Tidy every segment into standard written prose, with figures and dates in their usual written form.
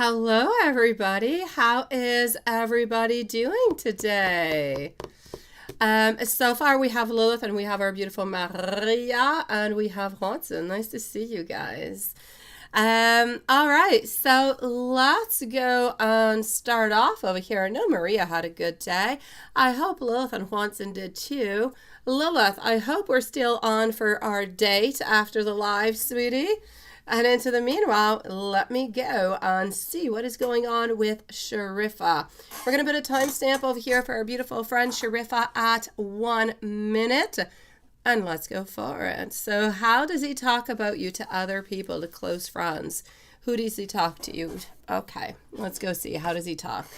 Hello, everybody. How is everybody doing today? So far we have Lilith and we have our beautiful Maria and we have Watson. Nice to see you guys. All right, so let's go and start off over here. I know Maria had a good day. I hope Lilith and Watson did too. Lilith, I hope we're still on for our date after the live, sweetie. And into the meanwhile, let me go and see what is going on with Sharifa. We're going to put a timestamp over here for our beautiful friend Sharifa at 1 minute. And let's go for it. So how does he talk about you to other people, to close friends? Who does he talk to you? Okay, let's go see. How does he talk?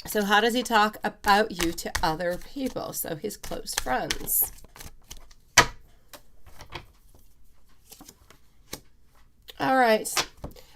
So how does he talk about you to other people? So his close friends. All right.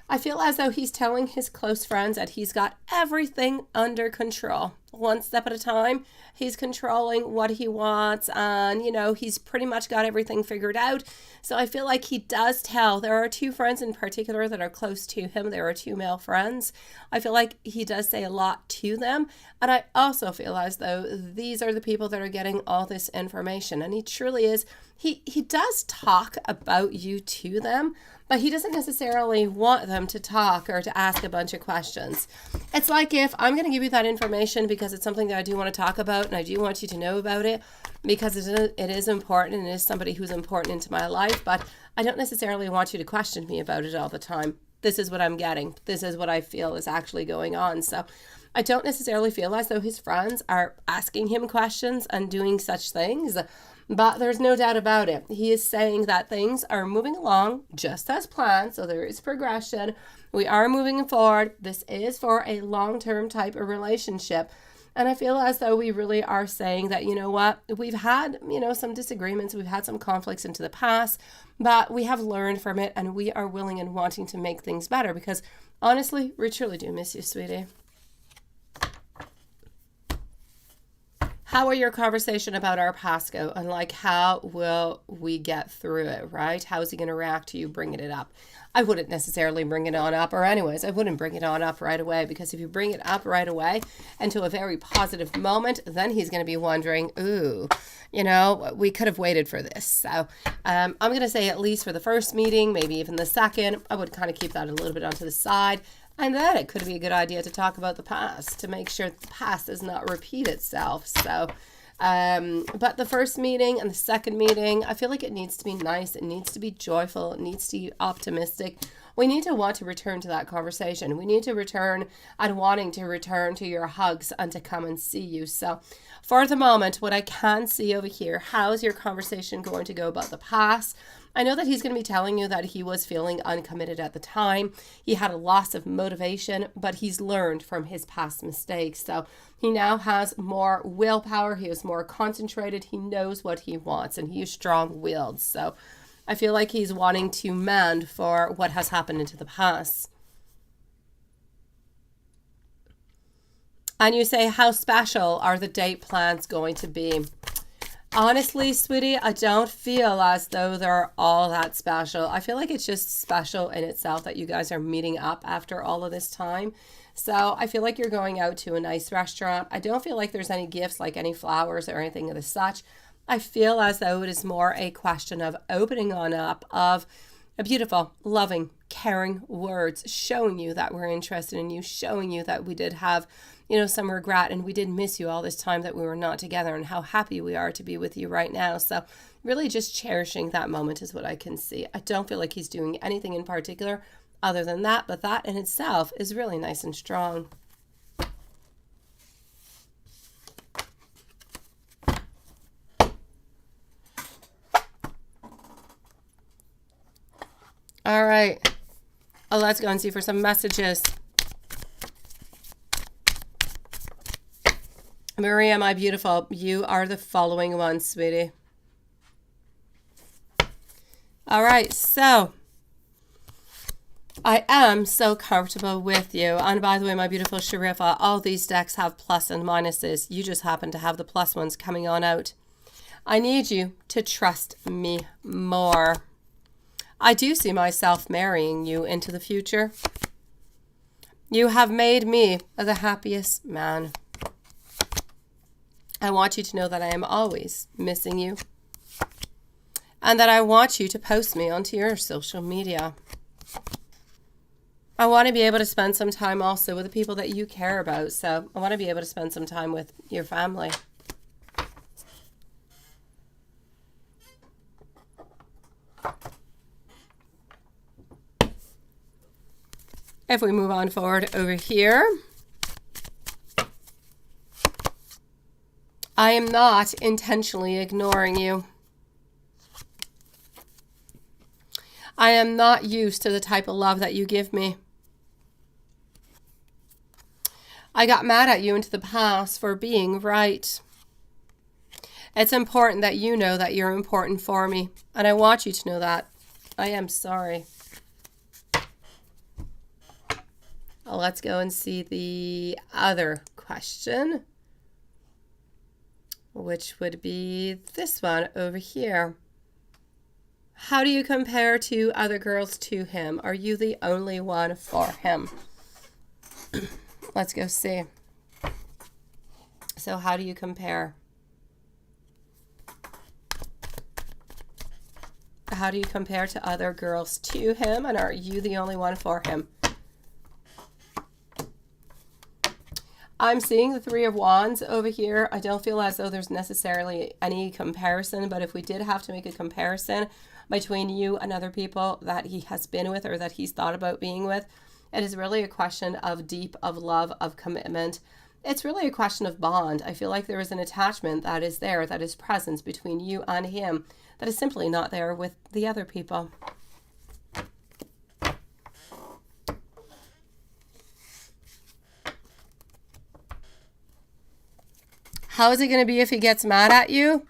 I feel as though he's telling his close friends that he's got everything under control. One step at a time, he's controlling what he wants and, he's pretty much got everything figured out. So I feel like he does tell. There are two friends in particular that are close to him. There are two male friends. I feel like he does say a lot to them. And I also feel as though these are the people that are getting all this information. And he truly is. He does talk about you to them, but he doesn't necessarily want them to talk or to ask a bunch of questions. It's like if I'm going to give you that information because it's something that I do want to talk about and I do want you to know about it because it is important and it is somebody who's important into my life, but I don't necessarily want you to question me about it all the time. This is what I'm getting. This is what I feel is actually going on. So I don't necessarily feel as though his friends are asking him questions and doing such things. But there's no doubt about it. He is saying that things are moving along just as planned. So there is progression. We are moving forward. This is for a long-term type of relationship. And I feel as though we really are saying that, you know what, we've had, some disagreements. We've had some conflicts into the past, but we have learned from it and we are willing and wanting to make things better because honestly, we truly do miss you, sweetie. How will your conversation about our past go? And how will we get through it, right? How is he going to react to you bringing it up? I wouldn't necessarily bring it on up, or anyways, I wouldn't bring it on up right away because if you bring it up right away into a very positive moment, then he's going to be wondering, ooh, we could have waited for this. So I'm going to say at least for the first meeting, maybe even the second, I would kind of keep that a little bit onto the side. And then it could be a good idea to talk about the past to make sure the past does not repeat itself. So, but the first meeting and the second meeting, I feel like it needs to be nice. It needs to be joyful. It needs to be optimistic. We need to want to return to that conversation. We need to return and wanting to return to your hugs and to come and see you. So for the moment, what I can see over here, how's your conversation going to go about the past? I know that he's going to be telling you that he was feeling uncommitted at the time. He had a loss of motivation, but he's learned from his past mistakes. So he now has more willpower. He is more concentrated. He knows what he wants and he is strong-willed. So I feel like he's wanting to mend for what has happened into the past. And you say, how special are the date plans going to be? Honestly, sweetie, I don't feel as though they're all that special. I feel like it's just special in itself that you guys are meeting up after all of this time. So I feel like you're going out to a nice restaurant. I don't feel like there's any gifts, like any flowers or anything of the such. I feel as though it is more a question of opening on up of a beautiful, loving, caring words, showing you that we're interested in you, showing you that we did have, some regret and we did miss you all this time that we were not together and how happy we are to be with you right now. So really just cherishing that moment is what I can see. I don't feel like he's doing anything in particular other than that, but that in itself is really nice and strong. All right, let's go and see for some messages. Maria, my beautiful, you are the following one, sweetie. All right, so I am so comfortable with you. And by the way, my beautiful Sharifa, all these decks have plus and minuses. You just happen to have the plus ones coming on out. I need you to trust me more. I do see myself marrying you into the future. You have made me the happiest man. I want you to know that I am always missing you. And that I want you to post me onto your social media. I want to be able to spend some time also with the people that you care about. So I want to be able to spend some time with your family. If we move on forward over here, I am not intentionally ignoring you. I am not used to the type of love that you give me. I got mad at you into the past for being right. It's important that you know that you're important for me. And I want you to know that. I am sorry. Let's go and see the other question, which would be this one over here. How do you compare to other girls to him? Are you the only one for him? Let's go see. So how do you compare? How do you compare to other girls to him? And are you the only one for him? I'm seeing the Three of Wands over here. I don't feel as though there's necessarily any comparison, but if we did have to make a comparison between you and other people that he has been with or that he's thought about being with, it is really a question of deep, of love, of commitment. It's really a question of bond. I feel like there is an attachment that is there, that is present between you and him, that is simply not there with the other people. How is it going to be if he gets mad at you?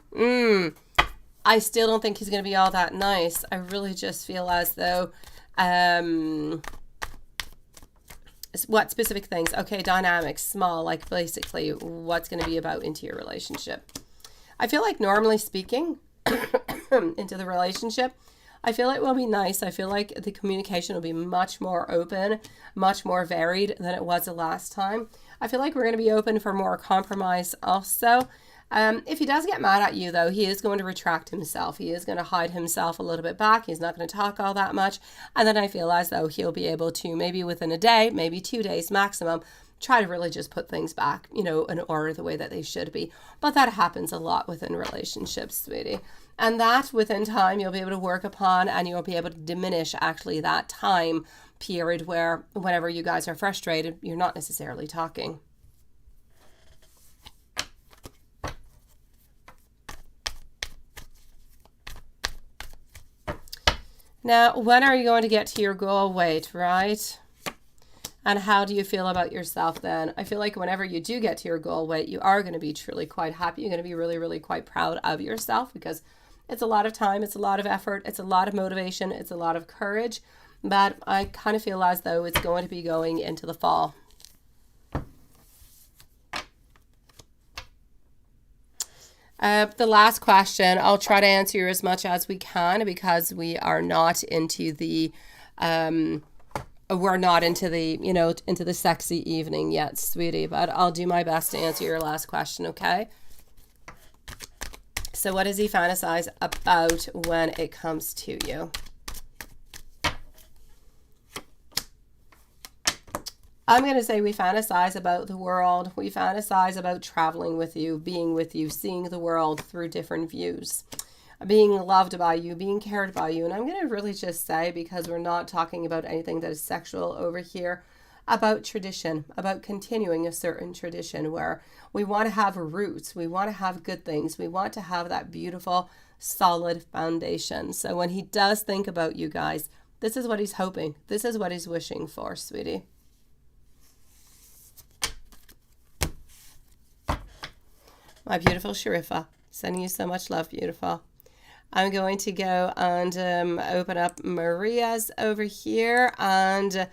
I still don't think he's going to be all that nice. I really just feel as though, what specific things? Okay, dynamics, small, like basically what's going to be about into your relationship. I feel like normally speaking, into the relationship, I feel it will be nice. I feel like the communication will be much more open, much more varied than it was the last time. I feel like we're going to be open for more compromise also. If he does get mad at you, though, he is going to retract himself. He is going to hide himself a little bit back. He's not going to talk all that much. And then I feel as though he'll be able to, maybe within a day, maybe 2 days maximum, try to really just put things back, you know, in order the way that they should be. But that happens a lot within relationships, sweetie. And that within time you'll be able to work upon, and you'll be able to diminish actually that time period where whenever you guys are frustrated, you're not necessarily talking. Now, when are you going to get to your goal weight, right? And how do you feel about yourself then? I feel like whenever you do get to your goal weight, you are going to be truly quite happy. You're going to be really, really quite proud of yourself, because it's a lot of time, it's a lot of effort, it's a lot of motivation, it's a lot of courage. But I kind of feel as though it's going to be going into the fall. The last question, I'll try to answer as much as we can, because we are not into the, we're not into the, you know, into the sexy evening yet, sweetie. But I'll do my best to answer your last question, okay? So what does he fantasize about when it comes to you? I'm going to say we fantasize about the world. We fantasize about traveling with you, being with you, seeing the world through different views, being loved by you, being cared by you. And I'm going to really just say, because we're not talking about anything that is sexual over here, about tradition, about continuing a certain tradition where we want to have roots. We want to have good things. We want to have that beautiful, solid foundation. So when he does think about you guys, this is what he's hoping. This is what he's wishing for, sweetie. My beautiful Sharifa, sending you so much love, beautiful. I'm going to go and open up Maria's over here. And,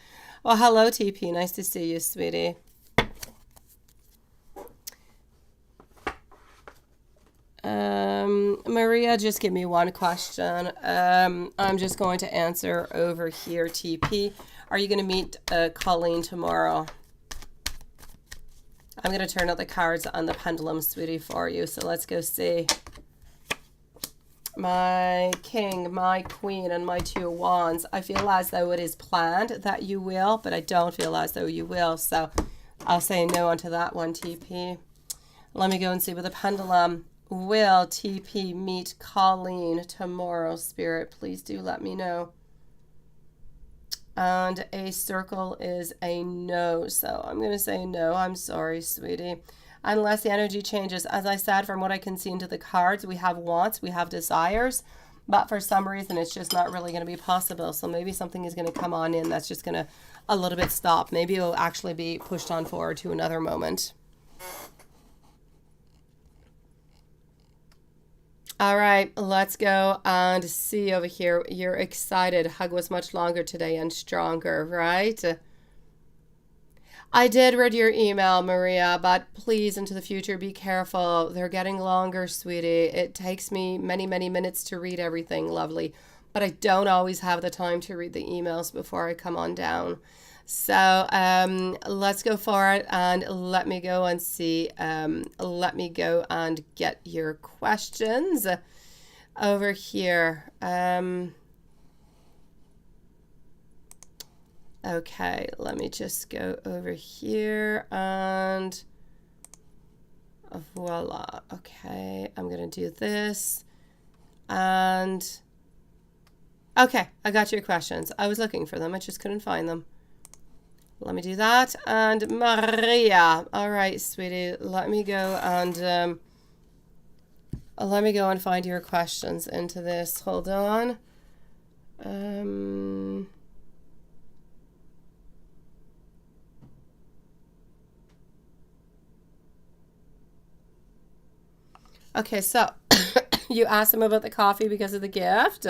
well, hello, TP. Nice to see you, sweetie. Maria, just give me one question. I'm just going to answer over here, TP. Are you going to meet Colleen tomorrow? I'm going to turn out the cards on the pendulum, sweetie, for you. So let's go see. My king, my queen, and my 2 of wands. I feel as though it is planned that you will, but I don't feel as though you will. So I'll say no onto that one, TP. Let me go and see with the pendulum. Will TP meet Colleen tomorrow, Spirit? Please do let me know. And a circle is a no. So I'm going to say no. I'm sorry, sweetie. Unless the energy changes. As I said, from what I can see into the cards, we have wants, we have desires. But for some reason, it's just not really going to be possible. So maybe something is going to come on in that's just going to a little bit stop. Maybe it'll actually be pushed on forward to another moment. All right, let's go and see over here. You're excited. Hug was much longer today and stronger, right? I did read your email, Maria, but please into the future, be careful. They're getting longer, sweetie. It takes me many, many minutes to read everything, lovely. But I don't always have the time to read the emails before I come on down. So let's go for it and let me go and see. Let me go and get your questions over here. Okay, let me just go over here and voila. Okay, I'm going to do this. And okay, I got your questions. I was looking for them. I just couldn't find them. Let me do that. And Maria. All right, sweetie. Let me go and find your questions into this. Hold on. Okay, so you asked him about the coffee because of the gift.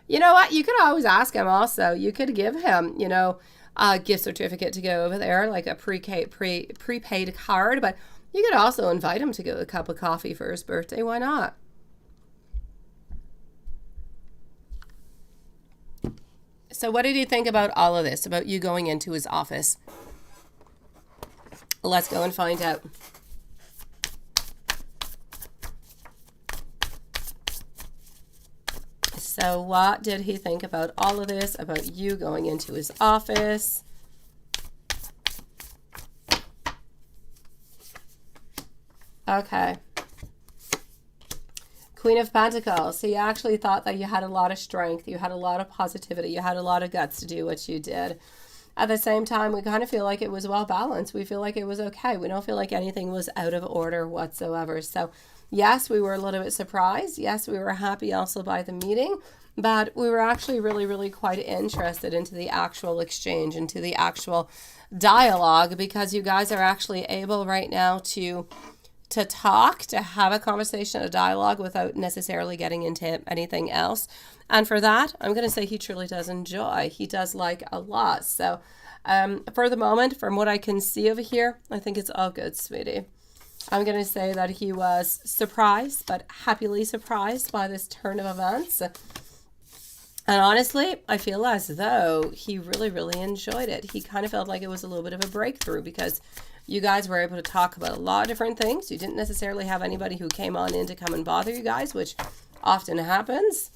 You know what? You could always ask him also. You could give him, you know, a gift certificate to go over there, like a prepaid card, but you could also invite him to go a cup of coffee for his birthday. Why not? So what did he think about all of this, about you going into his office? Let's go and find out. So what did he think about all of this, about you going into his office? Okay. Queen of Pentacles. He actually thought that you had a lot of strength. You had a lot of positivity. You had a lot of guts to do what you did. At the same time, we kind of feel like it was well balanced. We feel like it was okay. We don't feel like anything was out of order whatsoever. So yes, we were a little bit surprised. Yes, we were happy also by the meeting, but we were actually really, really quite interested into the actual exchange, into the actual dialogue, because you guys are actually able right now to talk, to have a conversation, a dialogue without necessarily getting into anything else. And for that, I'm going to say he truly does enjoy. He does like a lot. So for the moment, from what I can see over here, I think it's all good, sweetie. I'm going to say that he was surprised, but happily surprised by this turn of events. And honestly, I feel as though he really, really enjoyed it. He kind of felt like it was a little bit of a breakthrough because you guys were able to talk about a lot of different things. You didn't necessarily have anybody who came on in to come and bother you guys, which often happens.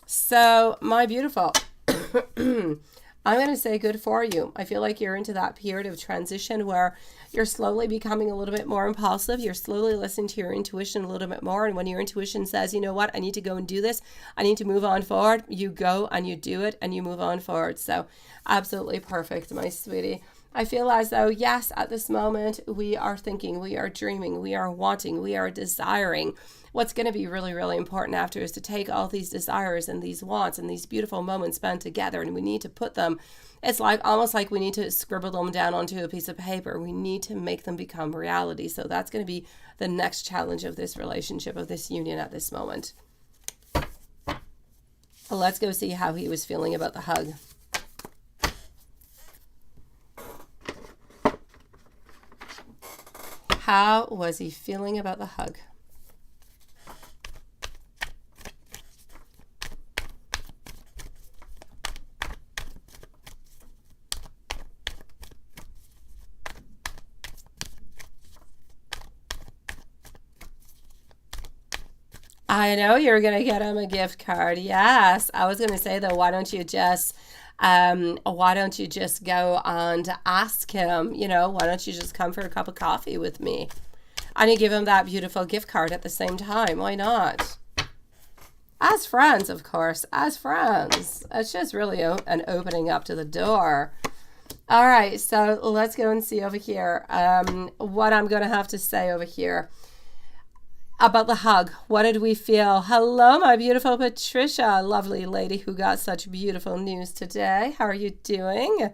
So, my beautiful, I'm going to say good for you. I feel like you're into that period of transition where you're slowly becoming a little bit more impulsive. You're slowly listening to your intuition a little bit more. And when your intuition says, you know what, I need to go and do this, I need to move on forward, you go and you do it and you move on forward. So absolutely perfect, my sweetie. I feel as though, yes, at this moment, we are thinking, we are dreaming, we are wanting, we are desiring. What's going to be really, really important after is to take all these desires and these wants and these beautiful moments spent together, and we need to put them, it's like almost like we need to scribble them down onto a piece of paper. We need to make them become reality. So that's going to be the next challenge of this relationship, of this union at this moment. Let's go see how he was feeling about the hug. How was he feeling about the hug? I know you're going to get him a gift card. Yes. I was going to say, though, why don't you just go and ask him, why don't you just come for a cup of coffee with me? And you give him that beautiful gift card at the same time. Why not? As friends, of course, as friends. It's just really an opening up to the door. All right, so let's go and see over here what I'm going to have to say over here about the hug. What did we feel? Hello, my beautiful Patricia, lovely lady who got such beautiful news today. How are you doing?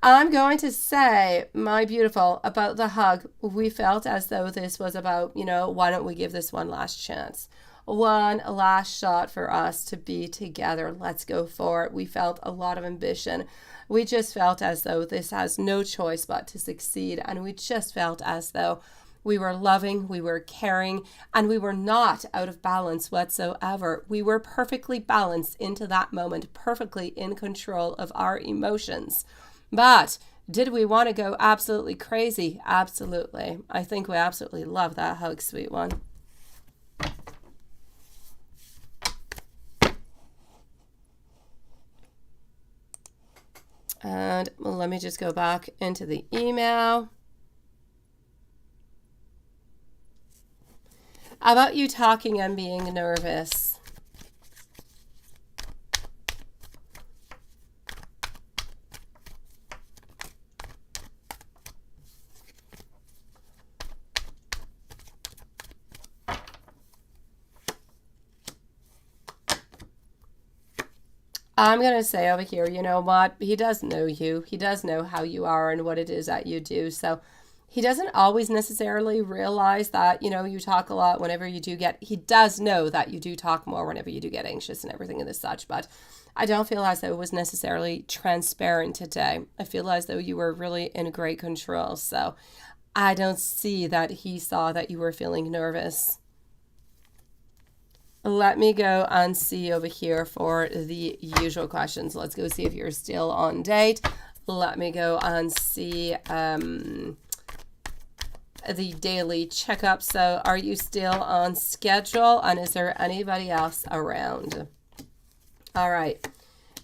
I'm going to say, my beautiful, about the hug. We felt as though this was about, why don't we give this one last chance? One last shot for us to be together. Let's go for it. We felt a lot of ambition. We just felt as though this has no choice but to succeed. And we just felt as though we were loving, we were caring, and we were not out of balance whatsoever. We were perfectly balanced into that moment, perfectly in control of our emotions. But did we want to go absolutely crazy? Absolutely. I think we absolutely love that hug, sweet one. And let me just go back into the email. About you talking and being nervous. I'm going to say over here, you know what? He does know you. He does know how you are and what it is that you do. So he doesn't always necessarily realize that, you talk a lot whenever you do he does know that you do talk more whenever you do get anxious and everything and this such. But I don't feel as though it was necessarily transparent today. I feel as though you were really in great control. So I don't see that he saw that you were feeling nervous. Let me go and see over here for the usual questions. Let's go see if you're still on date. Let me go and see the daily checkup. So are you still on schedule? And is there anybody else around? All right.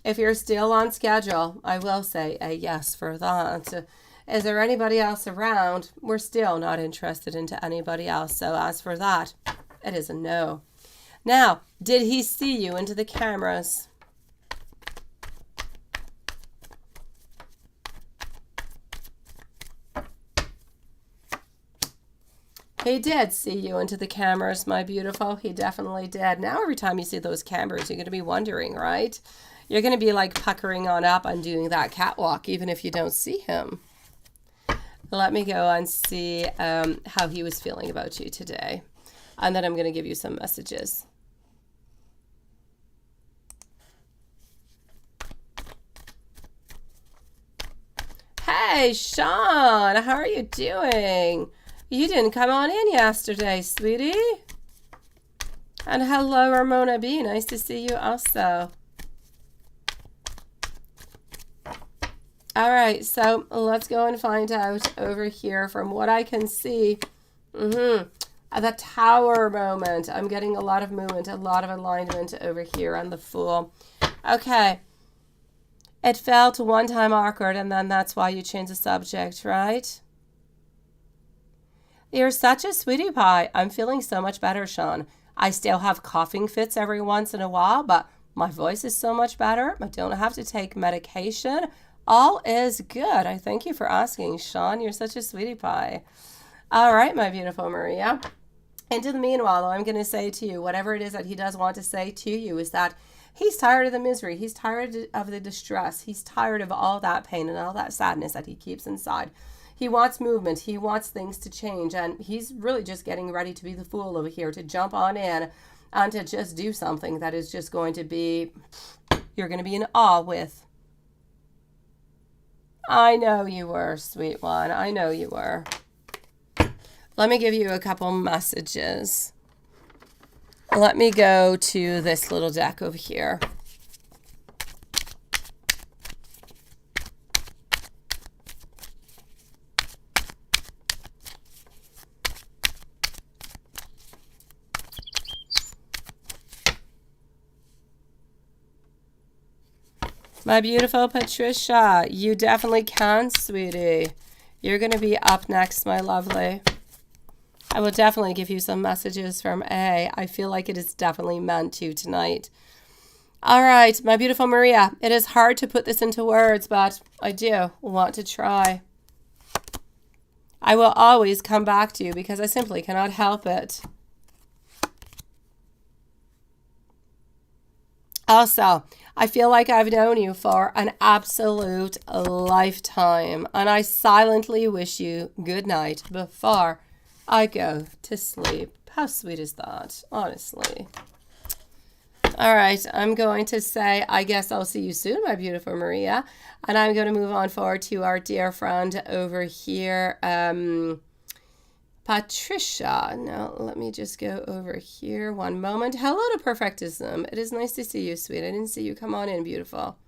If you're still on schedule, I will say a yes for that. Is there anybody else around? We're still not interested into anybody else. So as for that, it is a no. Now, did he see you into the cameras? He did see you into the cameras, my beautiful. He definitely did. Now, every time you see those cameras, you're going to be wondering, right? You're going to be like puckering on up and doing that catwalk, even if you don't see him. Let me go and see how he was feeling about you today. And then I'm going to give you some messages. Hey, Sean, how are you doing? You didn't come on in yesterday, sweetie. And hello, Ramona B. Nice to see you also. All right, so let's go and find out over here from what I can see. The Tower moment. I'm getting a lot of movement, a lot of alignment over here on the Fool. Okay. It felt one time awkward, and then that's why you changed the subject, right? You're such a sweetie pie. I'm feeling so much better, Sean. I still have coughing fits every once in a while, but my voice is so much better. I don't have to take medication. All is good. I thank you for asking, Sean. You're such a sweetie pie. All right, my beautiful Maria. Into the meanwhile, I'm going to say to you, whatever it is that he does want to say to you is that he's tired of the misery. He's tired of the distress. He's tired of all that pain and all that sadness that he keeps inside. He wants movement. He wants things to change. And he's really just getting ready to be the fool over here, to jump on in and to just do something that is just going to be, you're going to be in awe with. I know you were, sweet one. I know you were. Let me give you a couple messages. Let me go to this little deck over here. My beautiful Patricia, you definitely can, sweetie. You're going to be up next, my lovely. I will definitely give you some messages from A. I feel like it is definitely meant to tonight. All right, my beautiful Maria. It is hard to put this into words, but I do want to try. I will always come back to you because I simply cannot help it. Also, I feel like I've known you for an absolute lifetime, and I silently wish you good night before I go to sleep. How sweet is that, honestly? All right, I'm going to say, I guess I'll see you soon, my beautiful Maria. And I'm going to move on forward to our dear friend over here, Patricia. Now, let me just go over here one moment. Hello to Perfectism. It is nice to see you, sweet. I didn't see you. Come on in, beautiful.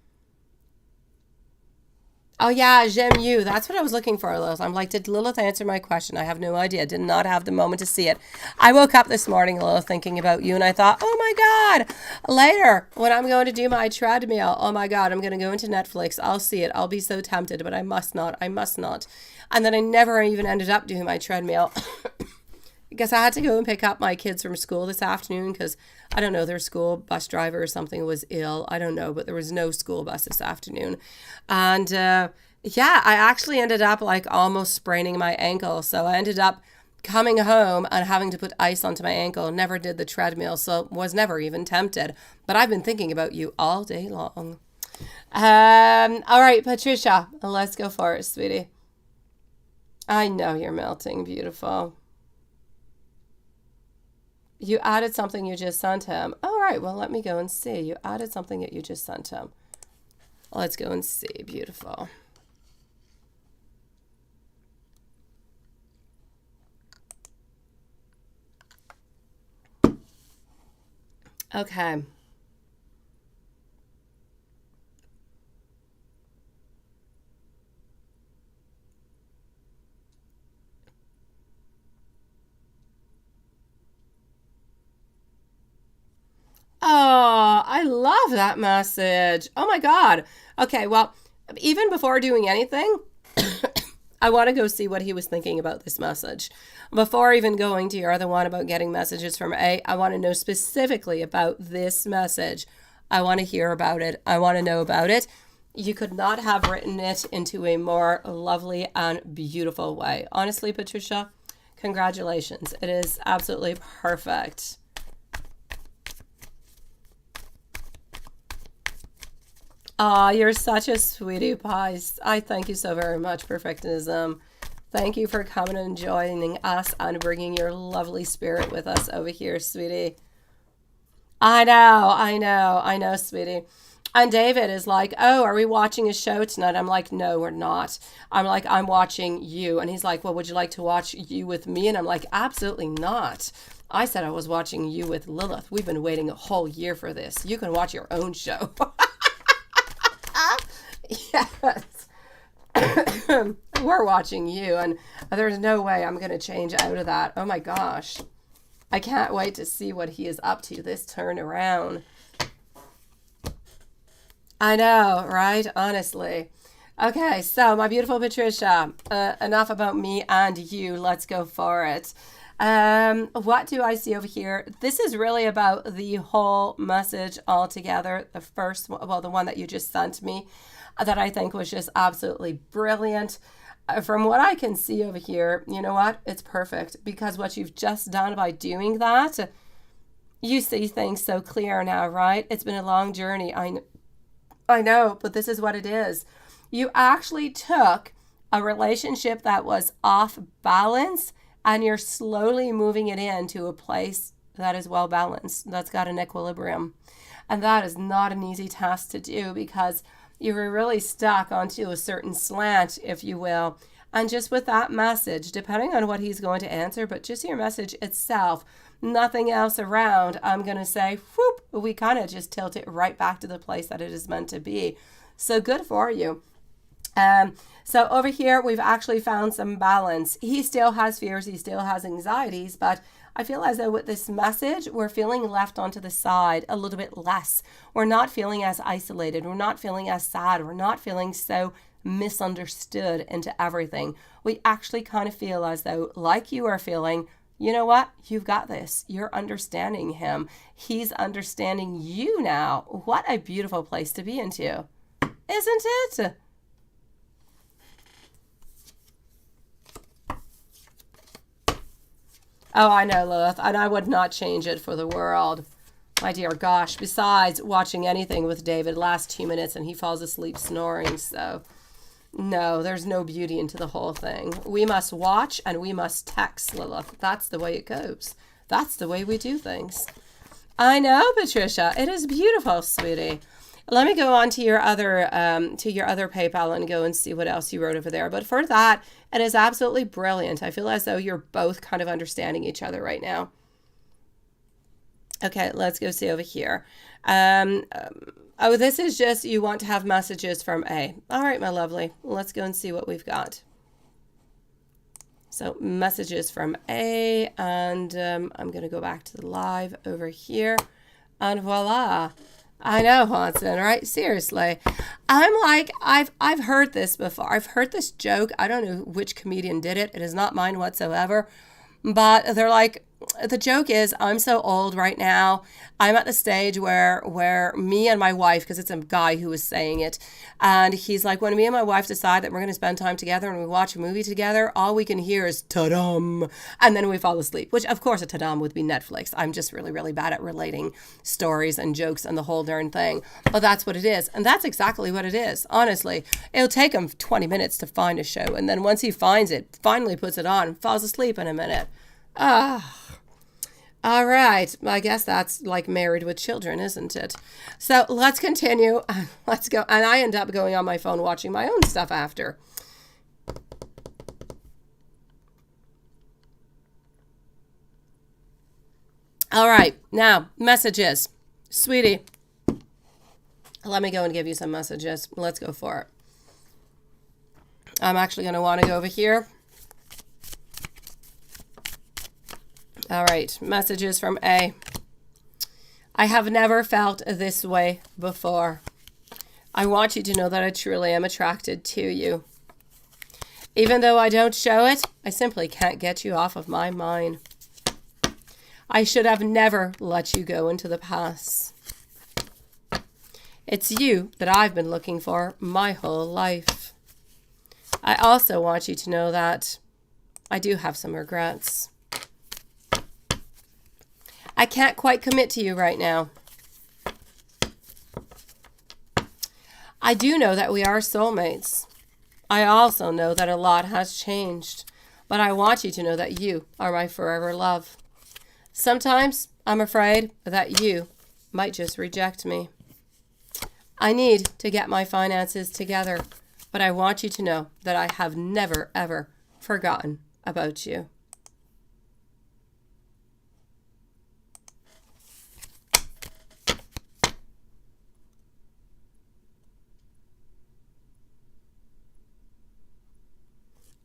Oh, yeah, j'aime you. That's what I was looking for, Lilith. I'm like, did Lilith answer my question? I have no idea. Did not have the moment to see it. I woke up this morning, Lilith, thinking about you, and I thought, oh, my God, later, when I'm going to do my treadmill, oh, my God, I'm going to go into Netflix. I'll see it. I'll be so tempted, but I must not. I must not. And then I never even ended up doing my treadmill because I had to go and pick up my kids from school this afternoon because, I don't know, their school bus driver or something was ill. I don't know, but there was no school bus this afternoon. And yeah, I actually ended up like almost spraining my ankle. So I ended up coming home and having to put ice onto my ankle. Never did the treadmill, so was never even tempted. But I've been thinking about you all day long. All right, Patricia, let's go for it, sweetie. I know you're melting, beautiful. You added something you just sent him. All right, well, let me go and see. You added something that you just sent him. Let's go and see. Beautiful. Okay. Oh, I love that message. Oh my God. Okay, well, even before doing anything, I want to go see what he was thinking about this message. Before even going to your other one about getting messages from A, I want to know specifically about this message. I want to hear about it. I want to know about it. You could not have written it into a more lovely and beautiful way. Honestly, Patricia, congratulations. It is absolutely perfect. Aw, you're such a sweetie pie. I thank you so very much, Perfectionism. Thank you for coming and joining us and bringing your lovely spirit with us over here, sweetie. I know, sweetie. And David is like, oh, are we watching a show tonight? I'm like, no, we're not. I'm like, I'm watching you. And he's like, well, would you like to watch you with me? And I'm like, absolutely not. I said I was watching you with Lilith. We've been waiting a whole year for this. You can watch your own show. Yes. We're watching you, and there's no way I'm going to change out of that. Oh my gosh. I can't wait to see what he is up to this turn around. I know, right? Honestly. Okay, so my beautiful Patricia, enough about me and you. Let's go for it. What do I see over here? This is really about the whole message altogether. The first, well, the one that you just sent me, that I think was just absolutely brilliant. From what I can see over here, you know what? It's perfect, because what you've just done by doing that, you see things so clear now, right? It's been a long journey. I know, but this is what it is. You actually took a relationship that was off balance, and you're slowly moving it into a place that is well balanced, that's got an equilibrium. And that is not an easy task to do, because you were really stuck onto a certain slant, if you will. And just with that message, depending on what he's going to answer, but just your message itself, nothing else around, I'm going to say, whoop, we kind of just tilt it right back to the place that it is meant to be. So good for you. So over here, we've actually found some balance. He still has fears, he still has anxieties, but I feel as though with this message, we're feeling left onto the side a little bit less. We're not feeling as isolated. We're not feeling as sad. We're not feeling so misunderstood into everything. We actually kind of feel as though, like you are feeling, you know what? You've got this. You're understanding him. He's understanding you now. What a beautiful place to be into, isn't it? Oh, I know, Lilith, and I would not change it for the world. My dear gosh, besides watching anything with David lasts 2 minutes and he falls asleep snoring, so no, there's no beauty into the whole thing. We must watch and we must text, Lilith. That's the way it goes. That's the way we do things. I know, Patricia. It is beautiful, sweetie. Let me go on to your other PayPal and go and see what else you wrote over there. But for that, it is absolutely brilliant. I feel as though you're both kind of understanding each other right now. Okay, let's go see over here. Oh, this is just you want to have messages from A. All right, my lovely. Let's go and see what we've got. So messages from A, and I'm going to go back to the live over here, and voila. I know, Hanson, right? Seriously. I'm like, I've heard this before. I've heard this joke. I don't know which comedian did it. It is not mine whatsoever. But they're like, the joke is, I'm so old right now. I'm at the stage where me and my wife, because it's a guy who was saying it, and he's like, when me and my wife decide that we're going to spend time together and we watch a movie together, all we can hear is ta-dum, and then we fall asleep, which of course a ta-dum would be Netflix. I'm just really, really bad at relating stories and jokes and the whole darn thing. But that's what it is. And that's exactly what it is. Honestly, it'll take him 20 minutes to find a show. And then once he finds it, finally puts it on, falls asleep in a minute. All right. I guess that's like Married with Children, isn't it? So let's continue. Let's go. And I end up going on my phone watching my own stuff after. All right. Now, messages. Sweetie, let me go and give you some messages. Let's go for it. I'm actually going to want to go over here. All right, messages from A. I have never felt this way before. I want you to know that I truly am attracted to you. Even though I don't show it, I simply can't get you off of my mind. I should have never let you go into the past. It's you that I've been looking for my whole life. I also want you to know that I do have some regrets. I can't quite commit to you right now. I do know that we are soulmates. I also know that a lot has changed, but I want you to know that you are my forever love. Sometimes I'm afraid that you might just reject me. I need to get my finances together, but I want you to know that I have never, ever forgotten about you.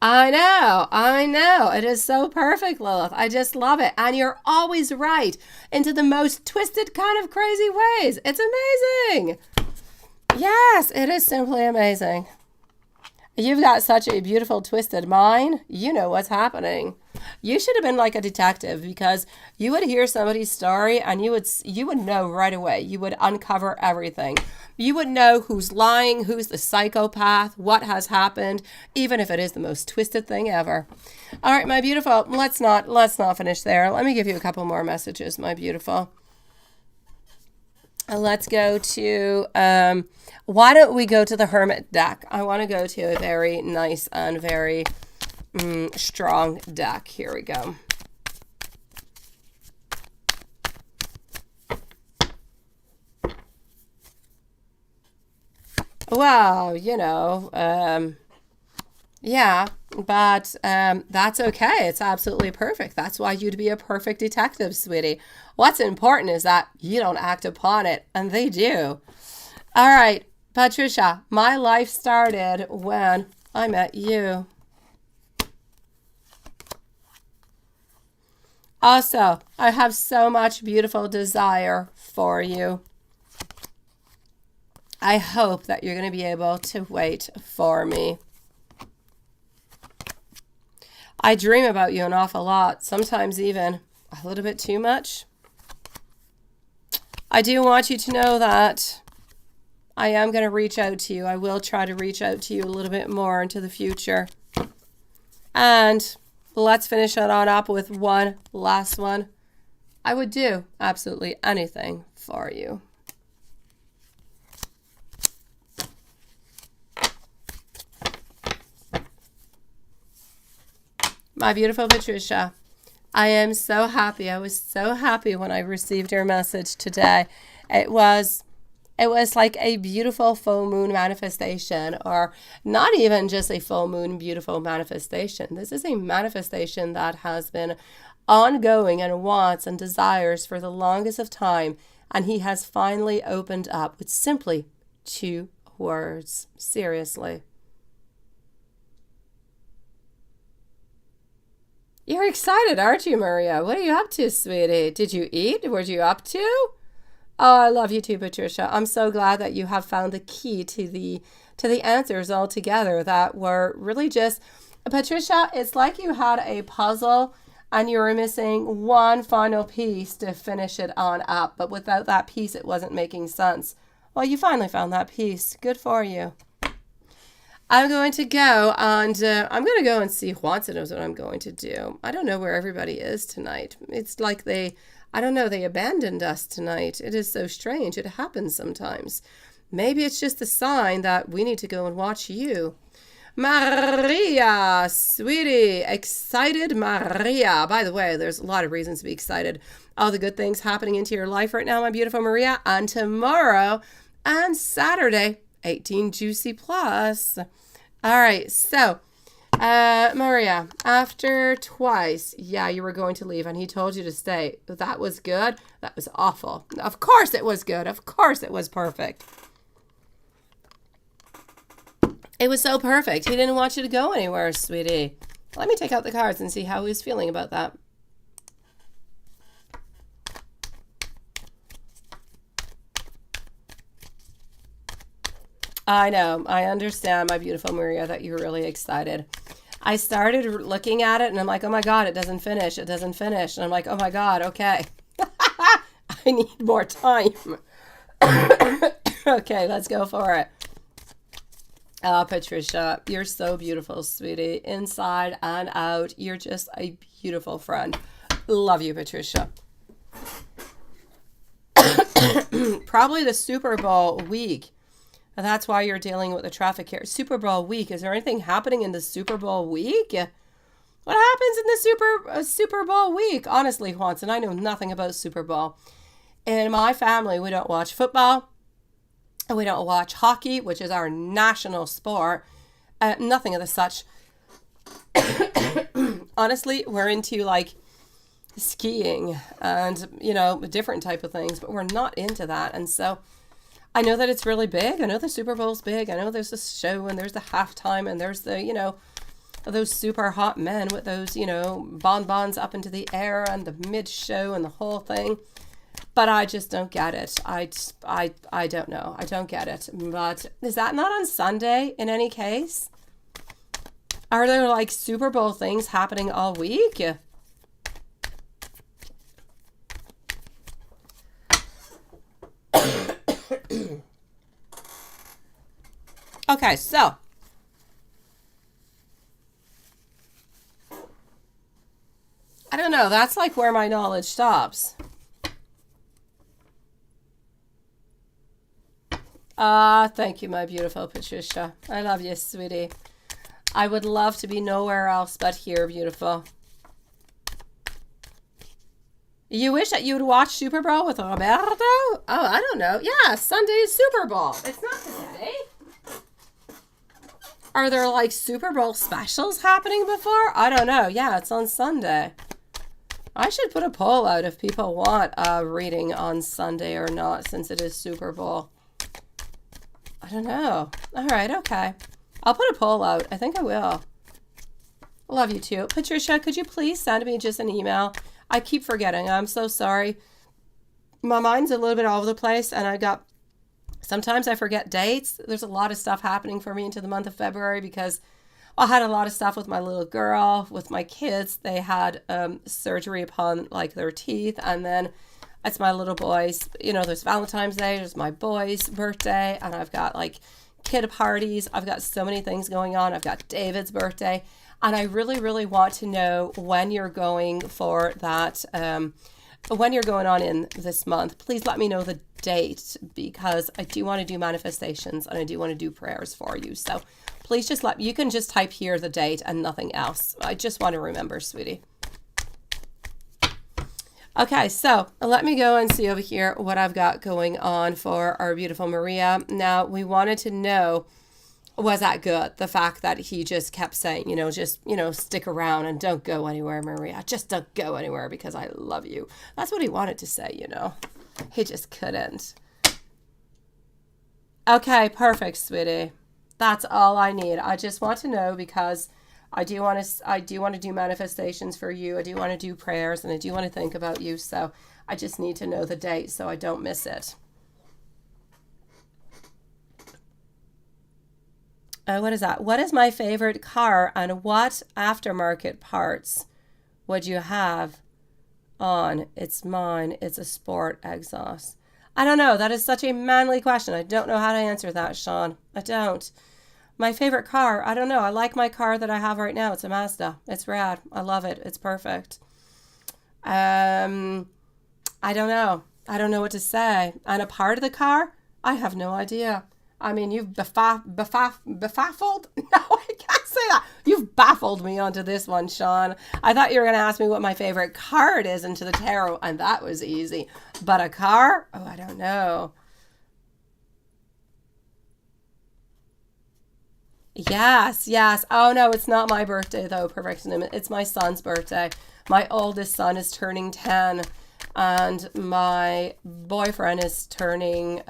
I know. It is so perfect, Lilith. I just love it. And you're always right into the most twisted kind of crazy ways. It's amazing. Yes, it is simply amazing. You've got such a beautiful, twisted mind. You know what's happening. You should have been like a detective, because you would hear somebody's story and you would know right away. You would uncover everything. You would know who's lying, who's the psychopath, what has happened, even if it is the most twisted thing ever. All right, my beautiful, let's not finish there. Let me give you a couple more messages, my beautiful. Let's go to, why don't we go to the Hermit deck? I want to go to a very nice and very strong deck. Here we go. Well, yeah, but that's okay. It's absolutely perfect. That's why you'd be a perfect detective, sweetie. What's important is that you don't act upon it, and they do. All right, Patricia, my life started when I met you. Also, I have so much beautiful desire for you. I hope that you're going to be able to wait for me. I dream about you an awful lot, sometimes even a little bit too much. I do want you to know that I am going to reach out to you. I will try to reach out to you a little bit more into the future. And let's finish it on up with one last one. I would do absolutely anything for you. My beautiful Patricia, I am so happy. I was so happy when I received your message today. It was like a beautiful full moon manifestation, or not even just a full moon beautiful manifestation. This is a manifestation that has been ongoing and wants and desires for the longest of time, and he has finally opened up with simply 2 words. Seriously. You're excited, aren't you, Maria? What are you up to, sweetie? Did you eat? What are you up to? Oh, I love you too, Patricia. I'm so glad that you have found the key to the answers altogether that were really just... Patricia, it's like you had a puzzle and you were missing one final piece to finish it on up. But without that piece, it wasn't making sense. Well, you finally found that piece. Good for you. I'm going to go and see Juanson is what I'm going to do. I don't know where everybody is tonight. It's like they abandoned us tonight. It is so strange. It happens sometimes. Maybe it's just a sign that we need to go and watch you. Maria, sweetie, excited Maria. By the way, there's a lot of reasons to be excited. All the good things happening into your life right now, my beautiful Maria. And tomorrow and Saturday, 18 juicy plus. All right, so Maria, after twice, yeah, you were going to leave and he told you to stay. That was good. That was awful. Of course it was good. Of course it was perfect. It was so perfect. He didn't want you to go anywhere, sweetie. Let me take out the cards and see how he's feeling about that. I know. I understand, my beautiful Maria, that you're really excited. I started looking at it and I'm like, oh my God, it doesn't finish. It doesn't finish. And I'm like, oh my God, okay. I need more time. Okay, let's go for it. Oh, Patricia, you're so beautiful, sweetie. Inside and out, you're just a beautiful friend. Love you, Patricia. Probably the Super Bowl week. That's why you're dealing with the traffic here. Super Bowl week. Is there anything happening in the Super Bowl week? What happens in the Super Bowl week? Honestly, Juanson, I know nothing about Super Bowl. In my family, we don't watch football. And we don't watch hockey, which is our national sport. Nothing of the such. Honestly, we're into like skiing and, different type of things, but we're not into that. And so I know that it's really big. I know the Super Bowl's big. I know there's a show and there's the halftime and there's the, those super hot men with those, bonbons up into the air and the mid-show and the whole thing. But I just don't get it. I don't know. I don't get it. But is that not on Sunday in any case? Are there like Super Bowl things happening all week? Okay, so I don't know. That's like where my knowledge stops. Thank you, my beautiful Patricia. I love you, sweetie. I would love to be nowhere else but here, beautiful. You wish that you would watch Super Bowl with Roberto? Oh, I don't know. Yeah, Sunday is Super Bowl. It's not today. Are there like Super Bowl specials happening before? I don't know. Yeah, it's on Sunday. I should put a poll out if people want a reading on Sunday or not, since it is Super Bowl. I don't know. All right, okay. I'll put a poll out. I think I will. Love you too. Patricia, could you please send me just an email? I keep forgetting. I'm so sorry. My mind's a little bit all over the place, and sometimes I forget dates. There's a lot of stuff happening for me into the month of February because I had a lot of stuff with my little girl, with my kids. They had surgery upon like their teeth, and then it's my little boys. You know, there's Valentine's Day, there's my boy's birthday, and I've got like kid parties. I've got so many things going on. I've got David's birthday, and I really, really want to know when you're going for that. When you're going on in this month, please let me know the date because I do want to do manifestations and I do want to do prayers for you. So please you can just type here the date and nothing else. I just want to remember, sweetie. Okay, so let me go and see over here what I've got going on for our beautiful Maria. Now, we wanted to know, was that good? The fact that he just kept saying, just stick around and don't go anywhere, Maria. Just don't go anywhere because I love you. That's what he wanted to say, He just couldn't. Okay, perfect, sweetie. That's all I need. I just want to know because I do want to do manifestations for you. I do want to do prayers and I do want to think about you. So I just need to know the date so I don't miss it. What is that? What is my favorite car and what aftermarket parts would you have on? It's mine. It's a sport exhaust. I don't know. That is such a manly question. I don't know how to answer that, Sean. I don't. My favorite car, I don't know. I like my car that I have right now. It's a Mazda. It's rad. I love it. It's perfect. I don't know. I don't know what to say. And a part of the car, I have no idea. I mean, you've befuddled? No, I can't say that. You've baffled me onto this one, Sean. I thought you were going to ask me what my favorite card is into the tarot, and that was easy. But a car? Oh, I don't know. Yes. Oh, no, it's not my birthday, though, Perfectionism. It's my son's birthday. My oldest son is turning 10, and my boyfriend is turning...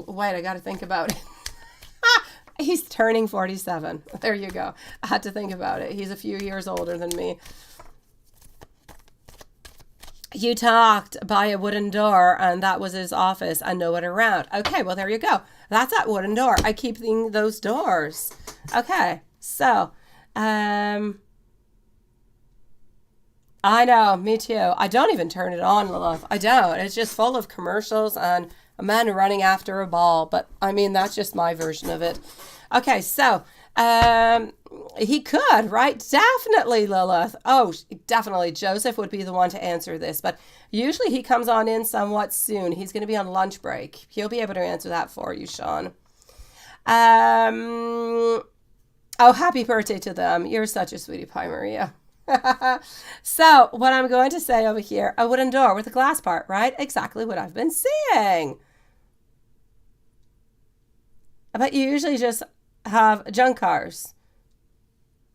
Wait, I got to think about it. He's turning 47. There you go. I had to think about it. He's a few years older than me. You talked by a wooden door and that was his office and no one around. Okay, well, there you go. That's that wooden door. I keep thinking those doors. Okay, so, I know, me too. I don't even turn it on, love. I don't. It's just full of commercials and a man running after a ball. But, I mean, that's just my version of it. Okay, so, he could, right? Definitely, Lilith. Oh, definitely. Joseph would be the one to answer this. But usually he comes on in somewhat soon. He's going to be on lunch break. He'll be able to answer that for you, Sean. Oh, happy birthday to them. You're such a sweetie pie, Maria. So what I'm going to say over here, a wooden door with a glass part, right? Exactly what I've been seeing. But you usually just have junk cars.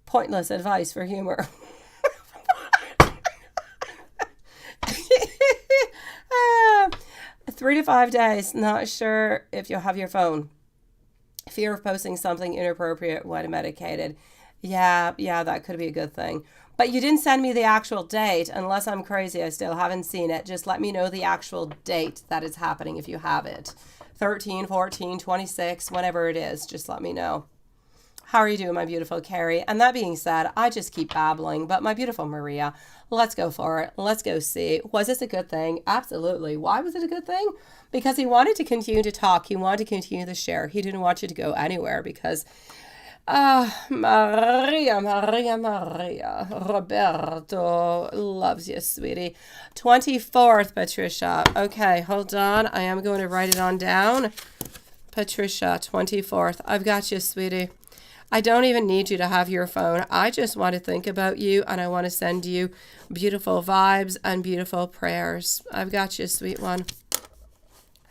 Pointless advice for humor. 3 to 5 days. Not sure if you'll have your phone. Fear of posting something inappropriate when medicated. Yeah, that could be a good thing. But you didn't send me the actual date. Unless I'm crazy, I still haven't seen it. Just let me know the actual date that is happening if you have it. 13, 14, 26, whenever it is. Just let me know. How are you doing, my beautiful Carrie? And that being said, I just keep babbling. But my beautiful Maria, let's go for it. Let's go see. Was this a good thing? Absolutely. Why was it a good thing? Because he wanted to continue to talk. He wanted to continue to share. He didn't want you to go anywhere because... Maria. Roberto loves you, sweetie. 24th, Patricia. Okay, hold on. I am going to write it on down. Patricia, 24th. I've got you, sweetie. I don't even need you to have your phone. I just want to think about you and I want to send you beautiful vibes and beautiful prayers. I've got you, sweet one.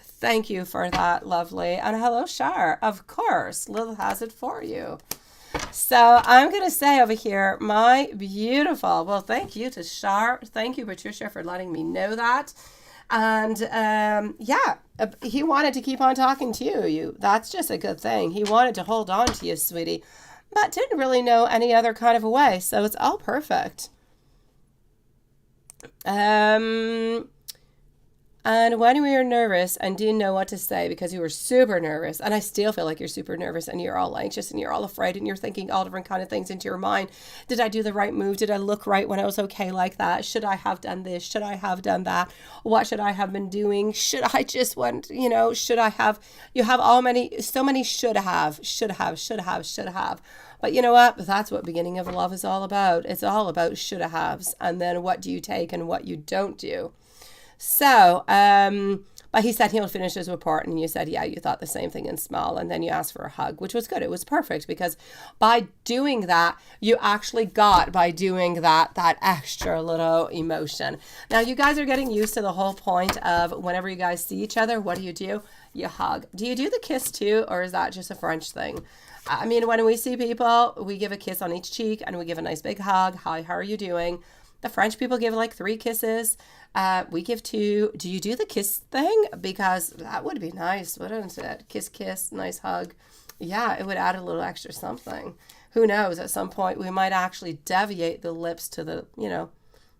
Thank you for that, lovely. And hello, Shar. Of course, Lil has it for you. So I'm going to say over here, my beautiful, well, thank you to Shar. Thank you, Patricia, for letting me know that. And yeah, he wanted to keep on talking to you. That's just a good thing. He wanted to hold on to you, sweetie, but didn't really know any other kind of a way. So it's all perfect. And when we were nervous and didn't know what to say because you were super nervous, and I still feel like you're super nervous and you're all anxious and you're all afraid and you're thinking all different kind of things into your mind. Did I do the right move? Did I look right when I was okay like that? Should I have done this? Should I have done that? What should I have been doing? Should I just went, should I have, you have so many should have. But you know what? That's what beginning of love is all about. It's all about should haves. And then what do you take and what you don't do. So, but he said he'll finish his report, and you said, yeah, you thought the same thing in small, and then you asked for a hug, which was good. It was perfect because by doing that, you actually got, by doing that extra little emotion. Now, you guys are getting used to the whole point of whenever you guys see each other, what do? You hug. Do you do the kiss too, or is that just a French thing? I mean, when we see people, we give a kiss on each cheek, and we give a nice big hug. Hi, how are you doing? The French people give like 3 kisses. We give 2. Do you do the kiss thing? Because that would be nice, wouldn't it? Kiss, kiss, nice hug. Yeah, it would add a little extra something. Who knows? At some point, we might actually deviate the lips to the,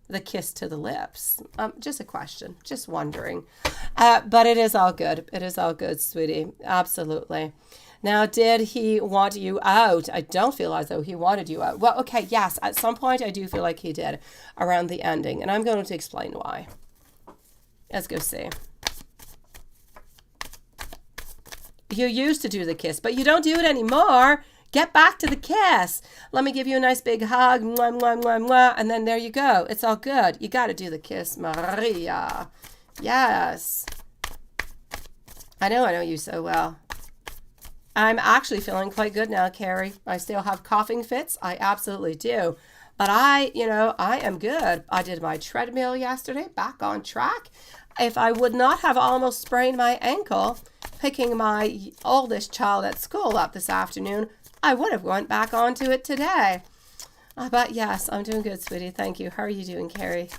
the kiss to the lips. Just a question. Just wondering. But it is all good. It is all good, sweetie. Absolutely. Now, did he want you out? I don't feel as though he wanted you out. Well, okay, yes, at some point I do feel like he did around the ending, and I'm going to explain why. Let's go see. You used to do the kiss, but you don't do it anymore. Get back to the kiss. Let me give you a nice big hug, mwah, mwah, mwah, mwah, and then there you go. It's all good. You got to do the kiss, Maria. Yes. I know you so well. I'm actually feeling quite good now, Carrie. I still have coughing fits. I absolutely do. But I am good. I did my treadmill yesterday, back on track. If I would not have almost sprained my ankle picking my oldest child at school up this afternoon, I would have went back onto it today. But yes, I'm doing good, sweetie. Thank you. How are you doing, Carrie?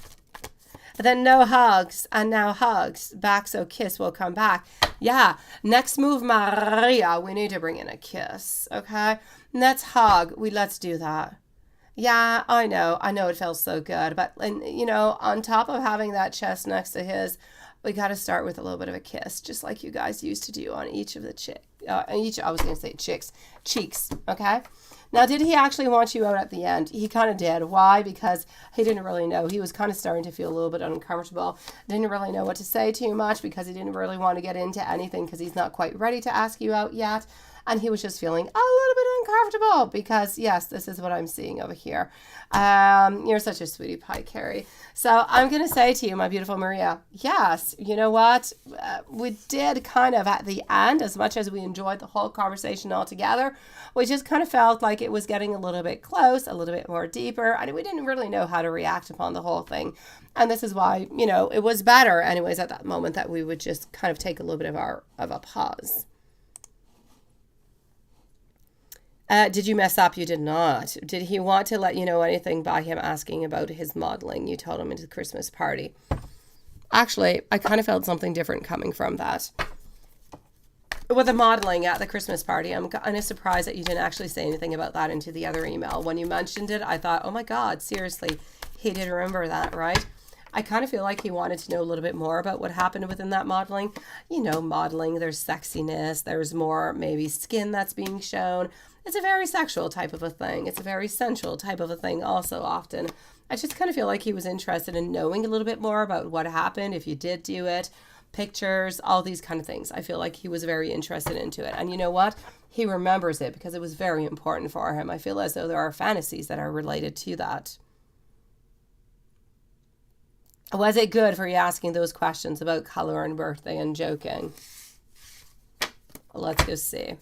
And then no hugs, and now hugs. Back so kiss will come back. Yeah, next move, Maria. We need to bring in a kiss, okay? Let's hug. Let's do that. Yeah, I know it feels so good. But, on top of having that chest next to his, we got to start with a little bit of a kiss, just like you guys used to do on each of the cheeks, okay? Now, did he actually want you out at the end? He kind of did. Why? Because he didn't really know. He was kind of starting to feel a little bit uncomfortable. Didn't really know what to say too much because he didn't really want to get into anything because he's not quite ready to ask you out yet. And he was just feeling a little bit uncomfortable because, yes, this is what I'm seeing over here. You're such a sweetie pie, Carrie. So I'm going to say to you, my beautiful Maria, yes, you know what? We did kind of at the end, as much as we enjoyed the whole conversation altogether, we just kind of felt like it was getting a little bit close, a little bit more deeper, and we didn't really know how to react upon the whole thing. And this is why, it was better anyways at that moment that we would just kind of take a little bit of a pause. Did you mess up? You did not. Did he want to let you know anything by him asking about his modeling? You told him into the Christmas party. Actually, I kind of felt something different coming from that. With the modeling at the Christmas party, I'm kind of surprised that you didn't actually say anything about that into the other email. When you mentioned it, I thought, oh my God, seriously, he did remember that, right? I kind of feel like he wanted to know a little bit more about what happened within that modeling. Modeling, there's sexiness, there's more maybe skin that's being shown. It's a very sexual type of a thing. It's a very sensual type of a thing also often. I just kind of feel like he was interested in knowing a little bit more about what happened, if you did do it, pictures, all these kind of things. I feel like he was very interested into it. And you know what? He remembers it because it was very important for him. I feel as though there are fantasies that are related to that. Was it good for you asking those questions about color and birthday and joking? Let's go see.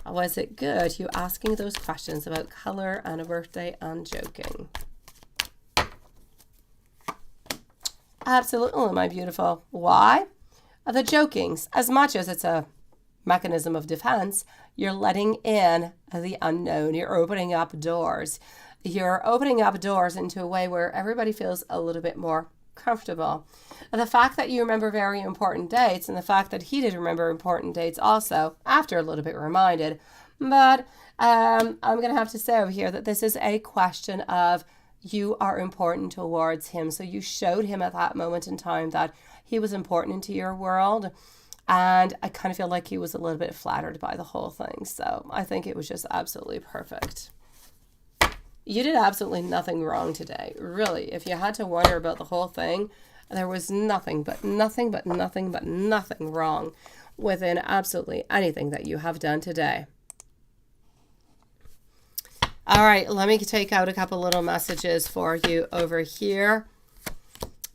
Was it good you asking those questions about color and a birthday and joking? Absolutely, my beautiful. Why? The jokings, as much as it's a mechanism of defense, you're letting in the unknown. You're opening up doors. You're opening up doors into a way where everybody feels a little bit more comfortable. The fact that you remember very important dates and the fact that he did remember important dates also, after a little bit reminded. But I'm going to have to say over here that this is a question of you are important towards him. So you showed him at that moment in time that he was important into your world. And I kind of feel like he was a little bit flattered by the whole thing. So I think it was just absolutely perfect. You did absolutely nothing wrong today. Really, if you had to wonder about the whole thing, there was nothing wrong within absolutely anything that you have done today. All right, let me take out a couple little messages for you over here.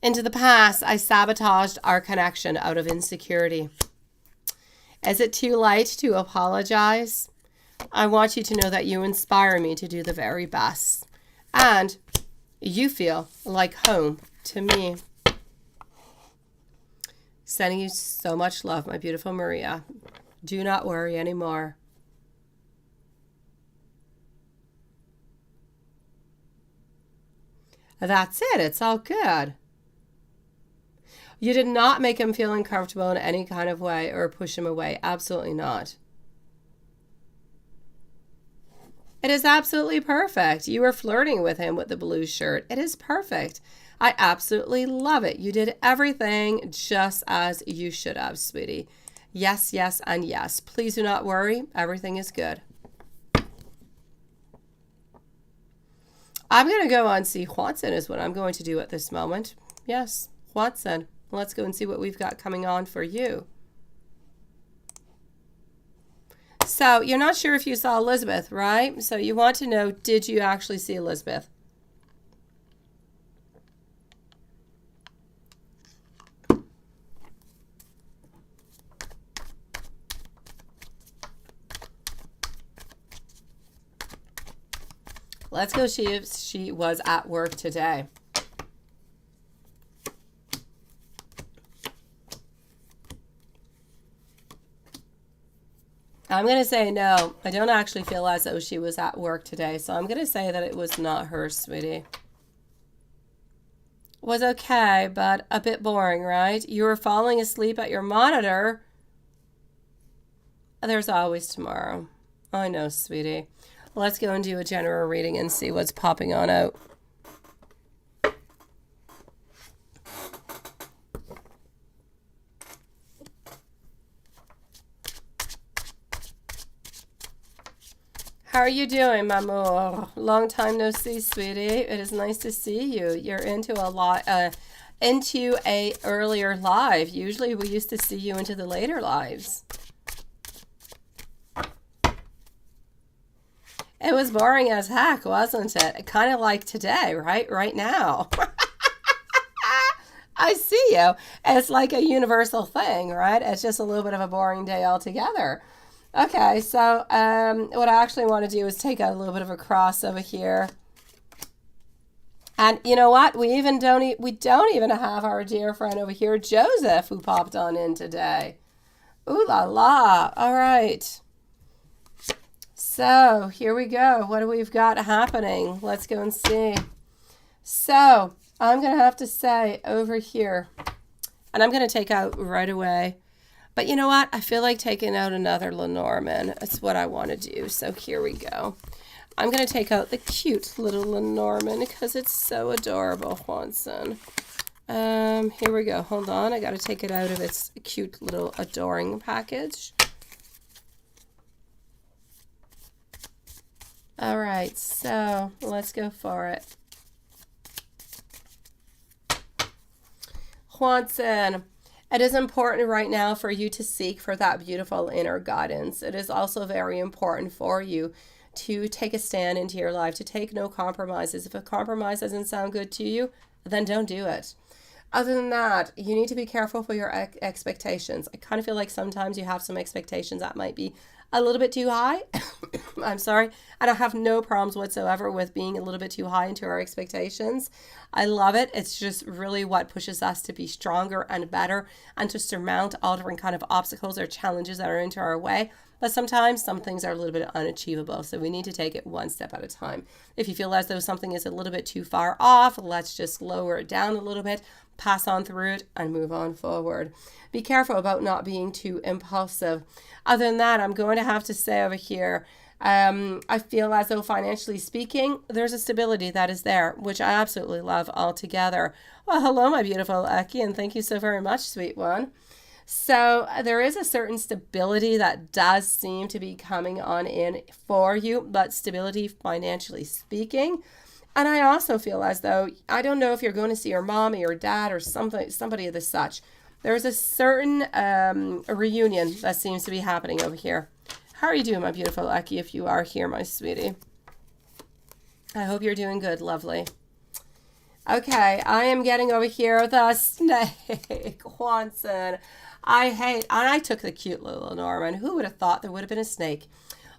Into the past, I sabotaged our connection out of insecurity. Is it too late to apologize? I want you to know that you inspire me to do the very best. And you feel like home to me. Sending you so much love, my beautiful Maria. Do not worry anymore. That's it. It's all good. You did not make him feel uncomfortable in any kind of way or push him away. Absolutely not. It is absolutely perfect. You were flirting with him with the blue shirt. It is perfect. I absolutely love it. You did everything just as you should have, sweetie. Yes, yes, and yes. Please do not worry. Everything is good. I'm going to go and see Watson is what I'm going to do at this moment. Yes, Watson. Let's go and see what we've got coming on for you. So you're not sure if you saw Elizabeth, right? So you want to know, did you actually see Elizabeth? Let's go see if she was at work today. I'm going to say no. I don't actually feel as though she was at work today. So I'm going to say that it was not her, sweetie. Was okay, but a bit boring, right? You were falling asleep at your monitor. There's always tomorrow. I know, sweetie. Let's go and do a general reading and see what's popping on out. How are you doing, Mamour? Long time no see, sweetie. It is nice to see you. You're into a earlier live. Usually we used to see you into the later lives. It was boring as heck, wasn't it? Kind of like today, right? Right now. I see you. It's like a universal thing, right? It's just a little bit of a boring day altogether. Okay, so what I actually want to do is take out a little bit of a cross over here. And you know what? We don't even have our dear friend over here, Joseph, who popped on in today. Ooh la la. All right. So here we go. What do we've got happening? Let's go and see. So I'm going to have to say over here, and I'm going to take out right away. But you know what? I feel like taking out another Lenormand. That's what I want to do. So here we go. I'm going to take out the cute little Lenormand because it's so adorable, Watson. Here we go. Hold on. I got to take it out of its cute little adoring package. All right. So let's go for it. Watson. It is important right now for you to seek for that beautiful inner guidance. It is also very important for you to take a stand into your life, to take no compromises. If a compromise doesn't sound good to you, then don't do it. Other than that, you need to be careful for your expectations. I kind of feel like sometimes you have some expectations that might be a little bit too high. I'm sorry. And I have no problems whatsoever with being a little bit too high into our expectations. I love it. It's just really what pushes us to be stronger and better and to surmount all different kind of obstacles or challenges that are into our way. But sometimes some things are a little bit unachievable. So we need to take it one step at a time. If you feel as though something is a little bit too far off, let's just lower it down a little bit, pass on through it and move on forward. Be careful about not being too impulsive. Other than that, I'm going to have to say over here, I feel as though financially speaking, there's a stability that is there, which I absolutely love altogether. Well, hello, my beautiful Eki, and thank you so very much, sweet one. So there is a certain stability that does seem to be coming on in for you, but stability financially speaking. And I also feel as though, I don't know if you're going to see your mom or your dad or somebody of the such. There's a certain reunion that seems to be happening over here. How are you doing, my beautiful Eki, if you are here, my sweetie? I hope you're doing good, lovely. Okay, I am getting over here the snake, Juanson. I took the cute little Norman. Who would have thought there would have been a snake?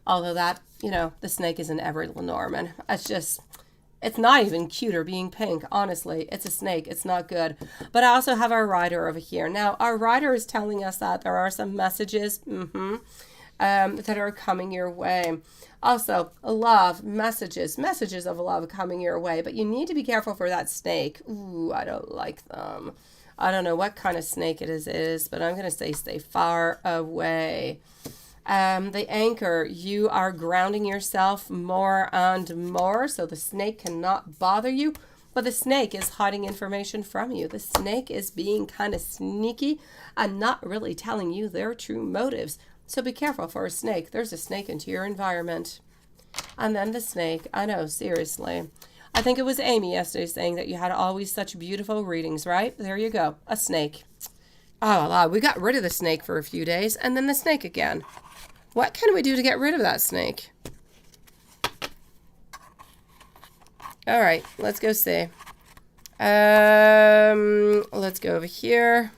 Although that, the snake isn't every little Norman. It's not even cuter being pink, honestly. It's a snake. It's not good. But I also have our rider over here. Now, our rider is telling us that there are some messages that are coming your way. Also, love, messages of love coming your way. But you need to be careful for that snake. Ooh, I don't like them. I don't know what kind of snake it is, but I'm going to say stay far away. The anchor, you are grounding yourself more and more, so the snake cannot bother you, but the snake is hiding information from you. The snake is being kind of sneaky and not really telling you their true motives. So be careful for a snake. There's a snake into your environment. And then the snake, I know, seriously. I think it was Amy yesterday saying that you had always such beautiful readings, right? There you go, a snake. Oh, wow, we got rid of the snake for a few days, and then the snake again. What can we do to get rid of that snake? All right, let's go see. Let's go over here.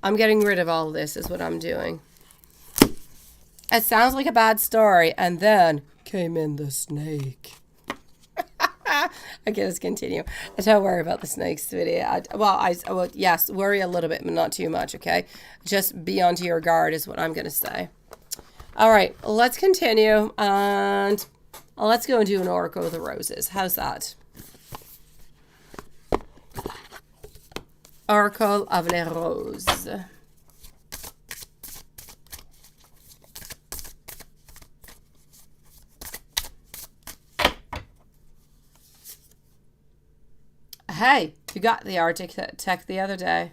I'm getting rid of all of this is what I'm doing. It sounds like a bad story, and then came in the snake. Okay, let's continue. Don't worry about the snakes, sweetie. Yes, worry a little bit, but not too much, okay? Just be onto your guard is what I'm going to say. All right, let's continue, and let's go and do an Oracle of the Roses. How's that? Oracle of les Roses. Hey, you got the Arctic tech the other day.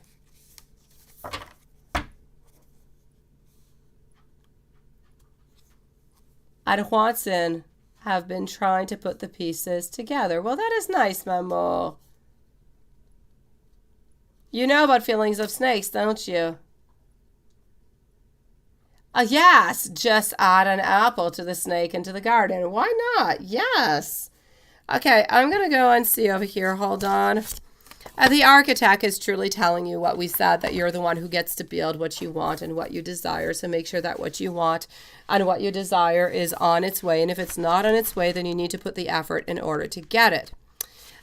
And Watson have been trying to put the pieces together. Well, that is nice, Maman. You know about feelings of snakes, don't you? Yes, just add an apple to the snake into the garden. Why not? Yes. Okay, I'm going to go and see over here. Hold on. The architect is truly telling you what we said, that you're the one who gets to build what you want and what you desire. So make sure that what you want and what you desire is on its way. And if it's not on its way, then you need to put the effort in order to get it.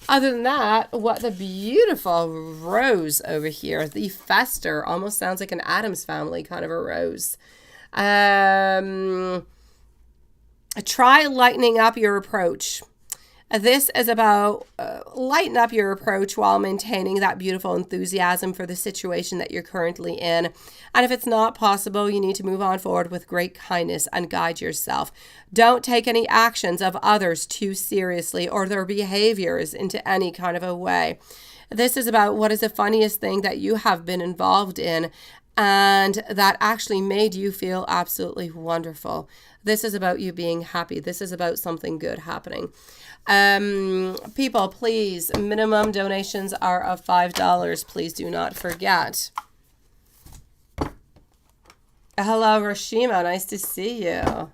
Other than that, what the beautiful rose over here, the Fester, almost sounds like an Addams Family kind of a rose. Try lightening up your approach. This is about lighten up your approach while maintaining that beautiful enthusiasm for the situation that you're currently in. And if it's not possible, you need to move on forward with great kindness and guide yourself. Don't take any actions of others too seriously or their behaviors into any kind of a way. This is about what is the funniest thing that you have been involved in and that actually made you feel absolutely wonderful. This is about you being happy. This is about something good happening. People, please, minimum donations are of $5. Please do not forget. Hello, Rashima. Nice to see you.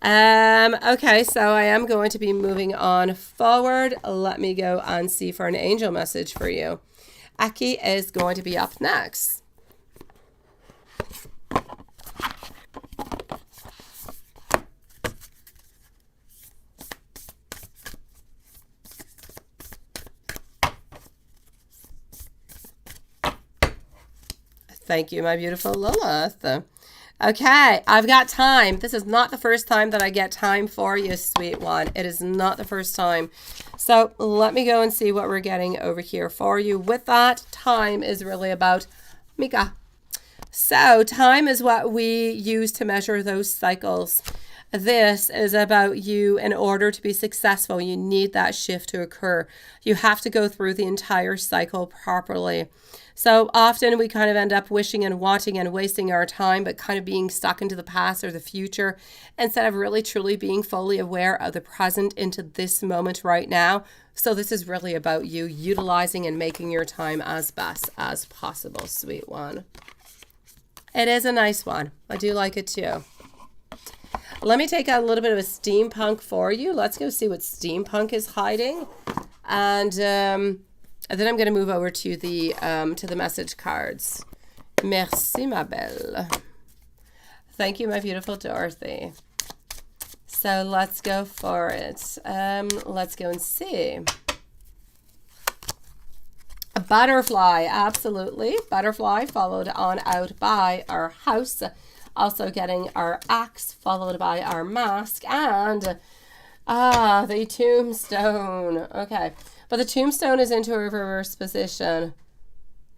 Okay, so I am going to be moving on forward. Let me go and see for an angel message for you. Aki is going to be up next. Thank you, my beautiful Lilith. Okay, I've got time. This is not the first time that I get time for you, sweet one. It is not the first time. So let me go and see what we're getting over here for you. With that, time is really about Mika. So time is what we use to measure those cycles. This is about you. In order to be successful, you need that shift to occur. You have to go through the entire cycle properly. So often we kind of end up wishing and wanting and wasting our time, but kind of being stuck into the past or the future instead of really truly being fully aware of the present into this moment right now. So this is really about you utilizing and making your time as best as possible, sweet one. It is a nice one. I do like it too. Let me take out a little bit of a steampunk for you. Let's go see what steampunk is hiding. And then I'm going to move over to the message cards. Merci, ma belle. Thank you, my beautiful Dorothy. So let's go for it. Let's go and see. A butterfly, absolutely. Butterfly followed on out by our house. Also getting our axe followed by our mask and the tombstone. Okay, but the tombstone is into a reverse position.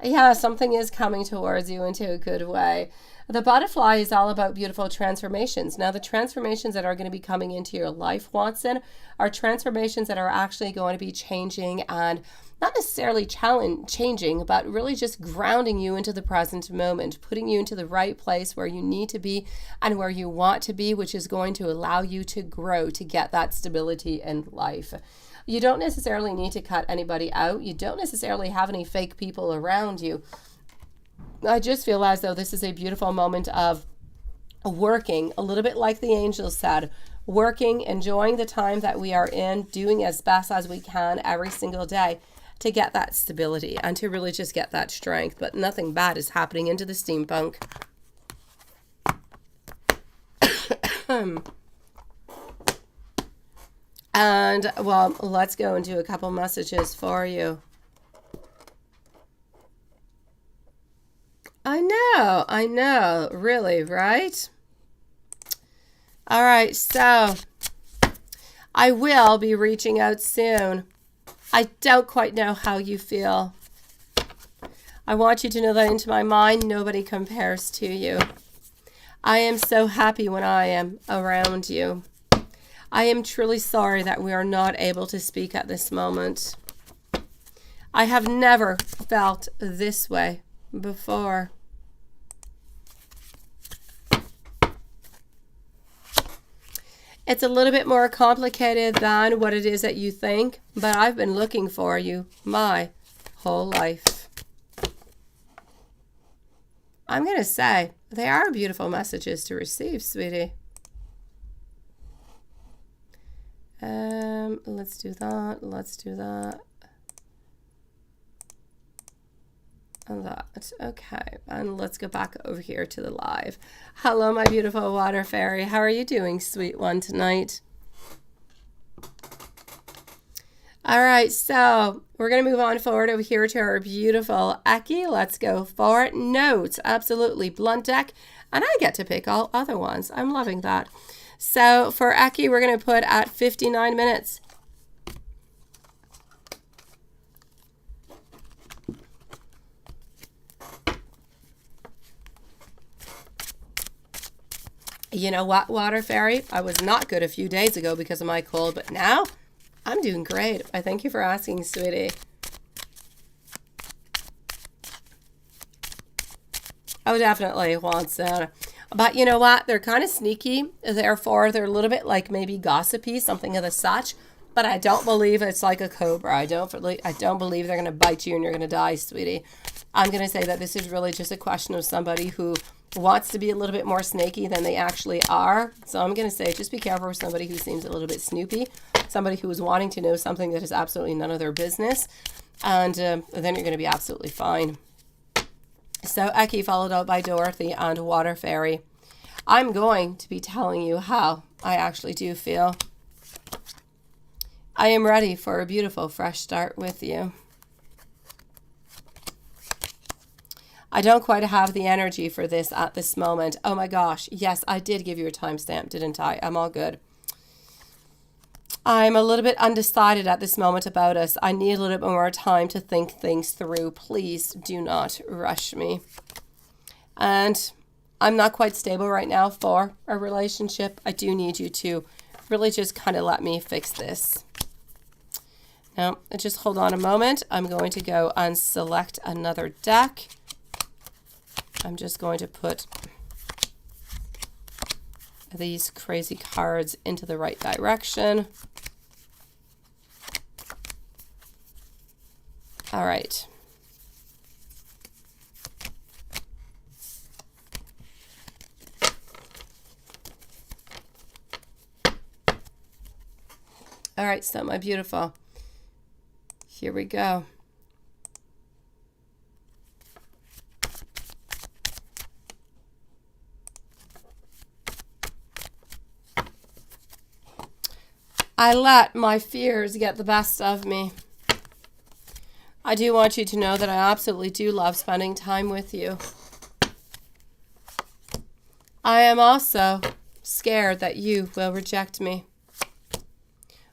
Yeah, something is coming towards you into a good way. The butterfly is all about beautiful transformations. Now, the transformations that are going to be coming into your life, Watson, are transformations that are actually going to be changing and not necessarily changing, but really just grounding you into the present moment, putting you into the right place where you need to be and where you want to be, which is going to allow you to grow, to get that stability in life. You don't necessarily need to cut anybody out. You don't necessarily have any fake people around you. I just feel as though this is a beautiful moment of working, a little bit like the angels said, working, enjoying the time that we are in, doing as best as we can every single day to get that stability and to really just get that strength. But nothing bad is happening into the steampunk. And, well, let's go and do a couple messages for you. I know, really, right? All right, so I will be reaching out soon. I don't quite know how you feel. I want you to know that into my mind, nobody compares to you. I am so happy when I am around you. I am truly sorry that we are not able to speak at this moment. I have never felt this way before. It's a little bit more complicated than what it is that you think, but I've been looking for you my whole life. I'm going to say they are beautiful messages to receive, sweetie. Let's do that. Let's do that. And that. Okay. And let's go back over here to the live. Hello, my beautiful water fairy. How are you doing, sweet one, tonight? All right. So we're going to move on forward over here to our beautiful Eki. Let's go for it. Notes. Absolutely. Blunt deck. And I get to pick all other ones. I'm loving that. So for Eki, we're going to put at 59 minutes. You know what, water fairy? I was not good a few days ago because of my cold, but now I'm doing great. I thank you for asking, sweetie. Oh, definitely, Watson. But you know what? They're kind of sneaky. Therefore, they're a little bit like maybe gossipy, something of the such. But I don't believe it's like a cobra. I don't believe they're going to bite you and you're going to die, sweetie. I'm going to say that this is really just a question of somebody who wants to be a little bit more snaky than they actually are. So I'm going to say just be careful with somebody who seems a little bit snoopy, somebody who is wanting to know something that is absolutely none of their business. And then you're going to be absolutely fine. So Eki followed up by Dorothy and Water Fairy. I'm going to be telling you how I actually do feel. I am ready for a beautiful fresh start with you. I don't quite have the energy for this at this moment. Oh my gosh. Yes, I did give you a timestamp, didn't I? I'm all good. I'm a little bit undecided at this moment about us. I need a little bit more time to think things through. Please do not rush me. And I'm not quite stable right now for a relationship. I do need you to really just kind of let me fix this. Now, just hold on a moment. I'm going to go and select another deck. I'm just going to put these crazy cards into the right direction. All right. All right, so my beautiful. Here we go. I let my fears get the best of me. I do want you to know that I absolutely do love spending time with you. I am also scared that you will reject me.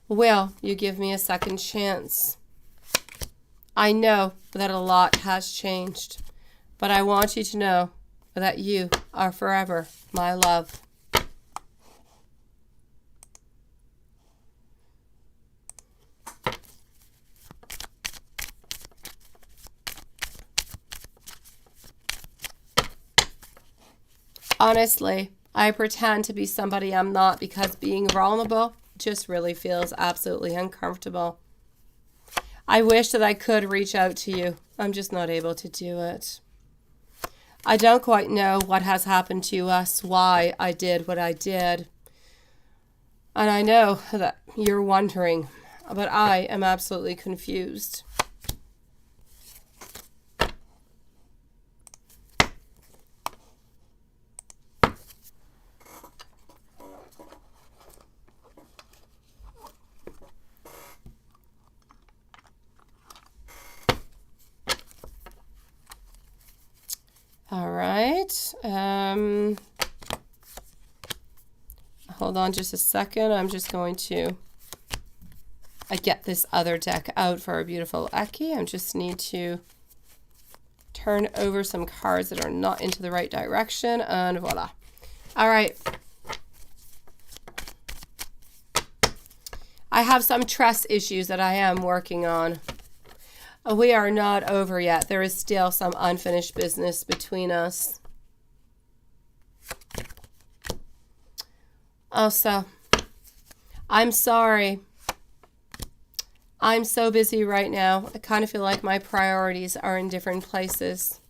Will you give me a second chance? I know that a lot has changed, but I want you to know that you are forever my love. Honestly, I pretend to be somebody I'm not because being vulnerable just really feels absolutely uncomfortable. I wish that I could reach out to you. I'm just not able to do it. I don't quite know what has happened to us, why I did what I did. And I know that you're wondering, but I am absolutely confused. All right. Hold on just a second. I'm just going to get this other deck out for our beautiful Eki. I just need to turn over some cards that are not into the right direction, and voila. All right. I have some trust issues that I am working on. We are not over yet. There is still some unfinished business between us. Also, I'm sorry. I'm so busy right now. I kind of feel like my priorities are in different places.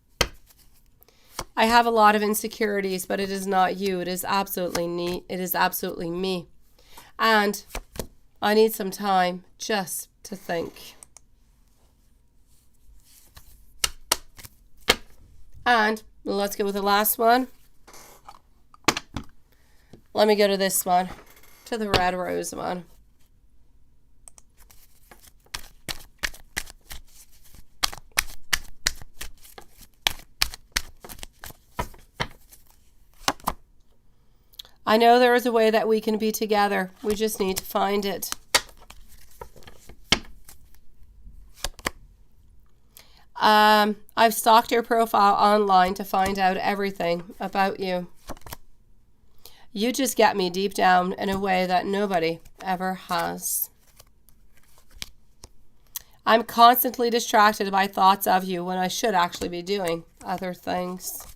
I have a lot of insecurities, but it is not you. It is absolutely me. It is absolutely me. And I need some time just to think. And let's go with the last one. Let me go to this one, to the red rose one. I know there is a way that we can be together. We just need to find it. I've stalked your profile online to find out everything about you. You just get me deep down in a way that nobody ever has. I'm constantly distracted by thoughts of you when I should actually be doing other things.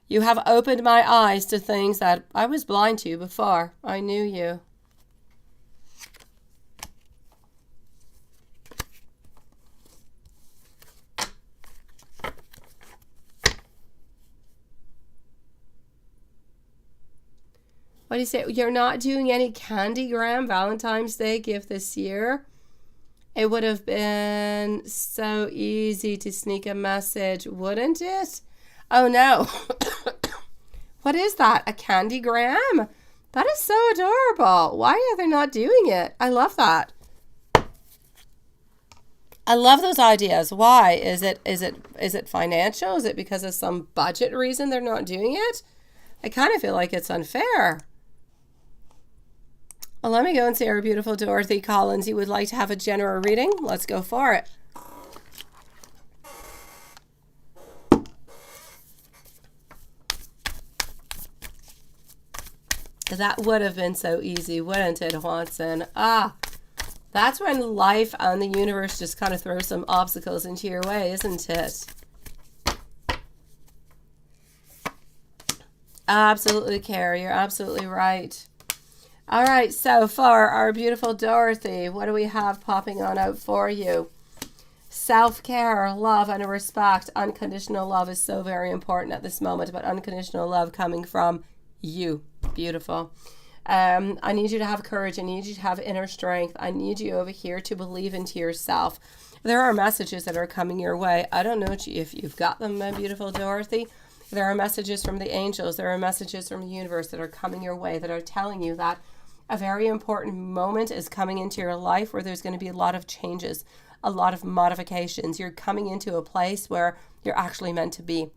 You have opened my eyes to things that I was blind to before I knew you. What do you say? You're not doing any Candygram Valentine's Day gift this year? It would have been so easy to sneak a message, wouldn't it? Oh no. What is that? A Candygram? That is so adorable. Why are they not doing it? I love that. I love those ideas. Why? Is it financial? Is it because of some budget reason they're not doing it? I kind of feel like it's unfair. Well, let me go and see our beautiful Dorothy Collins. You would like to have a general reading? Let's go for it. That would have been so easy, wouldn't it, Watson? Ah, that's when life and the universe just kind of throw some obstacles into your way, isn't it? Absolutely, Carrie. You're absolutely right. All right, so for our beautiful Dorothy, what do we have popping on out for you? Self-care, love, and respect. Unconditional love is so very important at this moment, but unconditional love coming from you. Beautiful. I need you to have courage. I need you to have inner strength. I need you over here to believe into yourself. There are messages that are coming your way. I don't know if you've got them, my beautiful Dorothy. There are messages from the angels. There are messages from the universe that are coming your way that are telling you that a very important moment is coming into your life where there's going to be a lot of changes, a lot of modifications. You're coming into a place where you're actually meant to be.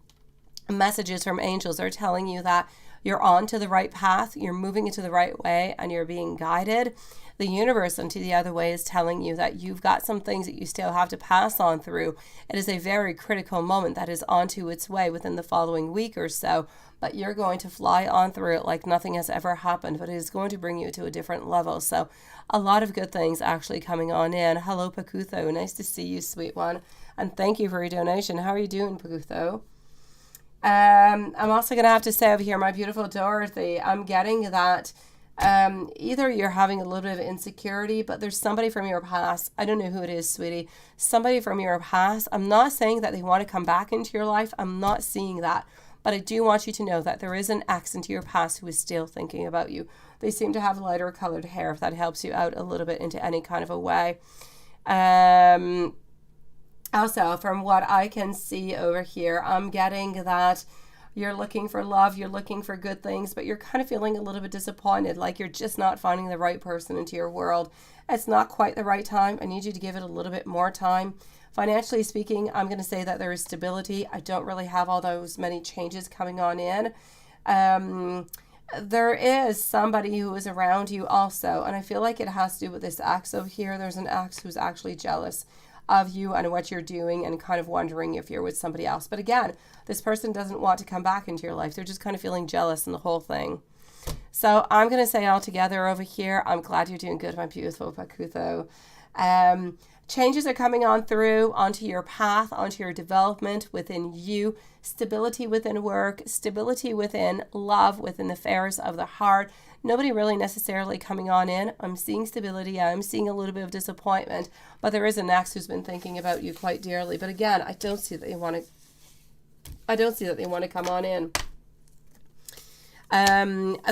Messages from angels are telling you that you're on to the right path, you're moving into the right way, and you're being guided. The universe into the other way is telling you that you've got some things that you still have to pass on through. It is a very critical moment that is onto its way within the following week or so, but you're going to fly on through it like nothing has ever happened, but it is going to bring you to a different level. So a lot of good things actually coming on in. Hello, Pakutho. Nice to see you, sweet one. And thank you for your donation. How are you doing, Pakutho? I'm also going to have to say over here, my beautiful Dorothy, I'm getting that either you're having a little bit of insecurity, but there's somebody from your past. I don't know who it is, sweetie. Somebody from your past. I'm not saying that they want to come back into your life. I'm not seeing that. But I do want you to know that there is an ex into your past who is still thinking about you. They seem to have lighter colored hair, if that helps you out a little bit into any kind of a way. Also, from what I can see over here, I'm getting that you're looking for love, you're looking for good things, but you're kind of feeling a little bit disappointed, like you're just not finding the right person into your world. It's not quite the right time. I need you to give it a little bit more time. Financially speaking, I'm going to say that there is stability. I don't really have all those many changes coming on in. There is somebody who is around you also, and I feel like it has to do with this ex over here. There's an ex who's actually jealous of you and what you're doing and kind of wondering if you're with somebody else. But again, this person doesn't want to come back into your life. They're just kind of feeling jealous in the whole thing. So I'm going to say all together over here, I'm glad you're doing good, my beautiful Pakutho. Changes are coming on through onto your path, onto your development within you, stability within work, stability within love, within the affairs of the heart. Nobody really necessarily coming on in. I'm seeing stability. I'm seeing a little bit of disappointment, but there is an ex who's been thinking about you quite dearly. But again, I don't see that they want to come on in.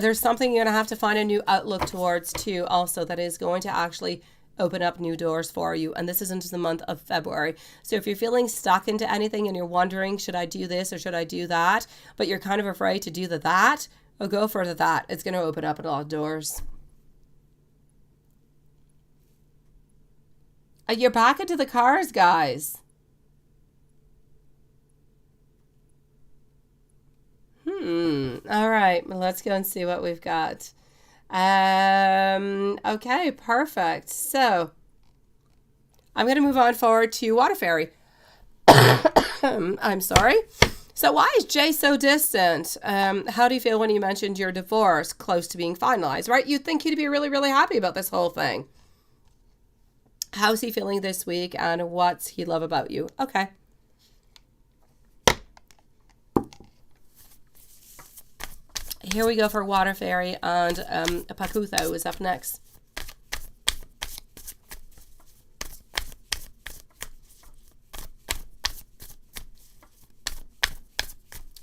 There's something you're going to have to find a new outlook towards too, also, that is going to actually open up new doors for you. And this is into the month of February. So if you're feeling stuck into anything and you're wondering, should I do this or should I do that? But you're kind of afraid to do that, or go for that. It's going to open up a lot of doors. You're back into the cars, guys. All right. Well, let's go and see what we've got. Okay, perfect. So I'm going to move on forward to Water Fairy. I'm sorry. So why is Jay so distant? How do you feel when you mentioned your divorce close to being finalized, right? You'd think he'd be really, really happy about this whole thing. How's he feeling this week and what's he love about you? Okay. Here we go for Water Fairy, and Pakutho is up next.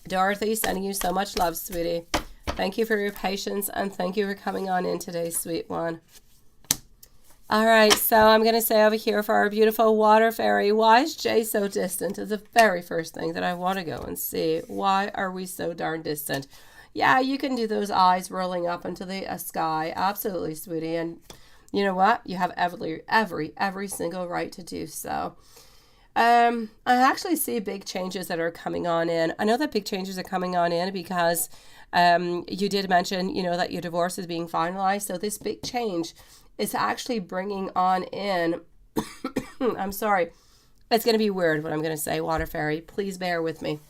Dorothy, sending you so much love, sweetie. Thank you for your patience, and thank you for coming on in today, sweet one. All right, so I'm going to say over here for our beautiful Water Fairy, why is Jay so distant? Is the very first thing that I want to go and see. Why are we so darn distant? Yeah, you can do those eyes rolling up into the sky. Absolutely, sweetie. And you know what? You have every single right to do so. I actually see big changes that are coming on in. I know that big changes are coming on in because you did mention, that your divorce is being finalized. So this big change is actually bringing on in, I'm sorry, it's going to be weird what I'm going to say, Water Fairy. Please bear with me.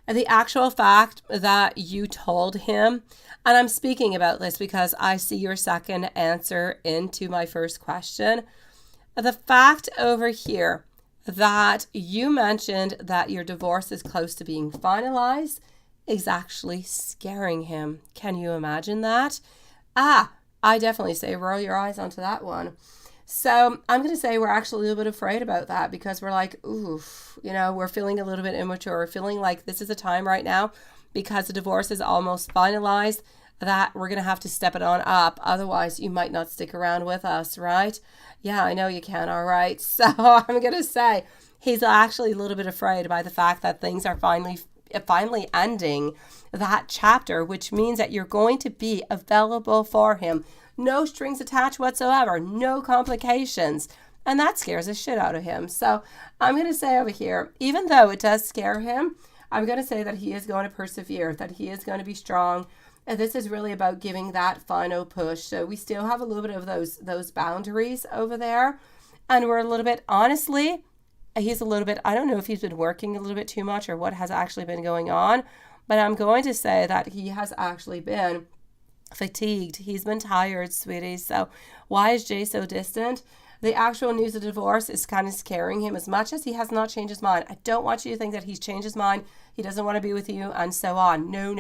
The actual fact that you told him, and I'm speaking about this because I see your second answer into my first question. The fact over here that you mentioned that your divorce is close to being finalized is actually scaring him. Can you imagine that? I definitely say roll your eyes onto that one. So I'm going to say we're actually a little bit afraid about that because we're like, oof, we're feeling a little bit immature. We're feeling like this is a time right now because the divorce is almost finalized that we're going to have to step it on up. Otherwise, you might not stick around with us, right? Yeah, I know you can. All right. So I'm going to say he's actually a little bit afraid by the fact that things are finally ending that chapter, which means that you're going to be available for him. No strings attached whatsoever, no complications. And that scares the shit out of him. So I'm going to say over here, even though it does scare him, I'm going to say that he is going to persevere, that he is going to be strong. And this is really about giving that final push. So we still have a little bit of those boundaries over there. And we're a little bit, honestly, he's a little bit, I don't know if he's been working a little bit too much or what has actually been going on. But I'm going to say that he has actually been fatigued. He's been tired, sweetie. So why is Jay so distant? The actual news of divorce is kind of scaring him as much as he has not changed his mind. I don't want you to think that he's changed his mind. He doesn't want to be with you and so on. No,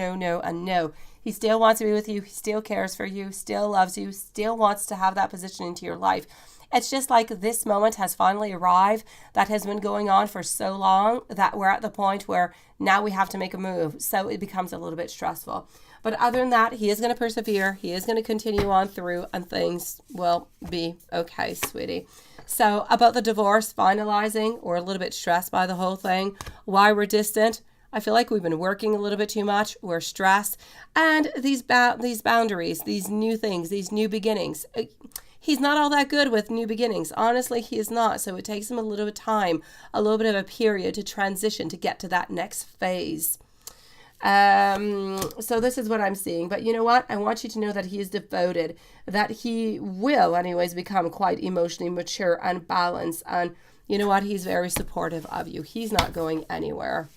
and no. He still wants to be with you. He still cares for you, still loves you, still wants to have that position into your life. It's just like this moment has finally arrived that has been going on for so long that we're at the point where now we have to make a move. So it becomes a little bit stressful. But other than that, he is going to persevere. He is going to continue on through and things will be okay, sweetie. So about the divorce finalizing, we're a little bit stressed by the whole thing. Why we're distant? I feel like we've been working a little bit too much. We're stressed. And these boundaries, these new things, these new beginnings. He's not all that good with new beginnings. Honestly, he is not. So it takes him a little bit of time, a little bit of a period to transition to get to that next phase. So this is what I'm seeing. But you know what? I want you to know that he is devoted, that he will anyways become quite emotionally mature and balanced. And you know what? He's very supportive of you. He's not going anywhere.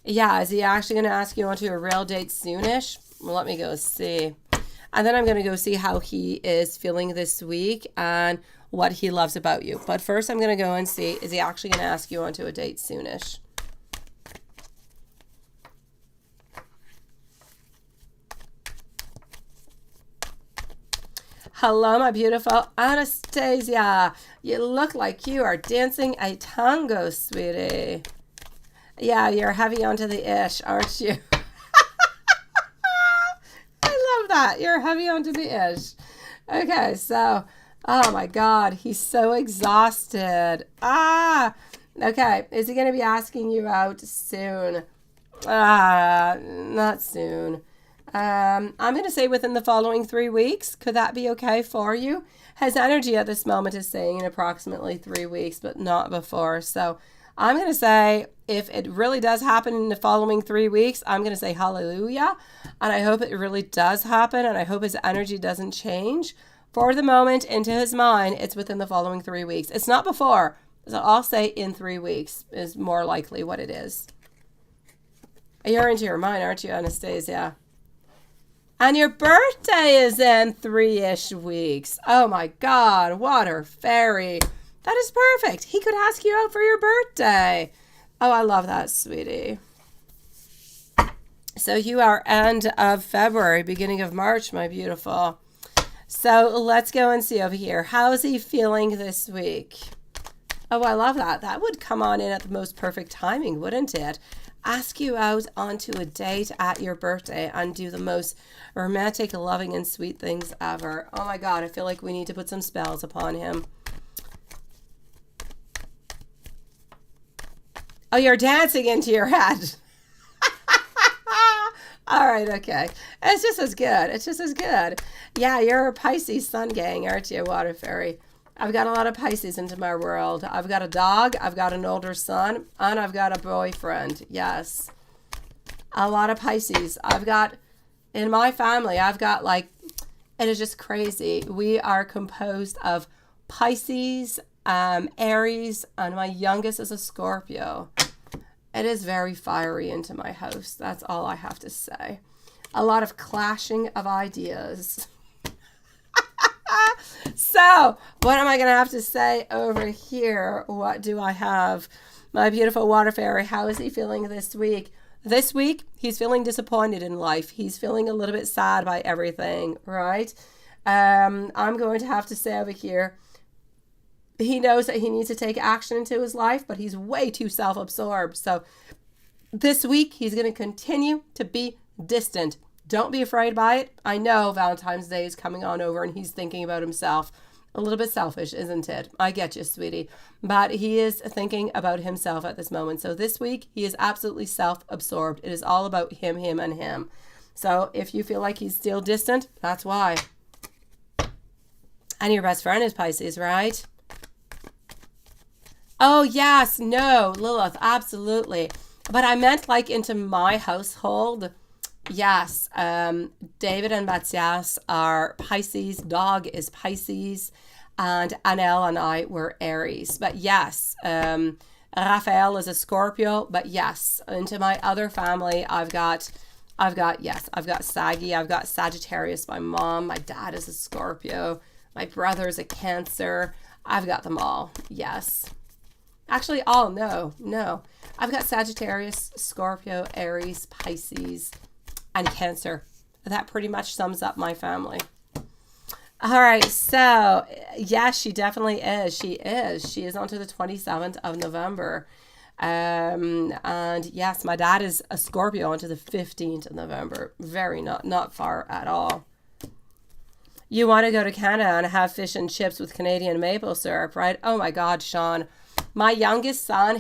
Yeah, is he actually going to ask you onto a real date soonish? Well, let me go see. And then I'm going to go see how he is feeling this week and what he loves about you. But first I'm going to go and see, is he actually going to ask you onto a date soonish? Hello, my beautiful Anastasia. You look like you are dancing a tango, sweetie. Yeah, you're heavy onto the ish, aren't you? I love that. You're heavy onto the ish. Okay, so, oh my God, he's so exhausted. Okay, is he going to be asking you out soon? Not soon. I'm going to say within the following 3 weeks. Could that be okay for you? His energy at this moment is saying in approximately 3 weeks, but not before. So I'm going to say if it really does happen in the following 3 weeks, I'm going to say hallelujah. And I hope it really does happen. And I hope his energy doesn't change. For the moment, into his mind, it's within the following 3 weeks. It's not before. So I'll say in 3 weeks is more likely what it is. You're into your mind, aren't you, Anastasia? And your birthday is in 3-ish weeks. Oh my God, water fairy. That is perfect. He could ask you out for your birthday. Oh, I love that, sweetie. So you are end of February, beginning of March, my beautiful. So let's go and see over here. How is he feeling this week? Oh, I love that. That would come on in at the most perfect timing, wouldn't it? Ask you out onto a date at your birthday and do the most romantic, loving, and sweet things ever. Oh my God, I feel like we need to put some spells upon him. Oh, you're dancing into your head. All right, okay. It's just as good. It's just as good. Yeah, you're a Pisces sun gang, aren't you, water fairy? I've got a lot of Pisces into my world. I've got a dog, I've got an older son, and I've got a boyfriend. Yes. A lot of Pisces. I've got, in my family, I've got like, it is just crazy. We are composed of Pisces, Aries, and my youngest is a Scorpio. It is very fiery into my house. That's all I have to say. A lot of clashing of ideas. So, what am I going to have to say over here? What do I have? My beautiful water fairy, how is he feeling this week? This week, he's feeling disappointed in life. He's feeling a little bit sad by everything, right? I'm going to have to say over here, he knows that he needs to take action into his life, but he's way too self-absorbed. So this week, he's going to continue to be distant. Don't be afraid by it. I know Valentine's Day is coming on over and he's thinking about himself. A little bit selfish, isn't it? I get you, sweetie. But he is thinking about himself at this moment. So this week, he is absolutely self-absorbed. It is all about him, and him. So if you feel like he's still distant, that's why. And your best friend is Pisces, right? Oh, yes. No, Lilith, absolutely. But I meant like into my household. Yes, David and Matthias are Pisces, dog is Pisces, and Anel and I were Aries. But yes, Raphael is a Scorpio, but yes, into my other family, I've got Saggy, I've got Sagittarius, my mom, my dad is a Scorpio, my brother is a Cancer, I've got them all, yes. Actually, no. I've got Sagittarius, Scorpio, Aries, Pisces, and Cancer. That pretty much sums up my family. All right, so yes, she definitely is. She is on to the 27th of November. And yes, my dad is a Scorpio on to the 15th of November. Very not far at all. You want to go to Canada and have fish and chips with Canadian maple syrup, right? Oh my God, Sean. My youngest son,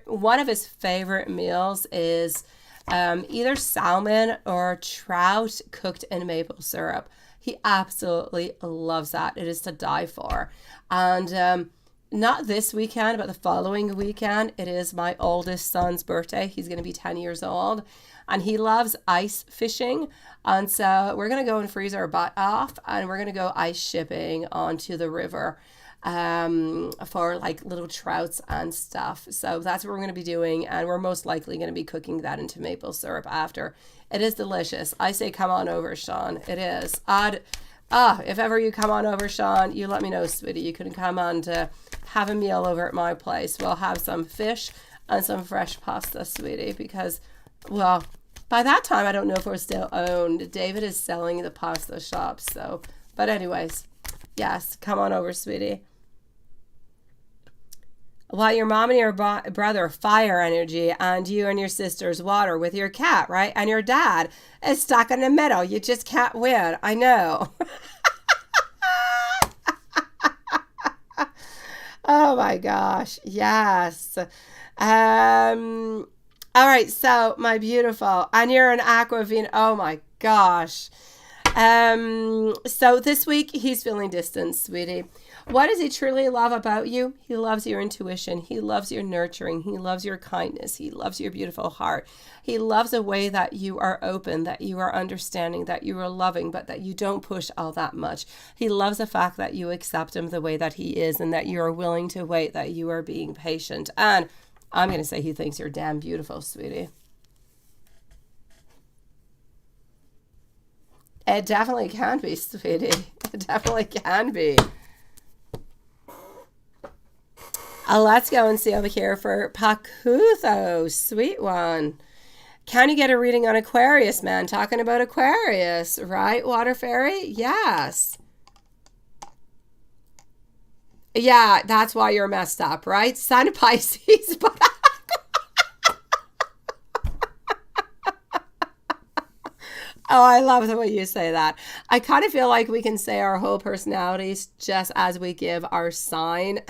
one of his favorite meals is either salmon or trout cooked in maple syrup. He absolutely loves that. It is to die for. And not this weekend, but the following weekend, it is my oldest son's birthday. He's going to be 10 years old. And he loves ice fishing. And so we're going to go and freeze our butt off. And we're going to go ice shipping onto the river for like little trouts and stuff. So that's what we're going to be doing, and we're most likely going to be cooking that into maple syrup after. It is delicious. I say come on over, Sean. It is. If ever you come on over, Sean, you let me know, sweetie. You can come on to have a meal over at my place. We'll have some fish and some fresh pasta, sweetie, because, well, by that time, I don't know if we're still owned. David is selling the pasta shop, so, but anyways, yes, come on over, sweetie. While your mom and your brother fire energy, and you and your sister's water with your cat, right? And your dad is stuck in the middle. You just can't win. I know. Oh my gosh. Yes. All right. So my beautiful, and you're an Aquavine. Oh my gosh. So this week he's feeling distant, sweetie. What does he truly love about you? He loves your intuition. He loves your nurturing. He loves your kindness. He loves your beautiful heart. He loves the way that you are open, that you are understanding, that you are loving, but that you don't push all that much. He loves the fact that you accept him the way that he is, and that you are willing to wait, that you are being patient. And I'm going to say he thinks you're damn beautiful, sweetie. It definitely can be, sweetie. It definitely can be. Let's go and see over here for Pakutho, sweet one. Can you get a reading on Aquarius, man? Talking about Aquarius, right, Water Fairy? Yes. Yeah, that's why you're messed up, right? Sun Pisces, but... Oh, I love the way you say that. I kind of feel like we can say our whole personalities just as we give our sign.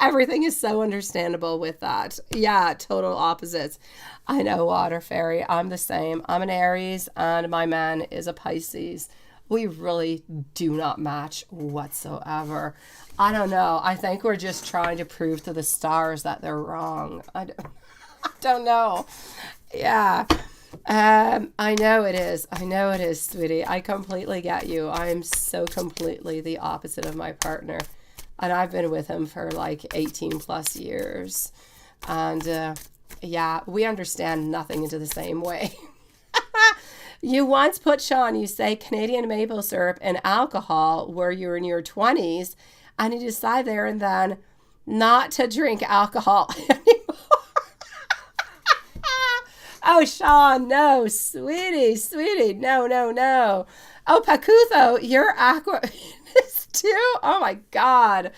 Everything is so understandable with that. Yeah, total opposites. I know, Water Fairy. I'm the same. I'm an Aries and my man is a Pisces. We really do not match whatsoever. I don't know. I think we're just trying to prove to the stars that they're wrong. I don't know. Yeah. I know it is. I know it is, sweetie. I completely get you. I am so completely the opposite of my partner. And I've been with him for like 18 plus years. And yeah, we understand nothing into the same way. You once put, Sean, you say Canadian maple syrup and alcohol where you're in your 20s, and you decide there and then not to drink alcohol anymore. Oh, Sean, no, sweetie, no. Oh, Pacutho, you're aqua too? Oh, my God.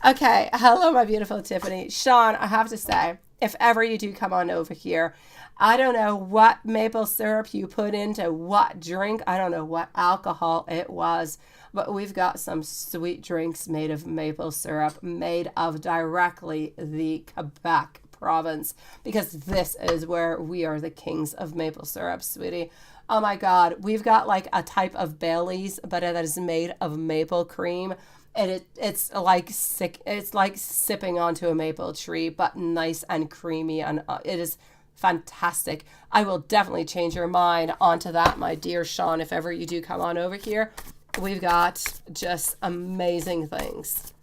Okay, hello, my beautiful Tiffany. Sean, I have to say, if ever you do come on over here, I don't know what maple syrup you put into what drink. I don't know what alcohol it was, but we've got some sweet drinks made of maple syrup, made of directly the Quebec province, because this is where we are the kings of maple syrup, sweetie. Oh my God, we've got like a type of Bailey's, but that is made of maple cream. And it's like sipping onto a maple tree, but nice and creamy, and it is fantastic. I will definitely change your mind onto that, my dear Sean, if ever you do come on over here. We've got just amazing things.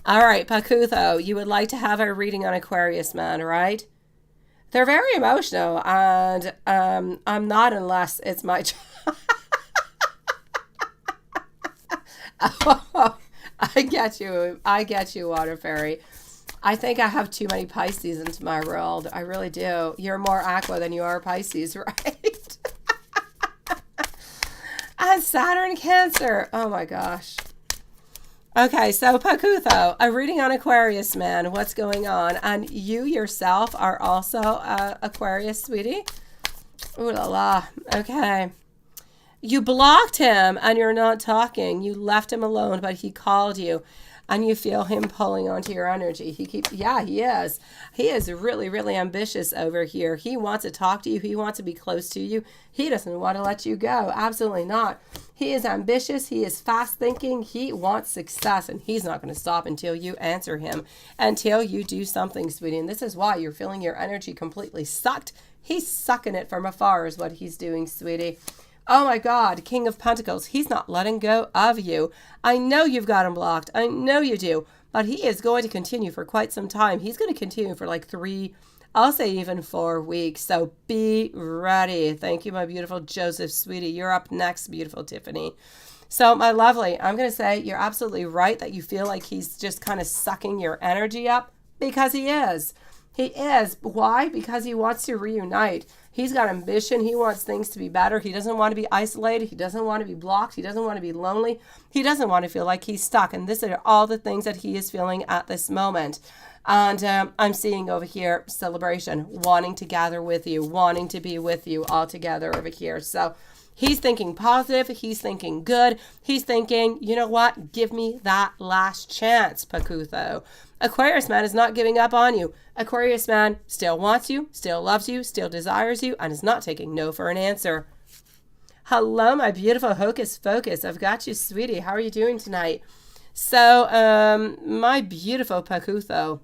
All right, Pacutho, you would like to have a reading on Aquarius man, right? They're very emotional, and I'm not unless it's my Oh, I get you, Water Fairy. I think I have too many Pisces into my world. I really do. You're more Aqua than you are Pisces, right? And Saturn Cancer. Oh my gosh. Okay, so Pacutho, a reading on Aquarius man. What's going on? And you yourself are also Aquarius, sweetie? Ooh la la. Okay. You blocked him and you're not talking. You left him alone, but he called you and you feel him pulling onto your energy. He is. He is really, really ambitious over here. He wants to talk to you. He wants to be close to you. He doesn't want to let you go. Absolutely not. He is ambitious. He is fast thinking. He wants success, and he's not going to stop until you answer him, until you do something, sweetie. And this is why you're feeling your energy completely sucked. He's sucking it from afar is what he's doing, sweetie. Oh my God, King of Pentacles, he's not letting go of you. I know you've got him blocked. I know you do. But he is going to continue for quite some time. He's going to continue for like 3, I'll say even 4 weeks. So be ready. Thank you, my beautiful Joseph, sweetie. You're up next, beautiful Tiffany. So, my lovely, I'm going to say you're absolutely right that you feel like he's just kind of sucking your energy up, because he is. He is. Why? Because he wants to reunite. He's got ambition. He wants things to be better. He doesn't want to be isolated. He doesn't want to be blocked. He doesn't want to be lonely. He doesn't want to feel like he's stuck. And these are all the things that he is feeling at this moment. And I'm seeing over here celebration, wanting to gather with you, wanting to be with you all together over here. So he's thinking positive. He's thinking good. He's thinking, you know what? Give me that last chance, Pacutho. Aquarius man is not giving up on you. Aquarius man still wants you, still loves you, still desires you, and is not taking no for an answer. Hello, my beautiful Hocus Pocus. I've got you, sweetie. How are you doing tonight? So, my beautiful Pacutho,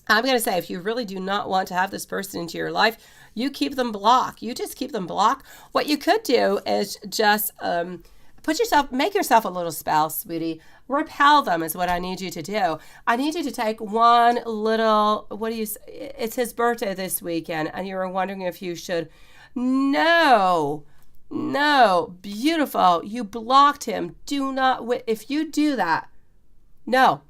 I'm going to say, if you really do not want to have this person into your life, you keep them blocked. You just keep them blocked. What you could do is just make yourself a little spell, sweetie. Repel them is what I need you to do. I need you to take one little, it's his birthday this weekend, and you were wondering if you should. No, beautiful. You blocked him. Do not, if you do that, no.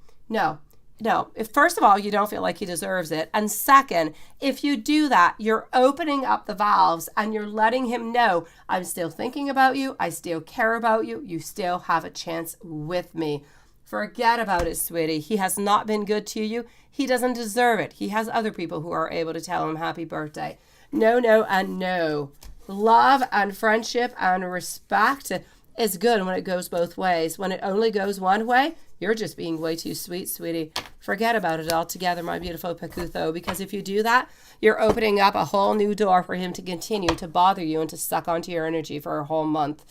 If first of all, you don't feel like he deserves it. And second, if you do that, you're opening up the valves and you're letting him know, I'm still thinking about you. I still care about you. You still have a chance with me. Forget about it, sweetie. He has not been good to you. He doesn't deserve it. He has other people who are able to tell him happy birthday. No, and no. Love and friendship and respect is good when it goes both ways. When it only goes one way, you're just being way too sweet, sweetie. Forget about it altogether, my beautiful Pacutho, because if you do that, you're opening up a whole new door for him to continue to bother you and to suck onto your energy for a whole month.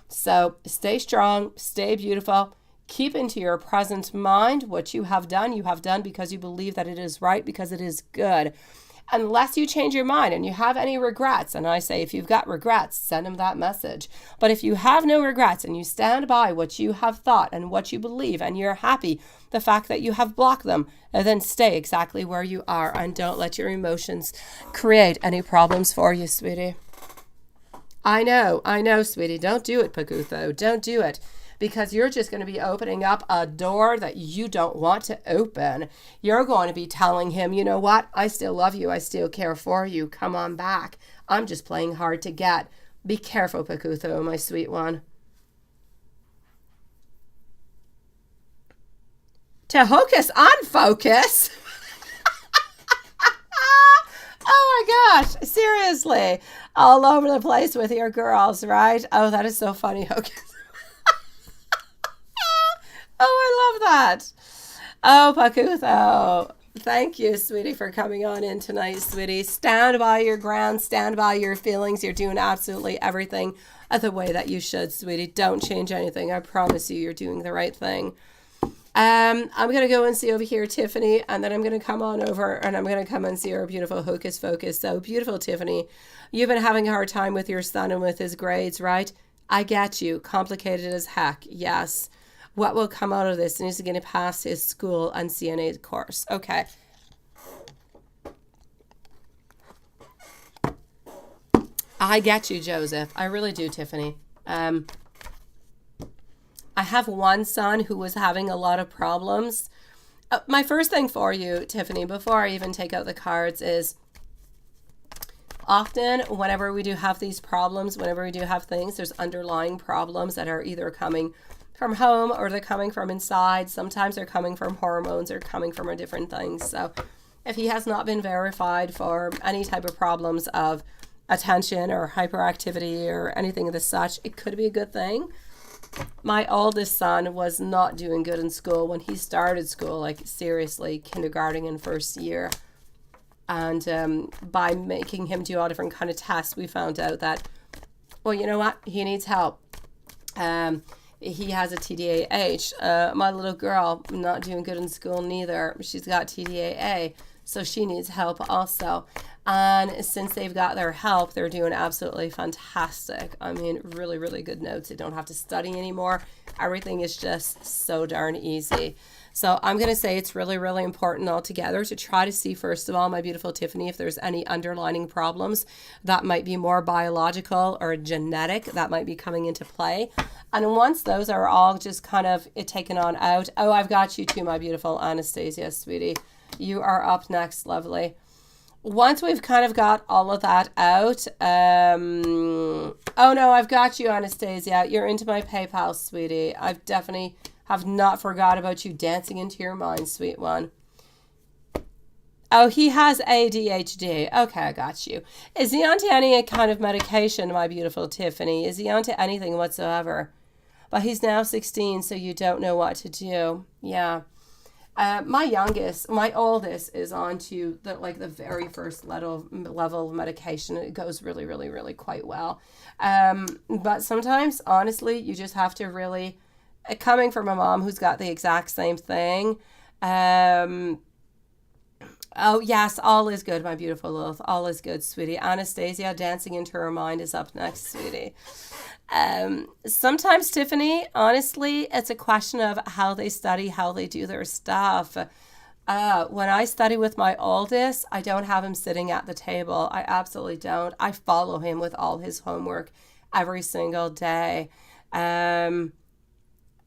So stay strong, stay beautiful, keep into your present mind what you have done because you believe that it is right, because it is good. unless you change your mind and you have any regrets, and I say if you've got regrets, send him that message. But if you have no regrets and you stand by what you have thought and what you believe and you're happy, the fact that you have blocked them, then stay exactly where you are and don't let your emotions create any problems for you, sweetie. I know, sweetie. Don't do it, Pagutho. Don't do it. Because you're just going to be opening up a door that you don't want to open. You're going to be telling him, you know what? I still love you. I still care for you. Come on back. I'm just playing hard to get. Be careful, Pagutho, my sweet one. To hocus on focus. Oh my gosh. Seriously. All over the place with your girls, right? Oh, that is so funny, hocus. Oh, I love that. Oh, Pagutho. Thank you, sweetie, for coming on in tonight, sweetie. Stand by your ground. Stand by your feelings. You're doing absolutely everything the way that you should, sweetie. Don't change anything. I promise you, you're doing the right thing. I'm going to go and see over here Tiffany, and then I'm going to come on over and I'm going to come and see our beautiful Hocus Focus. So beautiful, Tiffany. You've been having a hard time with your son and with his grades, right? I get you. Complicated as heck. Yes. What will come out of this? And he's going to pass his school and CNA course. Okay. I get you, Joseph. I really do, Tiffany. I have one son who was having a lot of problems. My first thing for you, Tiffany, before I even take out the cards is often whenever we do have these problems, whenever we do have things, there's underlying problems that are either coming from home or they're coming from inside. Sometimes they're coming from hormones or coming from different things. So if he has not been verified for any type of problems of attention or hyperactivity or anything of the such, it could be a good thing. My oldest son was not doing good in school when he started school, like seriously, kindergarten in first year. And by making him do all different kind of tests, we found out that, well, you know what? He needs help. He has a TDAH. My little girl, not doing good in school neither. She's got TDAA, so she needs help also. And since they've got their help, they're doing absolutely fantastic. I mean, really, really good notes. They don't have to study anymore. Everything is just so darn easy. So I'm going to say it's really, really important altogether to try to see, first of all, my beautiful Tiffany, if there's any underlying problems that might be more biological or genetic that might be coming into play. And once those are all just kind of taken on out, oh, I've got you too, my beautiful Anastasia, sweetie. You are up next, lovely. Once we've kind of got all of that out, oh no, I've got you, Anastasia. You're into my PayPal, sweetie. I've definitely have not forgot about you dancing into your mind, sweet one. Oh, he has ADHD. Okay, I got you. Is he onto any kind of medication, my beautiful Tiffany? Is he onto anything whatsoever? But he's now 16, so you don't know what to do. Yeah. My oldest is on to the very first level of medication. It goes really, really, really quite well. But sometimes, honestly, you just have to really, coming from a mom who's got the exact same thing. Oh, yes, all is good, my beautiful Lilith. All is good, sweetie. Anastasia, dancing into her mind, is up next, sweetie. Sometimes, Tiffany, honestly, it's a question of how they study, how they do their stuff. When I study with my oldest, I don't have him sitting at the table. I absolutely don't. I follow him with all his homework every single day.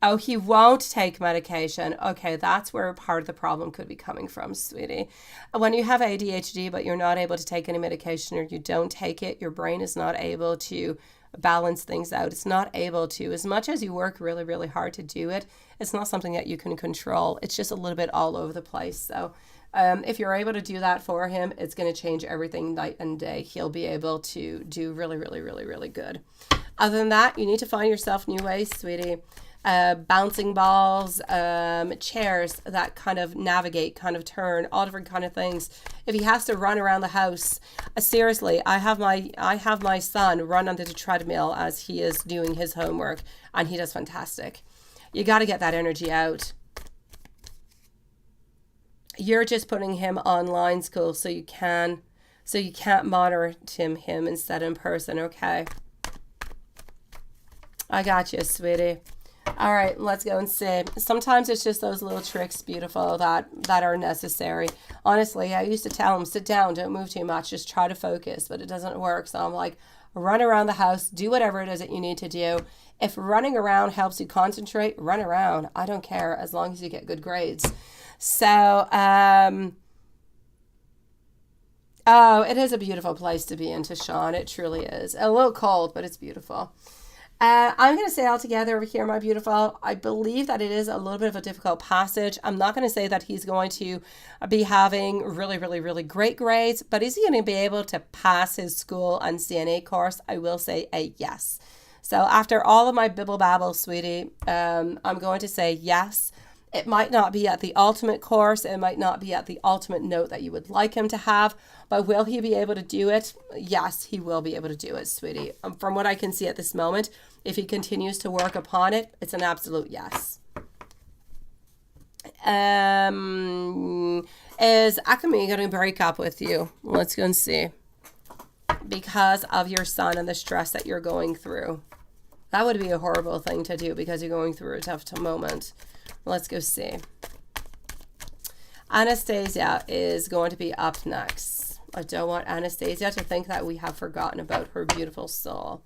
Oh, he won't take medication. Okay, that's where part of the problem could be coming from, sweetie. When you have ADHD, but you're not able to take any medication or you don't take it, your brain is not able to balance things out. It's not able to. As much as you work really, really hard to do it, it's not something that you can control. It's just a little bit all over the place. So if you're able to do that for him, it's going to change everything night and day. He'll be able to do really, really, really, really good. Other than that, you need to find yourself new ways, sweetie. Bouncing balls, chairs that kind of navigate, kind of turn, all different kind of things. If he has to run around the house, seriously, I have my son run under the treadmill as he is doing his homework, and he does fantastic. You got to get that energy out. You're just putting him online school so you can So you can't monitor him instead in person, okay? I got you, sweetie. All right, let's go and see. Sometimes it's just those little tricks, beautiful, that are necessary. Honestly, I used to tell him, sit down, don't move too much, just try to focus, but it doesn't work. So I'm like, run around the house, do whatever it is that you need to do. If running around helps you concentrate, run around. I don't care, as long as you get good grades. So, oh, it is a beautiful place to be in, to Sean. It truly is. A little cold, but it's beautiful. I'm going to say all together over here, my beautiful, I believe that it is a little bit of a difficult passage. I'm not going to say that he's going to be having really, really, really great grades, but is he going to be able to pass his school and CNA course? I will say a yes. So after all of my bibble babble, sweetie, I'm going to say yes. It might not be at the ultimate course. It might not be at the ultimate note that you would like him to have. But will he be able to do it? Yes, he will be able to do it, sweetie. From what I can see at this moment, if he continues to work upon it, it's an absolute yes. Is Akami going to break up with you? Let's go and see. Because of your son and the stress that you're going through. That would be a horrible thing to do because you're going through a tough moment. Let's go see. Anastasia is going to be up next. I don't want Anastasia to think that we have forgotten about her beautiful soul.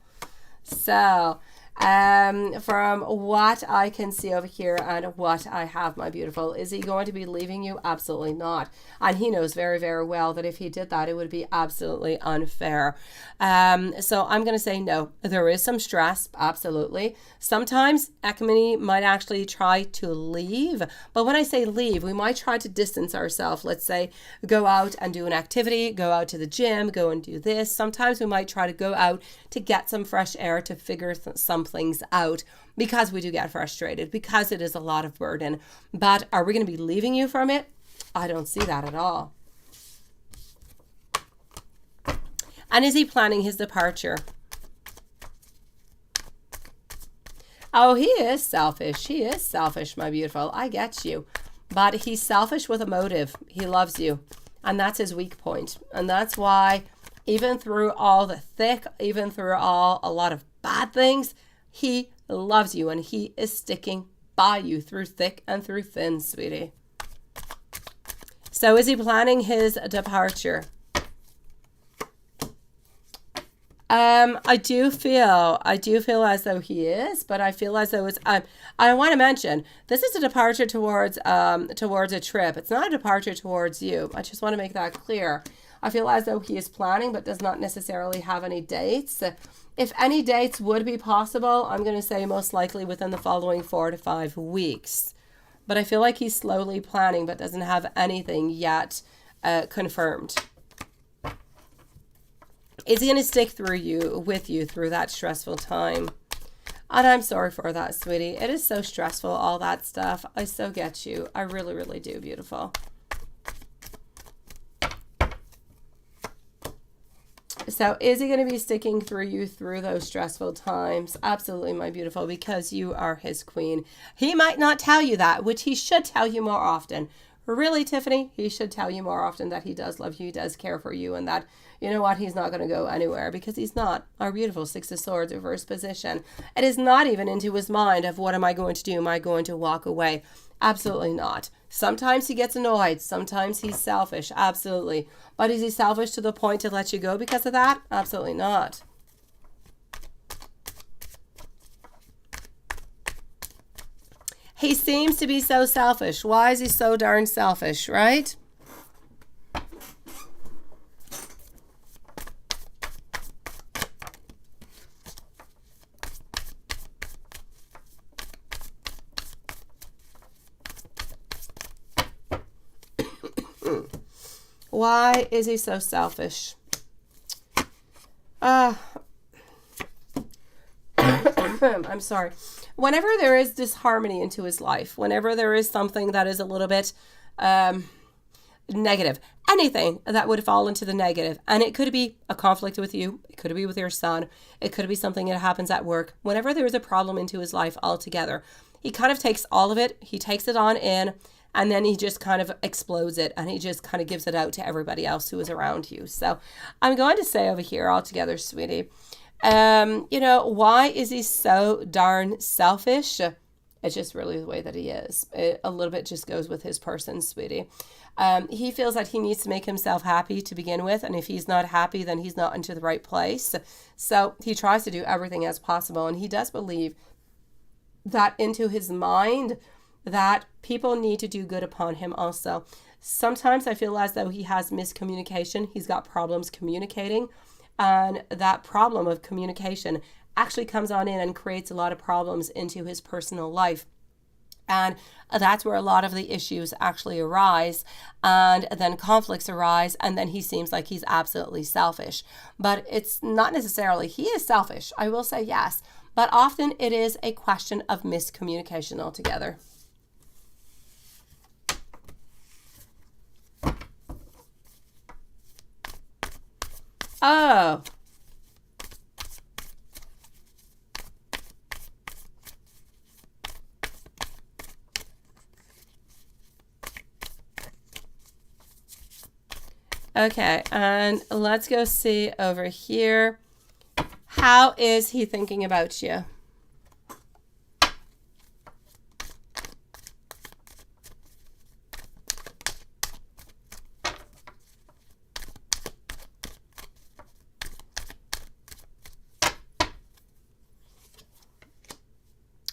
So, from what I can see over here and what I have, my beautiful, is he going to be leaving you? Absolutely not. And he knows very, very well that if he did that, it would be absolutely unfair. So I'm going to say no. There is some stress, absolutely. Sometimes Ekmini might actually try to leave. But when I say leave, we might try to distance ourselves. Let's say go out and do an activity, go out to the gym, go and do this. Sometimes we might try to go out to get some fresh air, to figure some things out, because we do get frustrated, because it is a lot of burden. But are we going to be leaving you from it? I don't see that at all. And is he planning his departure? Oh, he is selfish. He is selfish, my beautiful. I get you. But he's selfish with a motive. He loves you. And that's his weak point. And that's why even through all the thick, even through a lot of bad things, he loves you and he is sticking by you through thick and through thin, sweetie. So is he planning his departure? I do feel as though he is, but I feel as though it's, I want to mention, this is a departure towards a trip. It's not a departure towards you. I just want to make that clear. I feel as though he is planning, but does not necessarily have any dates. If any dates would be possible, I'm going to say most likely within the following 4 to 5 weeks. But I feel like he's slowly planning, but doesn't have anything yet confirmed. Is he going to stick with you through that stressful time? And I'm sorry for that, sweetie. It is so stressful, all that stuff. I so get you. I really, really do, beautiful. So is he going to be sticking through those stressful times? Absolutely, my beautiful, because you are his queen. He might not tell you that, which he should tell you more often. Really, Tiffany, he should tell you more often that he does love you, he does care for you, and that, you know what, he's not going to go anywhere, because he's not. Our beautiful Six of Swords, reverse position. It is not even into his mind of what am I going to do? Am I going to walk away? Absolutely not. Sometimes he gets annoyed. Sometimes he's selfish. Absolutely. But is he selfish to the point to let you go because of that? Absolutely not. He seems to be so selfish. Why is he so darn selfish, right? Why is he so selfish? I'm sorry. Whenever there is disharmony into his life, whenever there is something that is a little bit negative, anything that would fall into the negative, and it could be a conflict with you, it could be with your son, it could be something that happens at work, whenever there is a problem into his life altogether, he kind of takes all of it, he takes it on in, and then he just kind of explodes it, and he just kind of gives it out to everybody else who is around you. So I'm going to say over here altogether, sweetie, you know, why is he so darn selfish? It's just really the way that he is. It a little bit just goes with his person, sweetie. He feels that he needs to make himself happy to begin with, and if he's not happy, then he's not into the right place. So he tries to do everything as possible, and he does believe that into his mind that people need to do good upon him also. Sometimes I feel as though he has miscommunication. He's got problems communicating, and that problem of communication actually comes on in and creates a lot of problems into his personal life. And that's where a lot of the issues actually arise, and then conflicts arise, and then he seems like he's absolutely selfish. But it's not necessarily he is selfish, I will say yes, but often it is a question of miscommunication altogether. Oh. Okay, and let's go see over here. How is he thinking about you?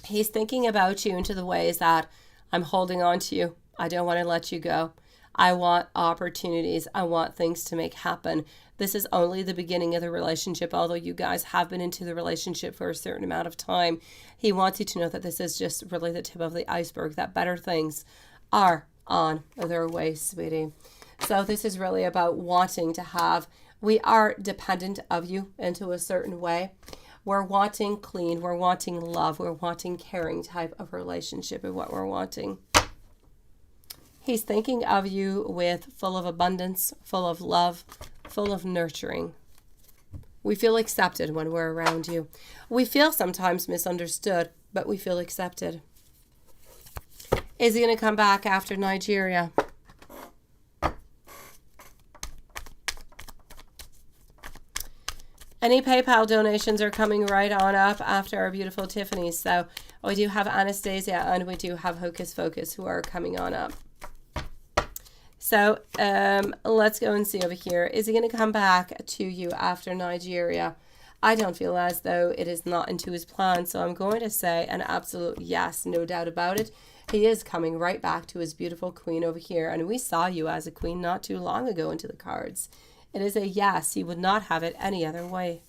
He's thinking about you into the ways that I'm holding on to you. I don't want to let you go. I want opportunities. I want things to make happen. This is only the beginning of the relationship, although you guys have been into the relationship for a certain amount of time. He wants you to know that this is just really the tip of the iceberg, that better things are on their way, sweetie. So this is really about wanting to have, we are dependent of you into a certain way. We're wanting clean, we're wanting love, we're wanting caring type of relationship is what we're wanting. He's thinking of you with full of abundance, full of love, full of nurturing. We feel accepted when we're around you. We feel sometimes misunderstood, but we feel accepted. Is he going to come back after Nigeria? Any PayPal donations are coming right on up after our beautiful Tiffany. So we do have Anastasia and we do have Hocus Focus who are coming on up. So let's go and see over here. Is he going to come back to you after Nigeria? I don't feel as though it is not into his plan. So I'm going to say an absolute yes, no doubt about it. He is coming right back to his beautiful queen over here. And we saw you as a queen not too long ago into the cards. It is a yes. He would not have it any other way.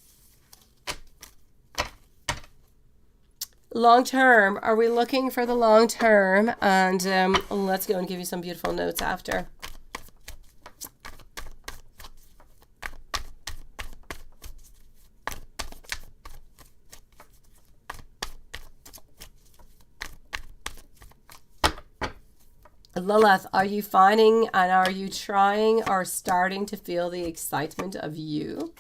Long term. Are we looking for the long term? And let's go and give you some beautiful notes after. Lilith, are you finding and are you trying or starting to feel the excitement of you?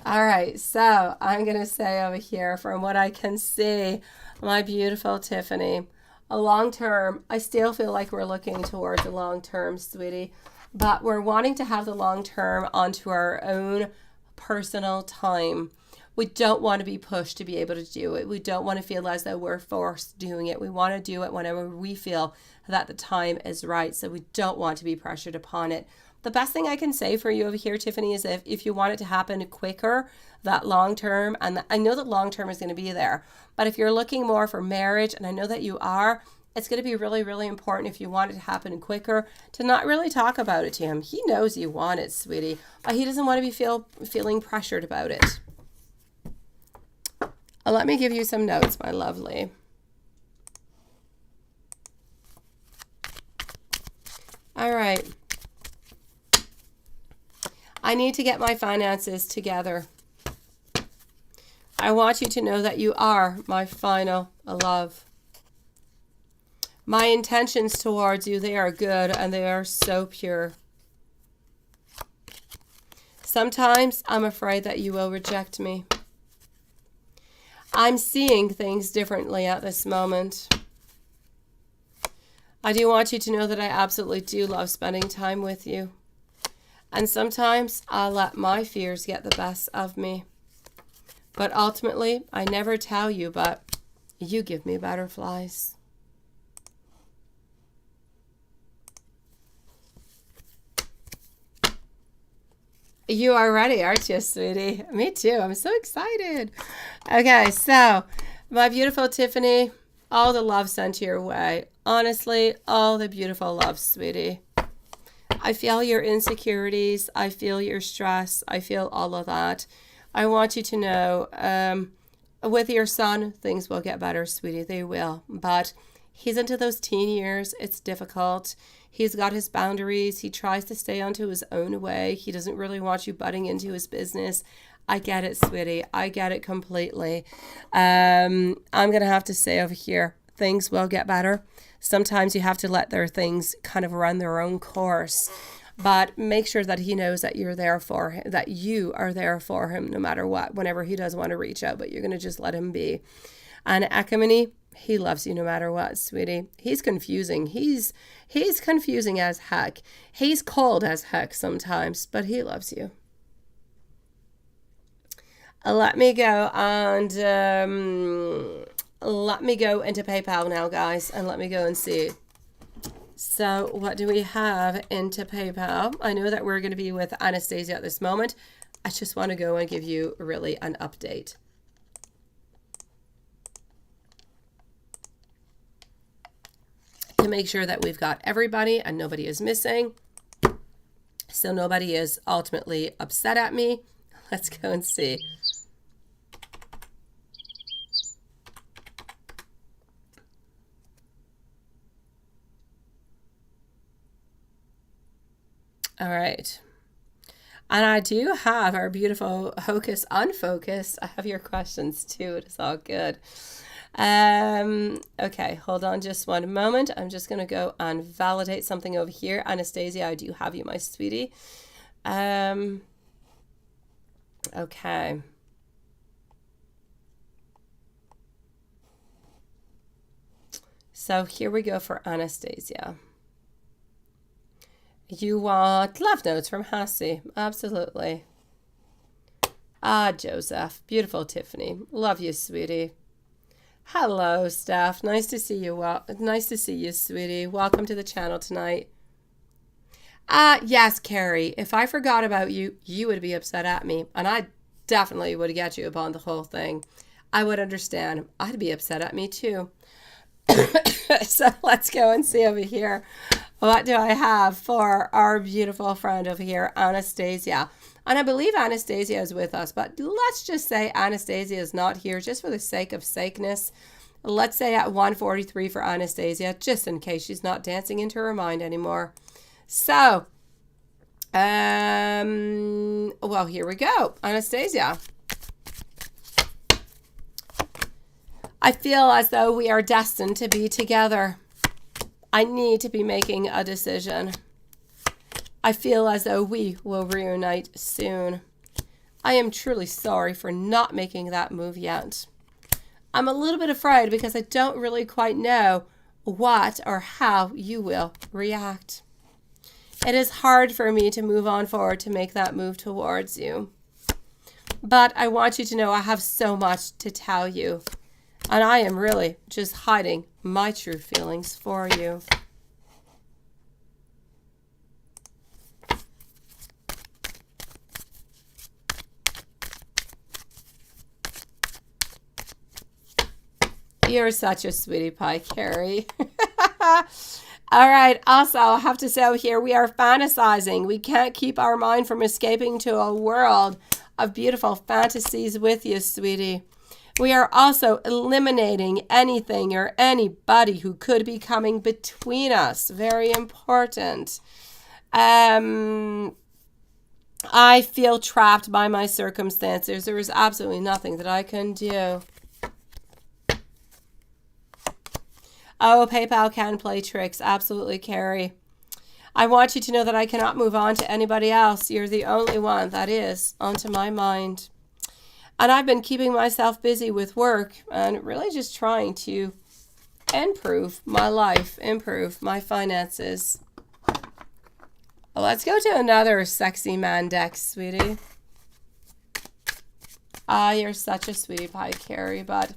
All right, so I'm going to say over here, from what I can see, my beautiful Tiffany, a long term, I still feel like we're looking towards a long term, sweetie, but we're wanting to have the long term onto our own personal time. We don't want to be pushed to be able to do it. We don't want to feel as though we're forced doing it. We want to do it whenever we feel that the time is right. So we don't want to be pressured upon it. The best thing I can say for you over here, Tiffany, is if you want it to happen quicker, that long term, and I know that long term is going to be there, but if you're looking more for marriage, and I know that you are, it's going to be really, really important if you want it to happen quicker to not really talk about it to him. He knows you want it, sweetie, but he doesn't want to be feeling pressured about it. Let me give you some notes, my lovely. All right. I need to get my finances together. I want you to know that you are my final love. My intentions towards you, they are good and they are so pure. Sometimes I'm afraid that you will reject me. I'm seeing things differently at this moment. I do want you to know that I absolutely do love spending time with you. And sometimes I let my fears get the best of me. But ultimately, I never tell you, but you give me butterflies. You are ready, aren't you, sweetie? Me too. I'm so excited. Okay, so my beautiful Tiffany, all the love sent your way. Honestly, all the beautiful love, sweetie. I feel your insecurities. I feel your stress. I feel all of that. I want you to know, with your son, things will get better, sweetie. They will. But he's into those teen years. It's difficult. He's got his boundaries. He tries to stay onto his own way. He doesn't really want you butting into his business. I get it, sweetie. I get it completely. I'm going to have to say over here, things will get better. Sometimes you have to let their things kind of run their own course. But make sure that he knows that you're there for him, that you are there for him no matter what, whenever he does want to reach out, but you're going to just let him be. And Ekamini, he loves you no matter what, sweetie. He's confusing. He's confusing as heck. He's cold as heck sometimes, but he loves you. Let me go and let me go into PayPal now, guys, and let me go and see. So what do we have into PayPal? I know that we're going to be with Anastasia at this moment. I just want to go and give you really an update. To make sure that we've got everybody and nobody is missing. So nobody is ultimately upset at me. Let's go and see. All right. And I do have our beautiful Hocus Unfocused. I have your questions too. It is all good. Okay, hold on just one moment. I'm just going to go and validate something over here. Anastasia, I do have you, my sweetie. Okay. So here we go for Anastasia. You want love notes from Hassie. Absolutely. Ah, Joseph. Beautiful Tiffany. Love you, sweetie. Hello, Steph. Nice to see you. Nice to see you, sweetie. Welcome to the channel tonight. Yes, Carrie. If I forgot about you, you would be upset at me. And I definitely would get you upon the whole thing. I would understand. I'd be upset at me, too. So let's go and see over here. What do I have for our beautiful friend over here, Anastasia? And I believe Anastasia is with us, but let's just say Anastasia is not here just for the sake of sakeness. Let's say at 1:43 for Anastasia, just in case she's not dancing into her mind anymore. So, well, here we go. Anastasia. I feel as though we are destined to be together. I need to be making a decision. I feel as though we will reunite soon. I am truly sorry for not making that move yet. I'm a little bit afraid because I don't really quite know what or how you will react. It is hard for me to move on forward to make that move towards you. But I want you to know I have so much to tell you. And I am really just hiding my true feelings for you. You're such a sweetie pie, Carrie. All right. Also, I have to say here, we are fantasizing. We can't keep our mind from escaping to a world of beautiful fantasies with you, sweetie. We are also eliminating anything or anybody who could be coming between us. Very important. I feel trapped by my circumstances. There is absolutely nothing that I can do. Oh, PayPal can play tricks. Absolutely, Carrie. I want you to know that I cannot move on to anybody else. You're the only one that is onto my mind. And I've been keeping myself busy with work and really just trying to improve my life, improve my finances. Let's go to another sexy man deck, sweetie. Ah, you're such a sweetie pie, Carrie, but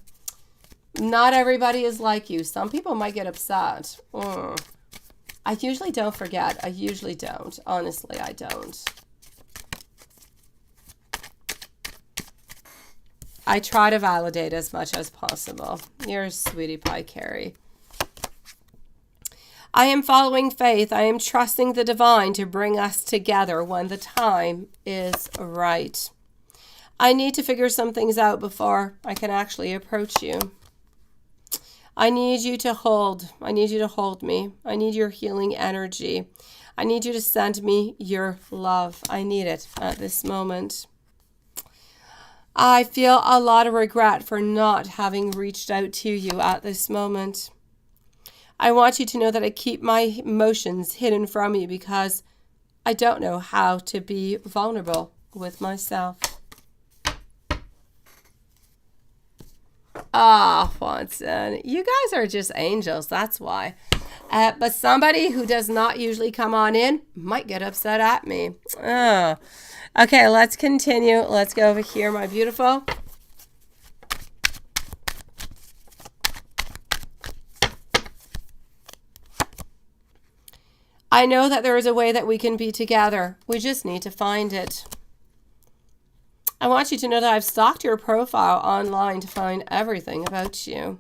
not everybody is like you. Some people might get upset. I usually don't forget. I usually don't. Honestly, I don't. I try to validate as much as possible. You're a sweetie pie, Carrie. I am following faith. I am trusting the divine to bring us together when the time is right. I need to figure some things out before I can actually approach you. I need you to hold. I need you to hold me. I need your healing energy. I need you to send me your love. I need it at this moment. I feel a lot of regret for not having reached out to you at this moment. I want you to know that I keep my emotions hidden from you because I don't know how to be vulnerable with myself. Ah, Watson, you guys are just angels, that's why. But somebody who does not usually come on in might get upset at me. Okay, let's continue. Let's go over here, my beautiful. I know that there is a way that we can be together. We just need to find it. I want you to know that I've stalked your profile online to find everything about you.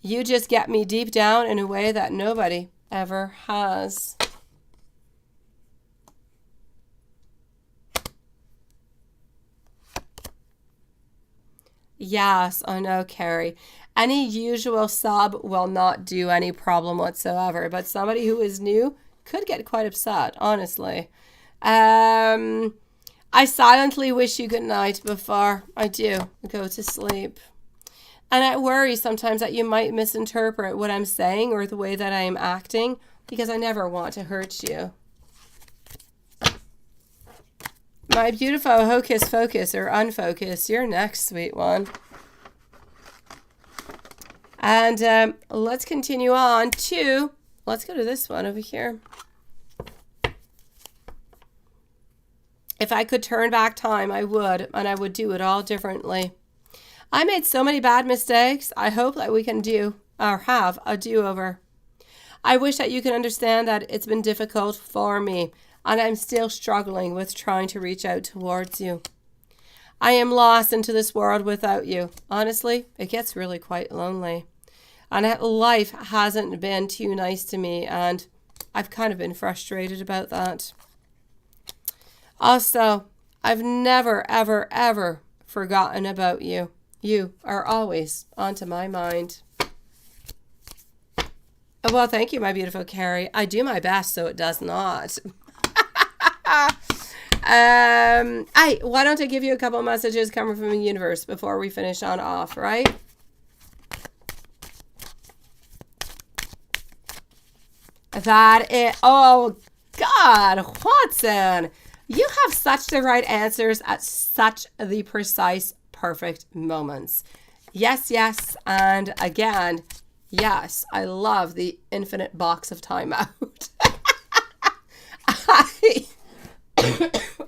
You just get me deep down in a way that nobody ever has. Yes, I know, Carrie. Any usual sub will not do any problem whatsoever, but somebody who is new could get quite upset, honestly. I silently wish you good night before I do go to sleep. And I worry sometimes that you might misinterpret what I'm saying or the way that I am acting because I never want to hurt you. My beautiful hocus focus or unfocus, you're next, sweet one. And let's continue on to, let's go to this one over here. If I could turn back time, I would, and I would do it all differently. I made so many bad mistakes. I hope that we can do or have a do-over. I wish that you can understand that it's been difficult for me, and I'm still struggling with trying to reach out towards you. I am lost into this world without you. Honestly, it gets really quite lonely. And life hasn't been too nice to me, and I've kind of been frustrated about that. Also, I've never, ever, ever forgotten about you. You are always onto my mind. Well, thank you, my beautiful Carrie. I do my best so it does not. Why don't I give you a couple messages coming from the universe before we finish on off, right? That it. Oh, God, Watson. You have such the right answers at such the precise, perfect moments. Yes, yes, and again, yes, I love the infinite box of timeout.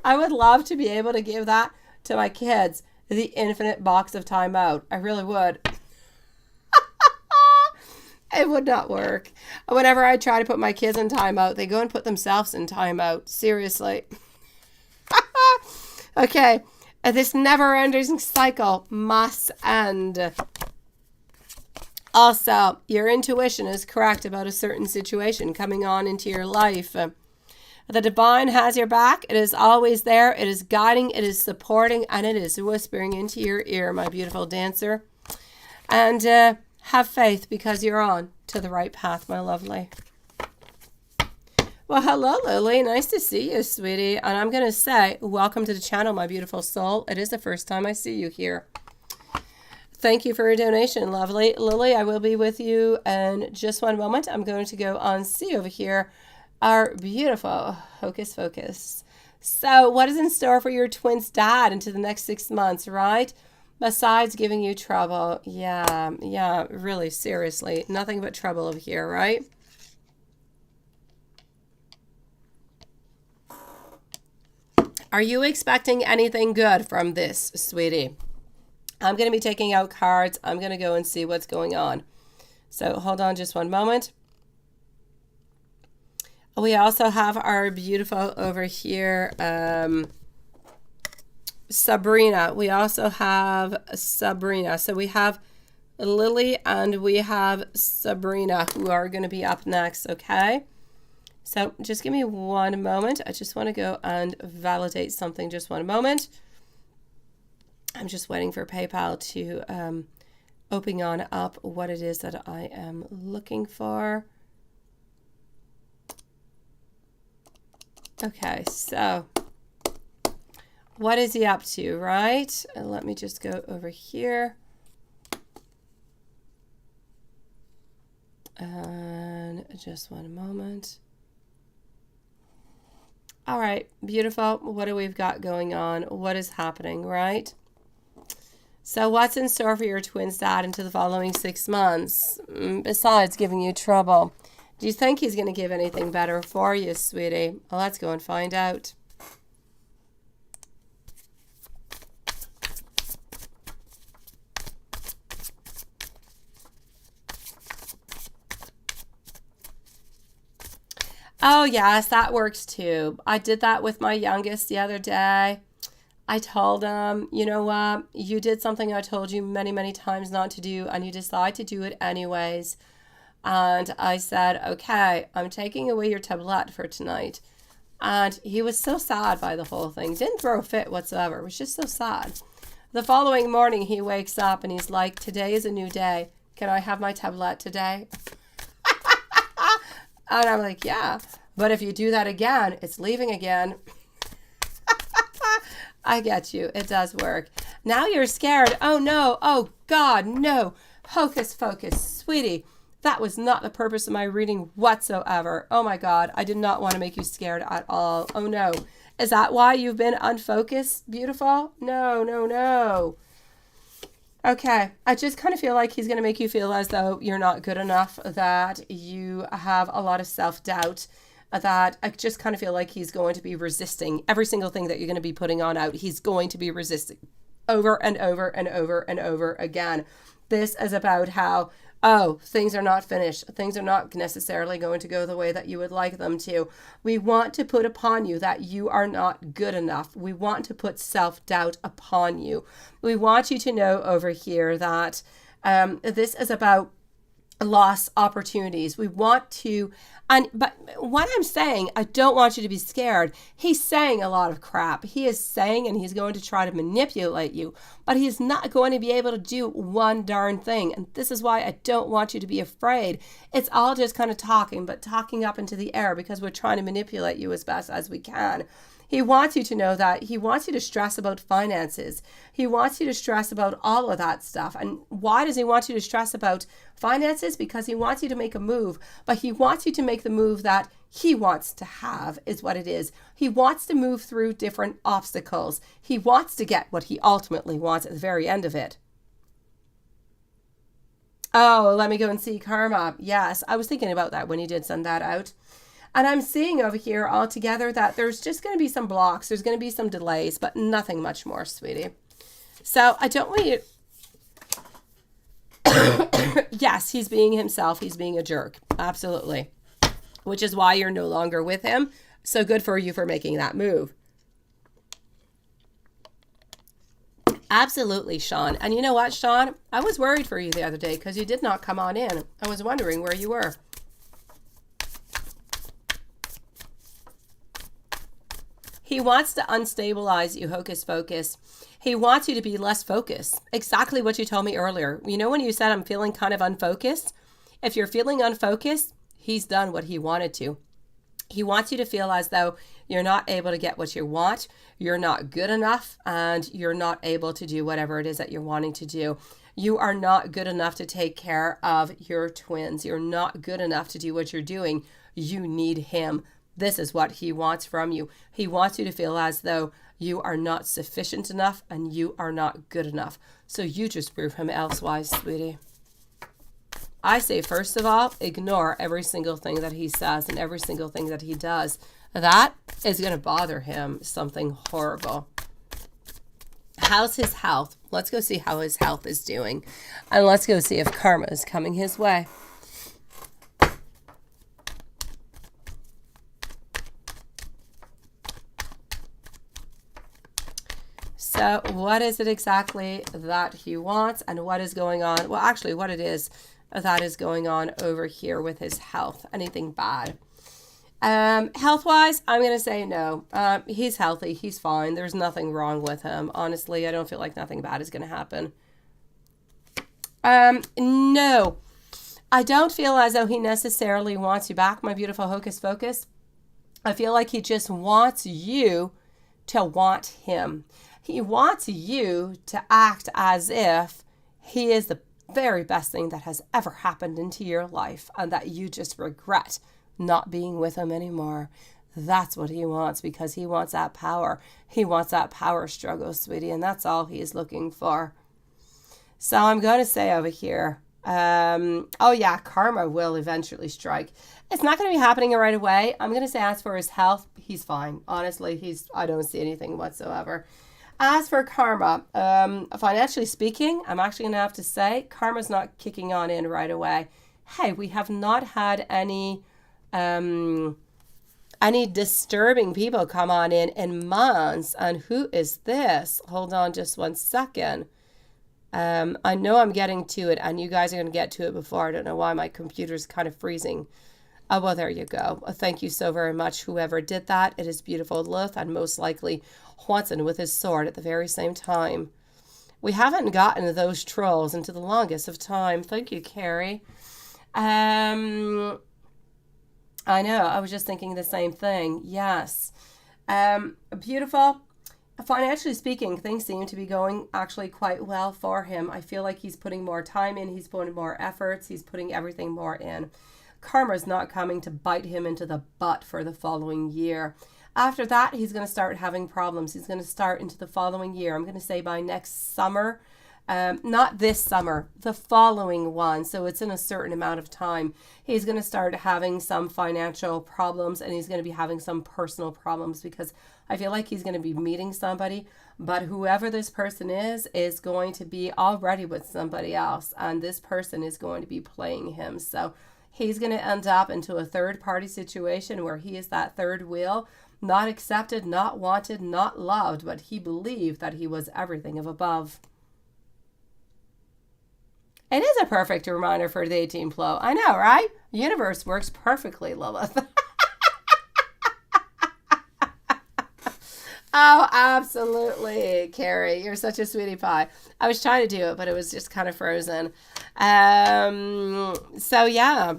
I would love to be able to give that to my kids, the infinite box of timeout. I really would. It would not work. Whenever I try to put my kids in timeout, they go and put themselves in timeout. Seriously. Okay, this never-ending cycle must end. Also, your intuition is correct about a certain situation coming on into your life. The divine has your back. It is always there. It is guiding. It is supporting. And it is whispering into your ear, my beautiful dancer. And have faith because you're on to the right path, my lovely. Well, hello, Lily. Nice to see you, sweetie. And I'm going to say, welcome to the channel, my beautiful soul. It is the first time I see you here. Thank you for your donation, lovely. Lily, I will be with you in just one moment. I'm going to go on see over here our beautiful Hocus Focus. So what is in store for your twin's dad into the next 6 months, right? Besides giving you trouble. Yeah, really, seriously. Nothing but trouble over here, right? Are you expecting anything good from this, sweetie? I'm going to be taking out cards. I'm going to go and see what's going on. So hold on just one moment. We also have our beautiful over here, Sabrina. We also have Sabrina. So we have Lily and we have Sabrina who are going to be up next, okay? So just give me one moment. I just want to go and validate something. Just one moment. I'm just waiting for PayPal to open on up what it is that I am looking for. Okay, so what is he up to, right? And let me just go over here. And just one moment. All right, beautiful. What do we've got going on? What is happening, right? So what's in store for your twin's dad into the following 6 months, besides giving you trouble? Do you think he's going to give anything better for you, sweetie? Well, let's go and find out. Oh, yes, that works too. I did that with my youngest the other day. I told him, you know what, you did something I told you many, many times not to do, and you decide to do it anyways. And I said, okay, I'm taking away your tablet for tonight. And he was so sad by the whole thing. Didn't throw a fit whatsoever. It was just so sad. The following morning, he wakes up and he's like, today is a new day. Can I have my tablet today? And I'm like, yeah. But if you do that again, it's leaving again. I get you. It does work. Now you're scared. Oh, no. Oh, God, no. Hocus pocus. Sweetie, that was not the purpose of my reading whatsoever. Oh, my God. I did not want to make you scared at all. Oh, no. Is that why you've been unfocused, beautiful? No, no, no. Okay. I just kind of feel like he's going to make you feel as though you're not good enough, that you have a lot of self-doubt, that I just kind of feel like he's going to be resisting every single thing that you're going to be putting on out. He's going to be resisting over and over and over and over again. This is about how, oh, things are not finished. Things are not necessarily going to go the way that you would like them to. We want to put upon you that you are not good enough. We want to put self-doubt upon you. We want you to know over here that this is about lost opportunities. We want to, but what I'm saying, I don't want you to be scared. He's saying a lot of crap. He is saying, and he's going to try to manipulate you, but he's not going to be able to do one darn thing. And this is why I don't want you to be afraid. It's all just kind of talking, but talking up into the air, because we're trying to manipulate you as best as we can. He wants you to know that he wants you to stress about finances. He wants you to stress about all of that stuff. And why does he want you to stress about finances? Because he wants you to make a move, but he wants you to make the move that he wants to have, is what it is. He wants to move through different obstacles. He wants to get what he ultimately wants at the very end of it. Oh, let me go and see karma. Yes, I was thinking about that when you did send that out. And I'm seeing over here altogether that there's just going to be some blocks. There's going to be some delays, but nothing much more, sweetie. So I don't want you... Yes, he's being himself. He's being a jerk. Absolutely. Which is why you're no longer with him. So good for you for making that move. Absolutely, Sean. And you know what, Sean? I was worried for you the other day because you did not come on in. I was wondering where you were. He wants to unstabilize you, hocus pocus. He wants you to be less focused. Exactly what you told me earlier. You know when you said I'm feeling kind of unfocused? If you're feeling unfocused, he's done what he wanted to. He wants you to feel as though you're not able to get what you want, you're not good enough, and you're not able to do whatever it is that you're wanting to do. You are not good enough to take care of your twins. You're not good enough to do what you're doing. You need him. This is what he wants from you. He wants you to feel as though You are not sufficient enough, and you are not good enough. So you just prove him elsewise, sweetie. I say, first of all, ignore every single thing that he says and every single thing that he does. That is going to bother him something horrible. How's his health? Let's go see how his health is doing. And let's go see if karma is coming his way. So what is it exactly that he wants, and what is going on? Well, actually, what it is that is going on over here with his health. Anything bad? Health-wise, I'm going to say no. He's healthy. He's fine. There's nothing wrong with him. Honestly, I don't feel like nothing bad is going to happen. No. I don't feel as though he necessarily wants you back, my beautiful hocus pocus. I feel like he just wants you to want him. He wants you to act as if he is the very best thing that has ever happened into your life, and that you just regret not being with him anymore. That's what he wants, because he wants that power. He wants that power struggle, sweetie, and that's all he is looking for. So I'm going to say over here, oh yeah, karma will eventually strike. It's not going to be happening right away. I'm going to say as for his health, he's fine. Honestly, I don't see anything whatsoever. As for karma, financially speaking, I'm actually going to have to say karma's not kicking on in right away. Hey, we have not had any disturbing people come on in months. And who is this? Hold on just 1 second. I know I'm getting to it, and you guys are going to get to it before. I don't know why my computer's kind of freezing. Oh, well, there you go. Thank you so very much, whoever did that. It is beautiful. Lilith, and most likely Watson with his sword at the very same time. We haven't gotten those trolls into the longest of time. Thank you, Carrie. I know. I was just thinking the same thing. Yes. Beautiful. Financially speaking, things seem to be going actually quite well for him. I feel like he's putting more time in. He's putting more efforts. He's putting everything more in. Karma's not coming to bite him into the butt for the following year. After that, he's going to start having problems. He's going to start into the following year. I'm going to say by next summer. Not this summer, the following one. So it's in a certain amount of time. He's going to start having some financial problems, and he's going to be having some personal problems, because I feel like he's going to be meeting somebody, but whoever this person is going to be already with somebody else, and this person is going to be playing him. So he's going to end up into a third-party situation where he is that third wheel, not accepted, not wanted, not loved, but he believed that he was everything of above. It is a perfect reminder for the 18 flow. I know, right? Universe works perfectly, Lilith. Oh, absolutely, Carrie. You're such a sweetie pie. I was trying to do it, but it was just kind of frozen. So, yeah,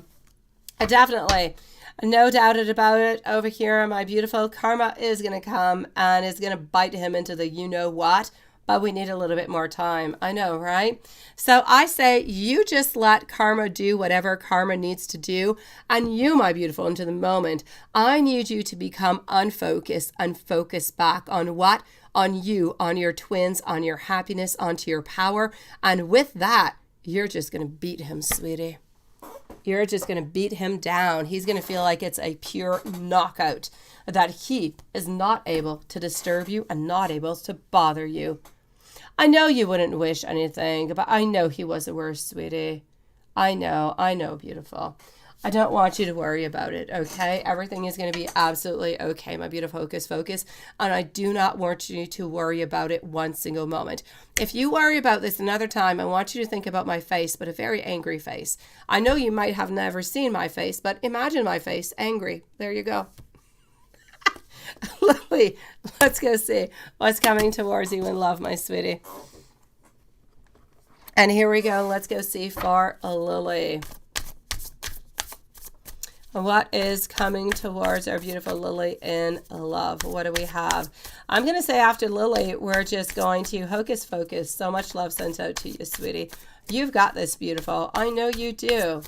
definitely. No doubt about it. Over here, my beautiful karma is going to come and is going to bite him into the you-know-what. But we need a little bit more time. I know, right? So I say you just let karma do whatever karma needs to do. And you, my beautiful, into the moment, I need you to become unfocused and focus back on what? On you, on your twins, on your happiness, onto your power. And with that, you're just going to beat him, sweetie. You're just going to beat him down. He's going to feel like it's a pure knockout, that he is not able to disturb you and not able to bother you. I know you wouldn't wish anything, but I know he was the worst, sweetie. I know, beautiful. I don't want you to worry about it, okay? Everything is going to be absolutely okay, my beautiful hocus focus, and I do not want you to worry about it one single moment. If you worry about this another time, I want you to think about my face, but a very angry face. I know you might have never seen my face, but imagine my face, angry. There you go. Lily, let's go see what's coming towards you in love, my sweetie. And here we go. Let's go see for Lily. What is coming towards our beautiful Lily in love? What do we have? I'm going to say after Lily, we're just going to hocus focus. So much love sent out to you, sweetie. You've got this, beautiful. I know you do.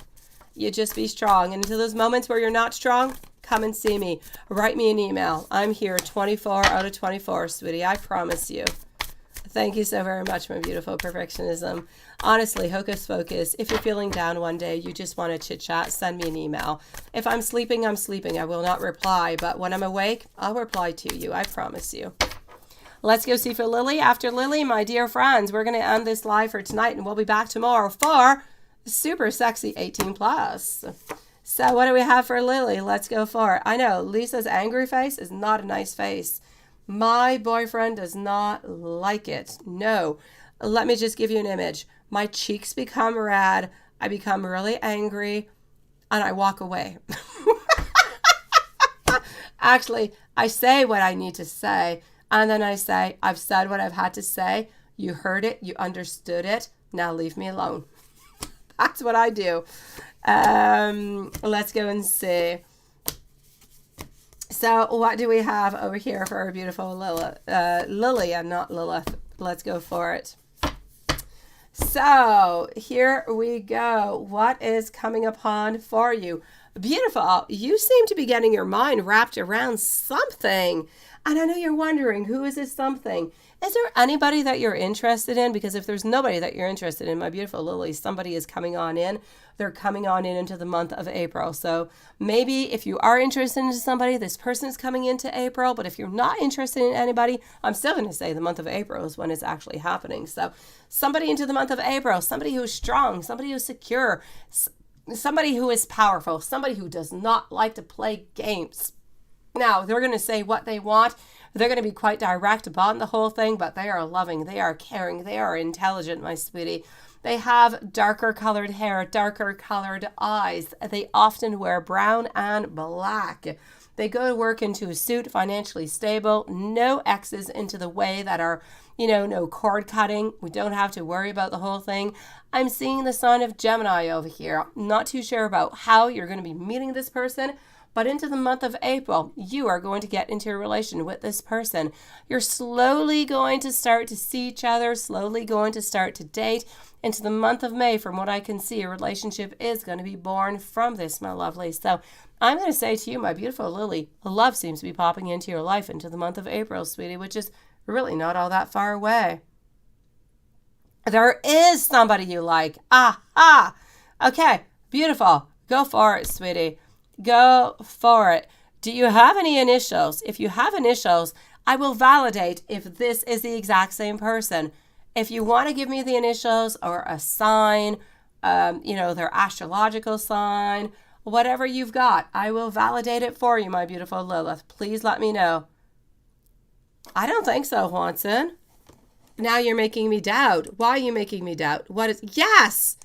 You just be strong. And into those moments where you're not strong, come and see me. Write me an email. I'm here 24 out of 24, sweetie. I promise you. Thank you so very much, my beautiful perfectionism. Honestly, hocus pocus. If you're feeling down one day, you just want to chit chat, send me an email. If I'm sleeping, I'm sleeping. I will not reply. But when I'm awake, I'll reply to you. I promise you. Let's go see for Lily. After Lily, my dear friends, we're going to end this live for tonight, and we'll be back tomorrow for super sexy 18 plus. So what do we have for Lily? Let's go for it. I know Lisa's angry face is not a nice face. My boyfriend does not like it. No. Let me just give you an image. My cheeks become red. I become really angry, and I walk away. Actually, I say what I need to say, and then I say, I've said what I've had to say. You heard it. You understood it. Now leave me alone. That's what I do. Let's go and see. So what do we have over here for our beautiful Lily and not Lilith? Let's go for it. So here we go. What is coming upon for you? Beautiful. You seem to be getting your mind wrapped around something. And I know you're wondering, who is this something? Is there anybody that you're interested in? Because if there's nobody that you're interested in, my beautiful Lily, somebody is coming on in. They're coming on in into the month of April. So maybe if you are interested in somebody, this person is coming into April. But if you're not interested in anybody, I'm still going to say the month of April is when it's actually happening. So somebody into the month of April, somebody who's strong, somebody who's secure, somebody who is powerful, somebody who does not like to play games. Now, they're going to say what they want. They're going to be quite direct about the whole thing, but they are loving, they are caring, they are intelligent, my sweetie. They have darker colored hair, darker colored eyes. They often wear brown and black. They go to work into a suit, financially stable, no X's into the way that are, no cord cutting. We don't have to worry about the whole thing. I'm seeing the sign of Gemini over here. Not too sure about how you're going to be meeting this person, but into the month of April, you are going to get into a relation with this person. You're slowly going to start to see each other, slowly going to start to date. Into the month of May, from what I can see, a relationship is going to be born from this, my lovely. So I'm going to say to you, my beautiful Lily, love seems to be popping into your life into the month of April, sweetie, which is really not all that far away. There is somebody you like. Okay, beautiful. Go for it, sweetie. Go for it. Do you have any initials? If you have initials, I will validate if this is the exact same person. If you want to give me the initials or a sign, their astrological sign, whatever you've got, I will validate it for you, my beautiful Lilith. Please let me know. I don't think so, Juanson. Now you're making me doubt. Why are you making me doubt? Yes!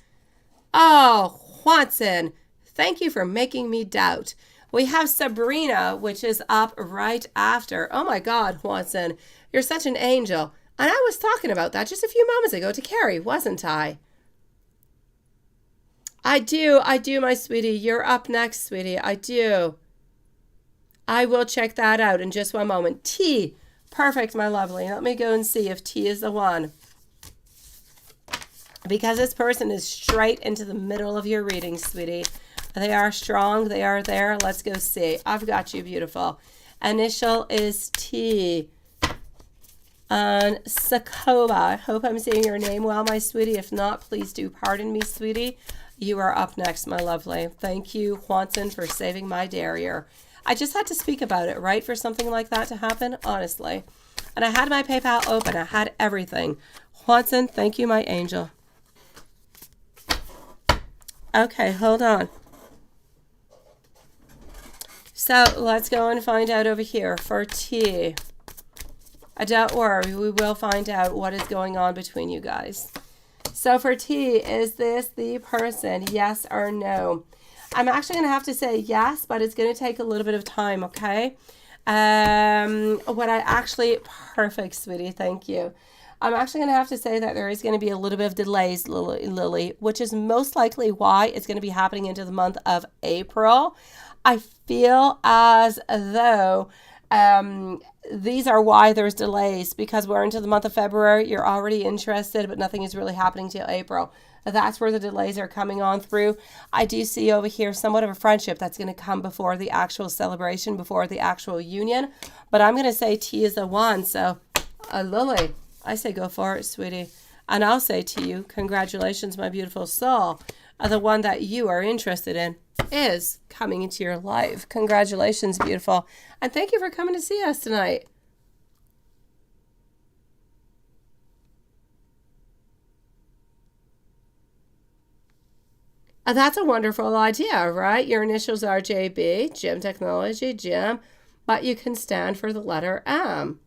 Oh, Juanson. Thank you for making me doubt. We have Sabrina, which is up right after. Oh my God, Juanson, you're such an angel. And I was talking about that just a few moments ago to Carrie, wasn't I? I do, my sweetie. You're up next, sweetie. I do. I will check that out in just one moment. T. Perfect, my lovely. Let me go and see if T is the one. Because this person is straight into the middle of your reading, sweetie. They are strong. They are there. Let's go see. I've got you, beautiful. Initial is T. And Sakoba. I hope I'm saying your name well, my sweetie. If not, please do pardon me, sweetie. You are up next, my lovely. Thank you, Juanson, for saving my derriere. I just had to speak about it, right, for something like that to happen, honestly. And I had my PayPal open. I had everything. Juanson, thank you, my angel. Okay, hold on. So let's go and find out over here for T. Don't worry, we will find out what is going on between you guys. So for T, is this the person? Yes or no? I'm actually going to have to say yes, but it's going to take a little bit of time, okay? Perfect, sweetie, thank you. I'm actually going to have to say that there is going to be a little bit of delays, Lily, which is most likely why it's going to be happening into the month of April. I feel as though These are why there's delays, because we're into the month of February. You're already interested, but nothing is really happening till April. That's where the delays are coming on through. I do see over here somewhat of a friendship that's going to come before the actual celebration, before the actual union. But I'm going to say T is the one. So, Lily, I say go for it, sweetie. And I'll say to you, congratulations, my beautiful soul. The one that you are interested in is coming into your life. Congratulations, beautiful. And thank you for coming to see us tonight. That's a wonderful idea, right? Your initials are JB, Jim Technology, Jim, but you can stand for the letter M.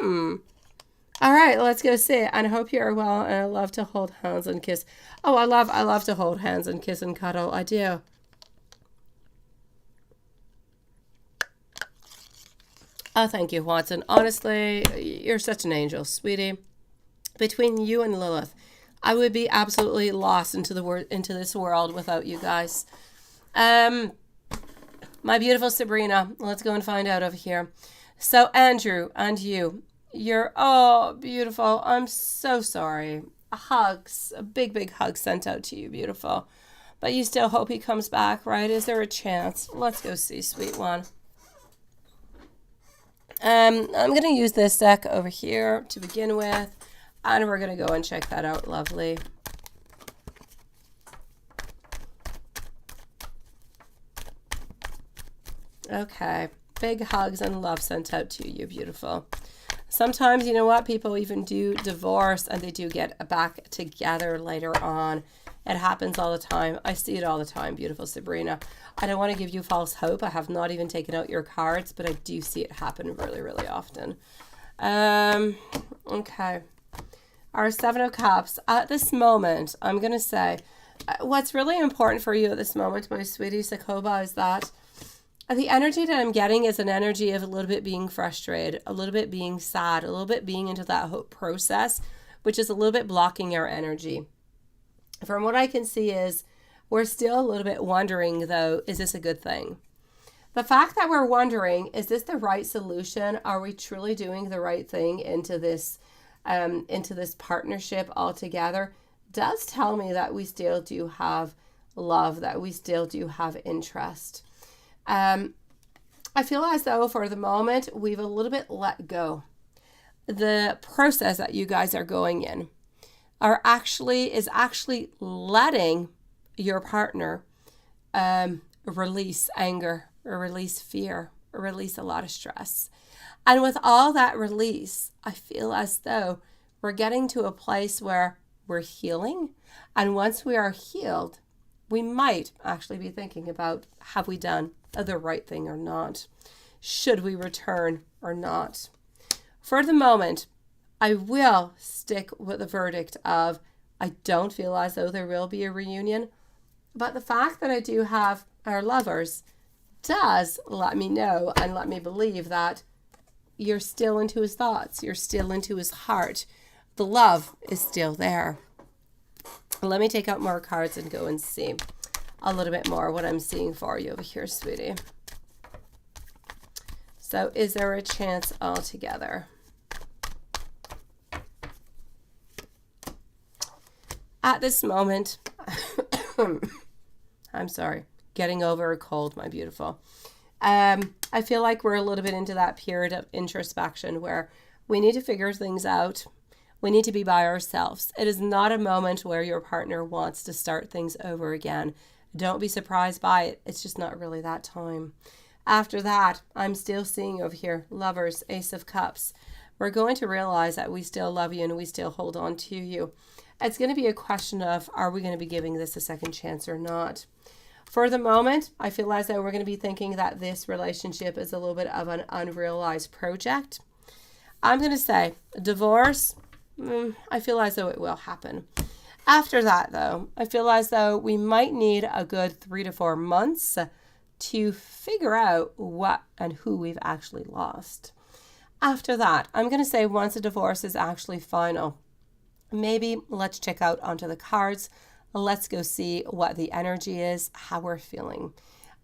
All right, let's go see it. And I hope you are well, and I love to hold hands and kiss. Oh, I love to hold hands and kiss and cuddle. I do. Oh, thank you, Watson. Honestly, you're such an angel, sweetie. Between you and Lilith, I would be absolutely lost into this world without you guys. My beautiful Sabrina, let's go and find out over here. So Andrew and you're beautiful. I'm so sorry. Hugs, a big hug sent out to you, beautiful. But you still hope he comes back, right? Is there a chance? Let's go see, sweet one. I'm going to use this deck over here to begin with. And we're going to go and check that out. Lovely. Okay. Big hugs and love sent out to you. Beautiful. Sometimes, you know what? People even do divorce and they do get back together later on. It happens all the time. I see it all the time. Beautiful Sabrina. I don't want to give you false hope. I have not even taken out your cards, but I do see it happen really, really often. Okay. Our Seven of Cups. At this moment, I'm going to say, what's really important for you at this moment, my sweetie Sakoba, is that the energy that I'm getting is an energy of a little bit being frustrated, a little bit being sad, a little bit being into that hope process, which is a little bit blocking our energy. From what I can see is we're still a little bit wondering, though, is this a good thing? The fact that we're wondering, is this the right solution? Are we truly doing the right thing into this partnership altogether, does tell me that we still do have love, that we still do have interest. I feel as though for the moment we've a little bit let go. The process that you guys are going in is actually letting your partner release anger, or release fear, or release a lot of stress. And with all that release, I feel as though we're getting to a place where we're healing. And once we are healed, we might actually be thinking about, have we done the right thing or not? Should we return or not? For the moment, I will stick with the verdict of, I don't feel as though there will be a reunion. But the fact that I do have our lovers does let me know and let me believe that you're still into his thoughts. You're still into his heart. The love is still there. Let me take out more cards and go and see a little bit more what I'm seeing for you over here, sweetie. So is there a chance altogether? At this moment, I'm sorry, getting over a cold, my beautiful. I feel like we're a little bit into that period of introspection where we need to figure things out. We need to be by ourselves. It is not a moment where your partner wants to start things over again. Don't be surprised by it. It's just not really that time. After that, I'm still seeing over here, lovers, Ace of Cups. We're going to realize that we still love you and we still hold on to you. It's going to be a question of, are we going to be giving this a second chance or not? For the moment, I feel as though we're going to be thinking that this relationship is a little bit of an unrealized project. I'm going to say divorce, I feel as though it will happen. After that, though, I feel as though we might need a good 3 to 4 months to figure out what and who we've actually lost. After that, I'm going to say once a divorce is actually final, maybe let's check out onto the cards. Let's go see what the energy is, how we're feeling.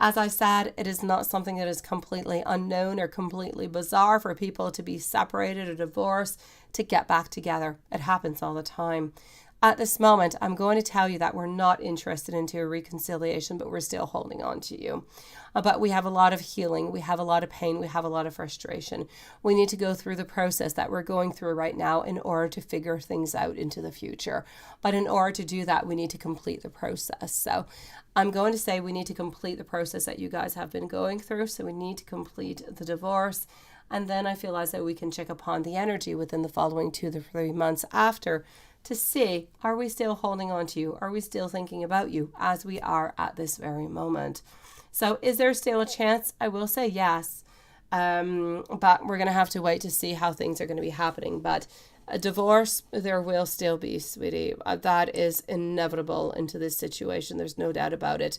As I said, it is not something that is completely unknown or completely bizarre for people to be separated or divorced to get back together. It happens all the time. At this moment, I'm going to tell you that we're not interested into a reconciliation, but we're still holding on to you. But we have a lot of healing. We have a lot of pain. We have a lot of frustration. We need to go through the process that we're going through right now in order to figure things out into the future. But in order to do that, we need to complete the process. So I'm going to say we need to complete the process that you guys have been going through. So we need to complete the divorce. And then I feel as though we can check upon the energy within the following 2 to 3 months after to see, are we still holding on to you? Are we still thinking about you as we are at this very moment? So is there still a chance? I will say yes. But we're going to have to wait to see how things are going to be happening. But a divorce, there will still be, sweetie. That is inevitable into this situation. There's no doubt about it.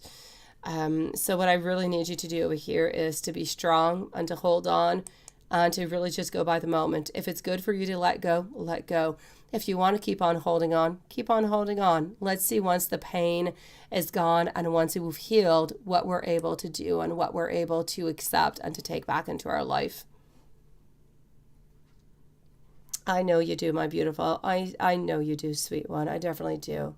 So what I really need you to do over here is to be strong and to hold on and to really just go by the moment. If it's good for you to let go, let go. If you want to keep on holding on, keep on holding on. Let's see once the pain is gone and once we've healed what we're able to do and what we're able to accept and to take back into our life. I know you do, my beautiful. I know you do, sweet one. I definitely do.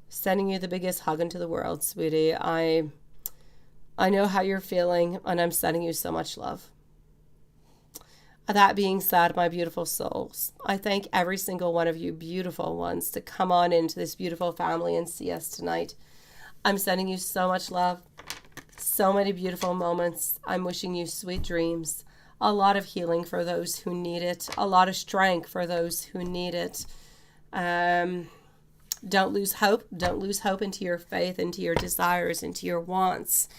Sending you the biggest hug into the world, sweetie. I know how you're feeling, and I'm sending you so much love. That being said, my beautiful souls, I thank every single one of you beautiful ones to come on into this beautiful family and see us tonight. I'm sending you so much love, so many beautiful moments. I'm wishing you sweet dreams, a lot of healing for those who need it, a lot of strength for those who need it. Don't lose hope. Don't lose hope into your faith, into your desires, into your wants.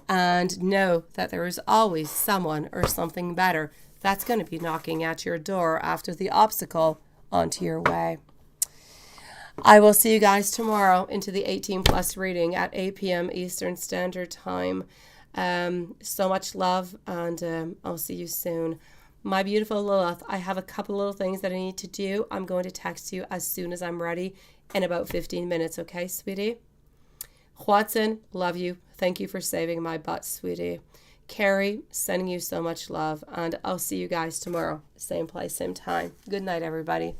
And know that there is always someone or something better that's going to be knocking at your door after the obstacle onto your way. I will see you guys tomorrow into the 18 plus reading at 8 p.m. Eastern Standard Time. So much love, and I'll see you soon. My beautiful Lilith, I have a couple little things that I need to do. I'm going to text you as soon as I'm ready in about 15 minutes. Okay, sweetie? Watson, love you. Thank you for saving my butt, sweetie. Carrie, sending you so much love, and I'll see you guys tomorrow. Same place, same time. Good night, everybody.